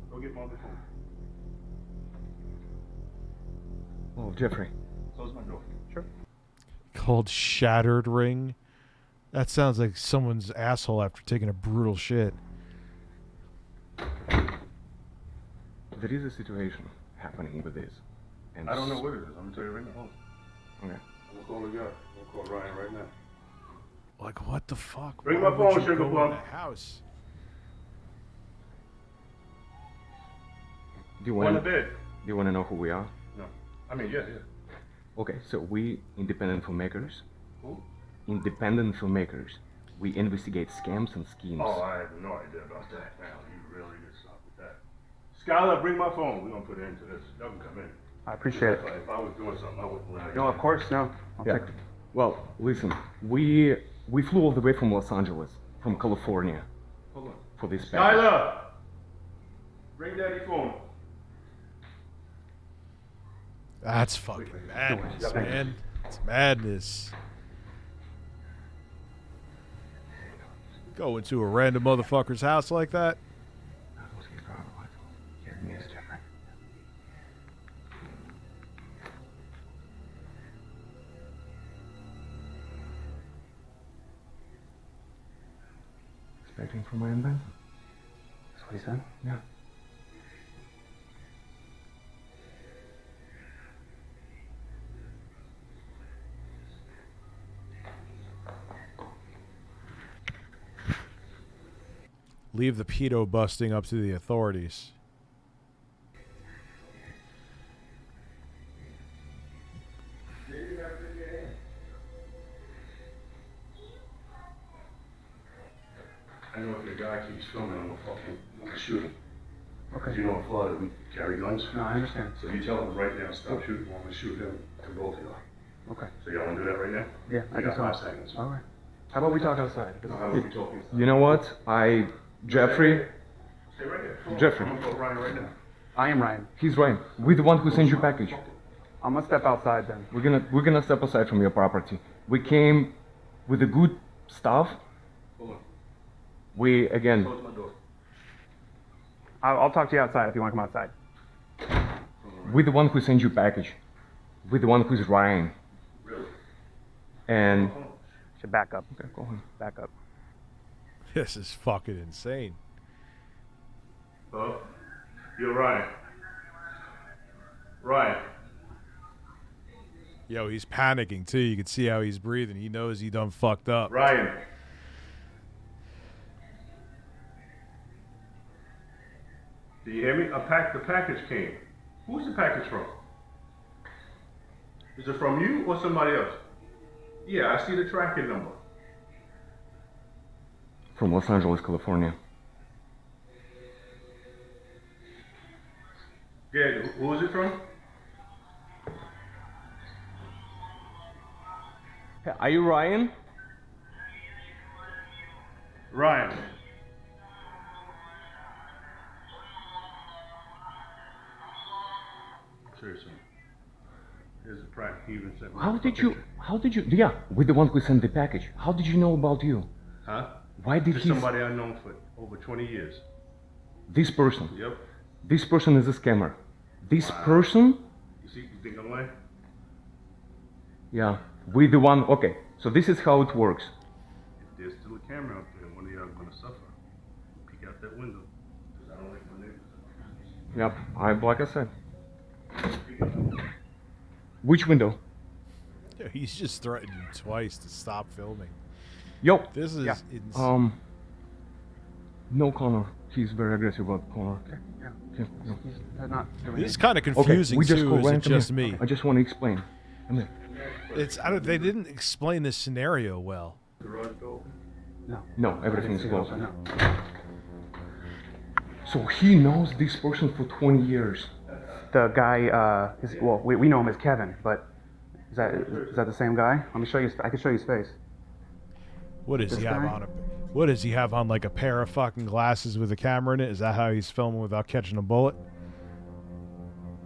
Go get my other phone. Oh, Jeffrey. Close my door. Sure. Called Shattered Ring? That sounds like someone's asshole after taking a brutal shit. There is a situation happening with this. And I don't know what it is. I'm gonna tell you right now. Okay. I'm gonna call the guy. I'm gonna call Ryan right now. Like, what the fuck? Bring Why my would phone, you sugar go in plum. the house? Do you Go in want the bed. Do you want to know who we are? No. I mean, yeah. Okay, so we independent filmmakers. Who? Independent filmmakers. We investigate scams and schemes. Oh, I have no idea about that. Now, you really need to stop with that. Skylar, bring my phone. We're gonna put an end to this. Y'all can come in. I appreciate it. If I was doing something, I wouldn't let No, of course, no. I'll Yeah. take it. Well, listen, we flew all the way from Los Angeles, from California, Hold on. for this package. Skylar! Bring daddy phone. That's fucking madness, man. It's madness. Go into a random motherfucker's house like that? Expecting from Ryan Benson? That's what he said? Yeah. Leave the pedo busting up to the authorities. I know if your guy keeps filming, I'm gonna shoot him. Okay. You know in Florida we carry guns. No, I understand. So you tell him right now, stop shooting, I'm gonna shoot him to both of you. Okay. So y'all wanna do that right now? Yeah, I You got guess so. 5 seconds. All right. How about we talk outside? No, how about we talk inside? You know what? Jeffrey. Stay right there. Come on. Jeffrey. I'm gonna call Ryan right now. I am Ryan. He's Ryan. We're the one who sent you package. I'm gonna step outside then. We're gonna step aside from your property. We came with the good stuff. Hold on. We again. Close my door. I'll talk to you outside if you want to come outside. We're the one who sent you package. We're the one who's Ryan. Really? And should back up. Okay, go ahead. Back up. This is fucking insane. Hello? You're Ryan. Ryan. Yo, he's panicking too. You can see how he's breathing. He knows he done fucked up. Ryan. Do you hear me? The package came. Who's the package from? Is it from you or somebody else? Yeah, I see the tracking number. From Los Angeles, California. Yeah, who is it from? Hey, are you Ryan? Ryan. Seriously. Here's the price. He even sent me. How did you, yeah, we're the one who sent the package. How did you know about you? Huh? Why did Just he? somebody I've known for over 20 years. This person. Yep. This person is a scammer. This Wow. person? You see, you think I'm lying? Yeah, we're the one, okay, so this is how it works. If there's still a camera out there, one of y'all gonna suffer. Peek out that window. Because I don't like my neighbors. Yep, like I said. Which window? Yo, he's just threatened you twice to stop filming. Yo. This is yeah. insane. No, Connor. He's very aggressive about Connor. Yeah. Okay, no. He's not doing This is kind of confusing we just too. go Is right it from here. just me? I just want to explain. Come here. It's they didn't explain this scenario well. Garage door open? No. No, everything is closed. No. So he knows this person for 20 years. The guy, we know him as Kevin, but is that the same guy? Let me show you. I can show you his face. What does This he have guy? on? What does he have on? Like a pair of fucking glasses with a camera in it? Is that how he's filming without catching a bullet?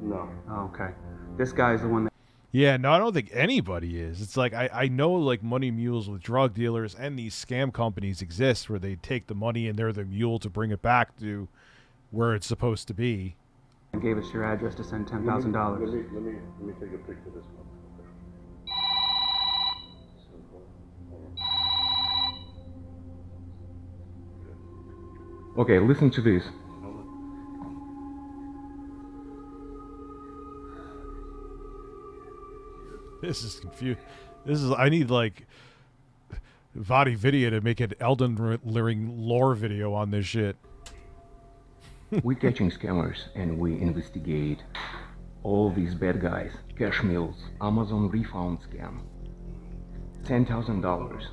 No. Oh, okay. This guy's the one that. Yeah, no, I don't think anybody is. It's like I know like money mules with drug dealers and these scam companies exist where they take the money and they're the mule to bring it back to where it's supposed to be. Gave us your address to send $10,000. Let me take a picture of this one. Okay, listen to this. This is confused. I need like Vadi Video to make an Elden Ring lore video on this shit. We're catching scammers and we investigate all these bad guys. Cash mules, Amazon refund scam. $10,000.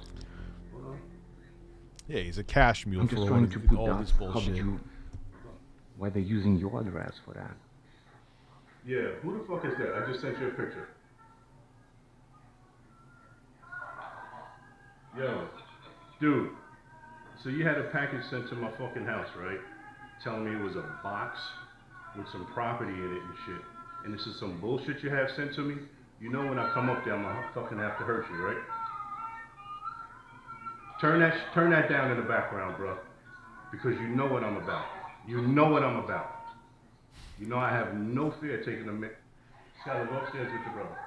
Yeah, he's a cash mule I'm for just all, trying to put all that. this How bullshit. did you? Why they using your address for that? Yeah, who the fuck is that? I just sent you a picture. Yo, dude, so you had a package sent to my fucking house, right? Telling me it was a box with some property in it and shit. And this is some bullshit you have sent to me? You know when I come up there, I'm gonna fucking have to hurt you, right? Turn that down in the background, bro. Because you know what I'm about. You know what I'm about. You know I have no fear taking a minute. Skylar, go upstairs with your brother.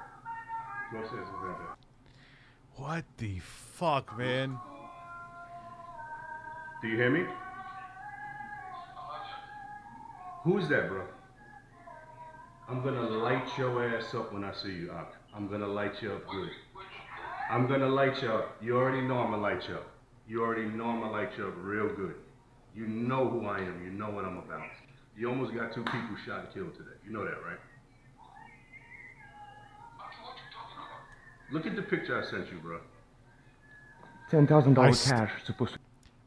Go upstairs with your brother. What the fuck, man? Do you hear me? Who is that, bro? I'm gonna light your ass up when I see you, Ak. I'm gonna light you up good. I'm gonna light you up. You already know I'm gonna light you up. You already know I'm gonna light you up real good. You know who I am. You know what I'm about. You almost got 2 people shot and killed today. You know that, right? Look at the picture I sent you, bro. $10,000 cash supposed to.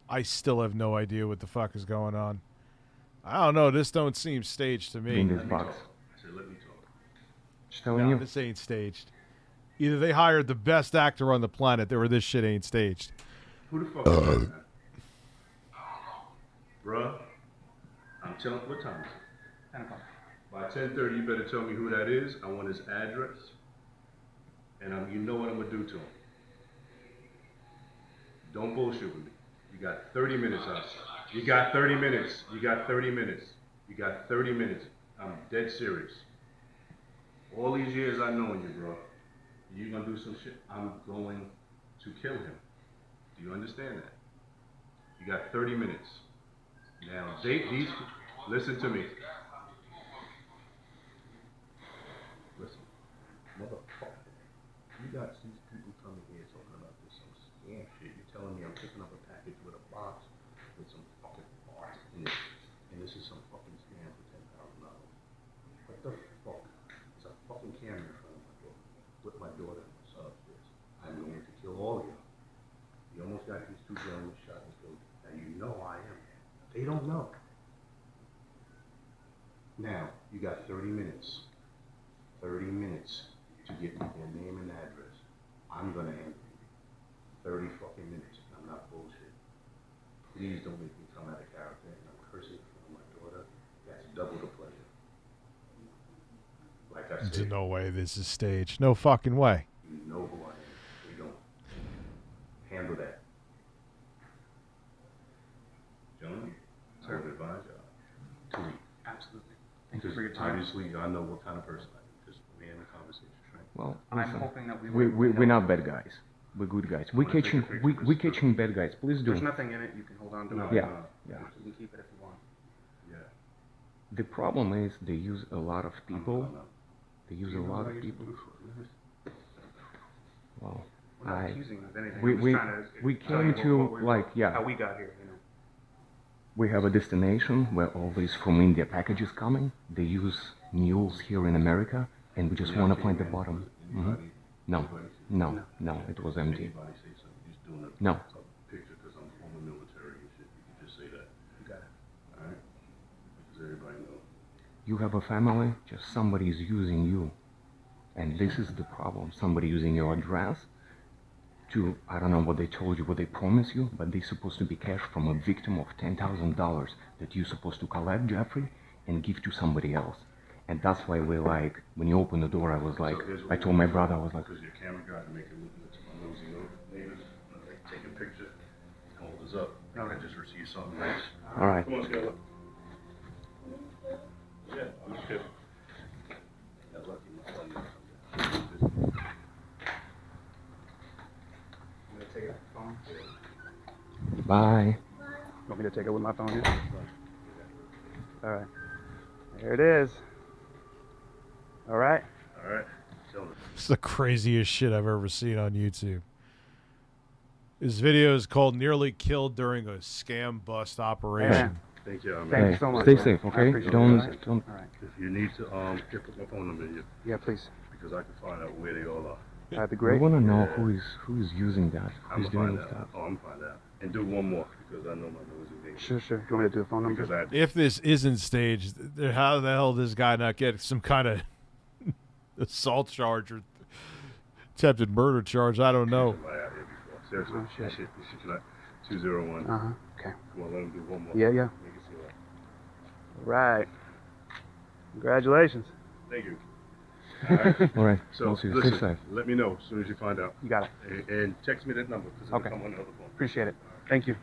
I still have no idea what the fuck is going on. I don't know. This don't seem staged to me. In this box. I said, let me talk. Just telling you. This ain't staged. Either they hired the best actor on the planet, or this shit ain't staged. Who the fuck is that, man? Bruh, I'm telling what time is it? 10 o'clock. By 10:30, you better tell me who that is. I want his address. And you know what I'm gonna do to him. Don't bullshit with me. You got 30 minutes outside. You got 30 minutes. You got 30 minutes. You got 30 minutes. I'm dead serious. All these years I've known you, bro. You gonna do some shit? I'm going to kill him. Do you understand that? You got 30 minutes. Now, listen to me. Listen, motherfucker. You got these people coming here talking about this some scam shit. You're telling me I'm picking up a package with a box with some fucking parts in it, and this is some fucking scam for $10,000. What the fuck? It's a fucking camera in front of my door. With my daughter and my son upstairs. I'm going to kill all of you. You almost got these two gentlemen shot and killed. Now you know I am. They don't know. Now, you got 30 minutes. 30 minutes to get me their name and address. I'm gonna handle you. 30 fucking minutes. I'm not bullshit. Please don't make me come out of character and I'm cursing in front of my daughter. That's double the pleasure. Like I said. There's no way this is staged. No fucking way. You know who I am. We don't. Handle that. Gentlemen, I would advise y'all to leave. Absolutely. Thank you for your time. Obviously, I know what kind of person I am. Because we're in a conversation, right? Well, I'm listen, hoping that we're not bad guys. We're good guys. We're catching bad guys. Please do. There's nothing in it. You can hold on to it. Yeah. You can keep it if you want. Yeah. The problem is they use a lot of people. They use a lot of people. Well, We're not accusing you of anything. we I'm just trying to we tell came you to like how we got here, you know. We have a destination where all these from India packages coming. They use mules here in America, and we just want to find the bottom. No, it was empty. No. Picture because I'm former military and shit. You can just say that. You got it. All right? Because everybody knows. You have a family, just somebody is using you. And this is the problem. Somebody using your address to, I don't know what they told you, what they promised you, but they're supposed to be cash from a victim of $10,000 that you're supposed to collect, Jeffrey, and give to somebody else. And that's why we're like, when you open the door, I was like, I told my brother, I was like, because your camera guy to make it look like my nosy neighbors, take a picture, hold us up. I just received something nice. All right. Come on, Scott. Yeah, I'm just kidding. Got lucky my son didn't come down. I'm gonna take it with my phone. bye. You want me to take it with my phone here? All right. There it is. All right. All right. It's the craziest shit I've ever seen on YouTube. His video is called "Nearly Killed During a Scam Bust Operation." Thank you, man. Thank you so much. Stay safe, okay? Don't. All right. If you need to pick up my phone number, Yeah, please. because I can find out where they all are. That'd be We great. want to know who is using that, I'm who's gonna doing find this out. stuff. Oh, I'm gonna find out. And do one more because I know my nosy neighbor. Sure. Do you want me to do the phone number? Because If this isn't staged, how the hell does this guy not get some kind of assault charge or attempted murder charge? I don't know. somebody out here before. Seriously, Oh, shit. this shit like 201. Okay. Come on, let him do one more. Yeah. Make it see that. All right. Congratulations. Thank you. All right. All right. So We'll see you. listen, Stay safe. let me know as soon as you find out. You got it. And text me that number because it'll Okay. come on the other phone. Appreciate it. Thank you.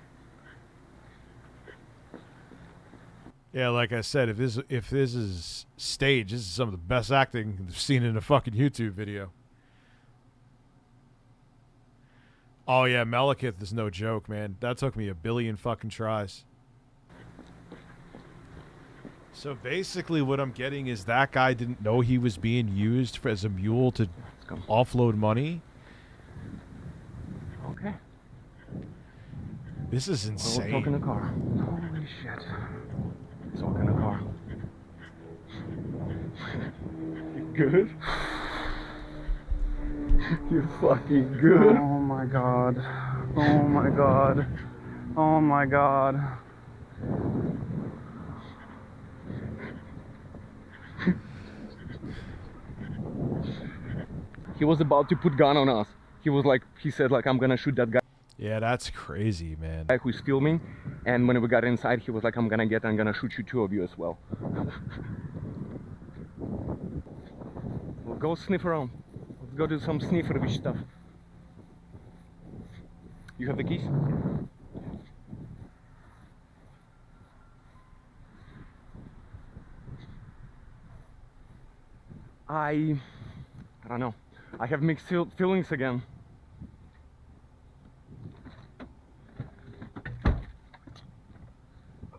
Yeah, like I said, if this is staged, this is some of the best acting I've seen in a fucking YouTube video. Oh yeah, Malekith is no joke, man. That took me 1 billion fucking tries. So basically what I'm getting is that guy didn't know he was being used as a mule to offload money. Okay. This is We'll insane. talk in the car. Holy shit. Talk in the car. Good? You're fucking good. Oh my god. Oh my god. Oh my god. He was about to put gun on us. He said like, I'm gonna shoot that guy. Yeah, that's crazy, man. Guy who's filming, and when we got inside, he was like, I'm gonna shoot you, two of you as well. We'll go sniff around. Let's go do some sniffery stuff. You have the keys? I don't know. I have mixed feelings again.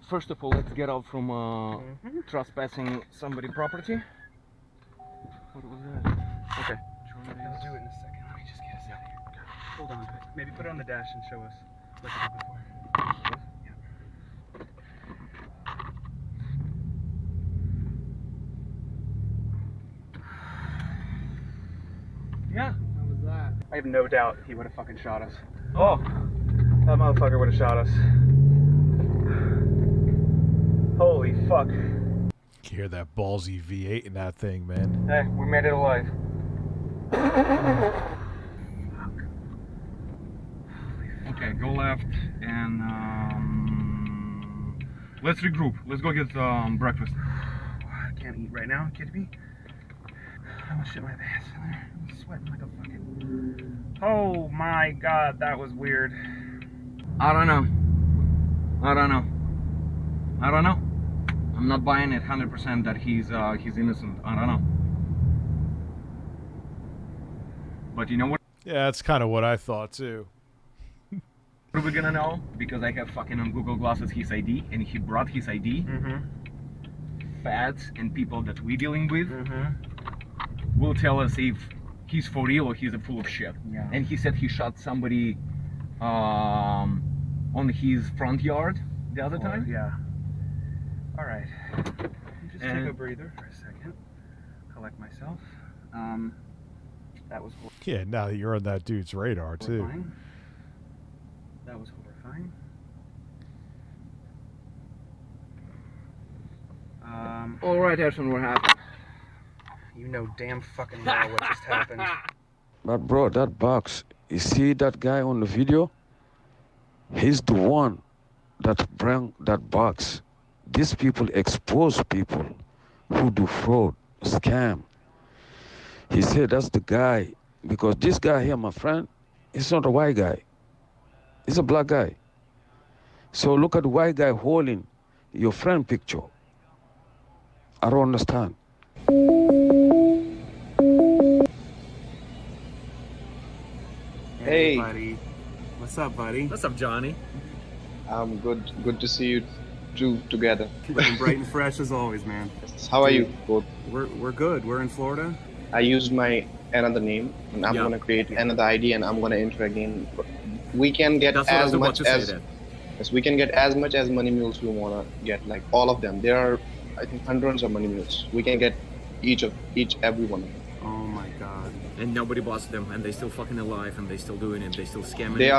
First of all, let's get out from trespassing somebody's property. What was that? Okay. I'll do it in a second. Let me just get us out of here. Hold on. Maybe put it on the dash and show us like I did before. Yeah. How was that? I have no doubt he would have fucking shot us. Oh, that motherfucker would have shot us. Holy fuck. You hear that ballsy V8 in that thing, man. Hey, we made it alive. Okay, go left and let's regroup. Let's go get breakfast. I can't eat right now, kidding me? I almost shit my pants in there. I'm sweating like a fucking... Oh my god, that was weird. I don't know. I'm not buying it 100% that he's innocent. I don't know. But you know what? Yeah, that's kind of what I thought too. What are we gonna know? Because I have fucking on Google Glasses his ID, and he brought his ID. Fads and people that we're dealing with will tell us if he's for real or he's a fool of shit. Yeah. And he said he shot somebody on his front yard the other time. Yeah. All right. Just take a breather for a second. Collect myself. That was horrifying. Yeah, now that you're on that dude's radar too. That was horrifying. All right, Edson, what happened? You know damn fucking well what just happened. But bro, that box, you see that guy on the video? He's the one that bring that box. These people expose people who do fraud, scam. He said that's the guy, because this guy here, my friend, he's not a white guy. He's a black guy. So look at the white guy holding your friend picture. I don't understand. Hey, buddy. What's up, buddy? What's up, Johnny? I'm good. Good to see you two together. Looking bright and fresh as always, man. How are you both? We're good. We're in Florida. I used my another name, and I'm gonna create another ID, and I'm gonna enter again. We can get as much as we can get as much as money mules we wanna get, like all of them. There are, I think, hundreds of money mules. We can get every one of them. Oh my god. And nobody bossed them, and they still fucking alive, and they still doing it. They still scamming. They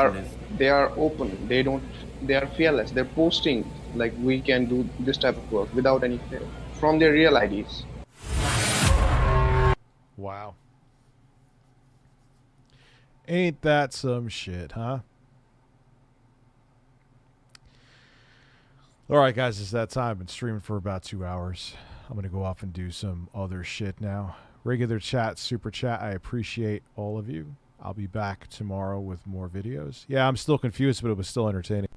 are open. They are fearless. They're posting like we can do this type of work without any fear from their real IDs. Wow. Ain't that some shit, huh? All right, guys, it's that time. I've been streaming for about 2 hours. I'm going to go off and do some other shit now. Regular chat, super chat, I appreciate all of you. I'll be back tomorrow with more videos. Yeah, I'm still confused, but it was still entertaining.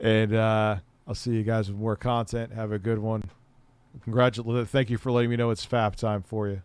And I'll see you guys with more content. Have a good one. Congratulations. Thank you for letting me know it's FAP time for you.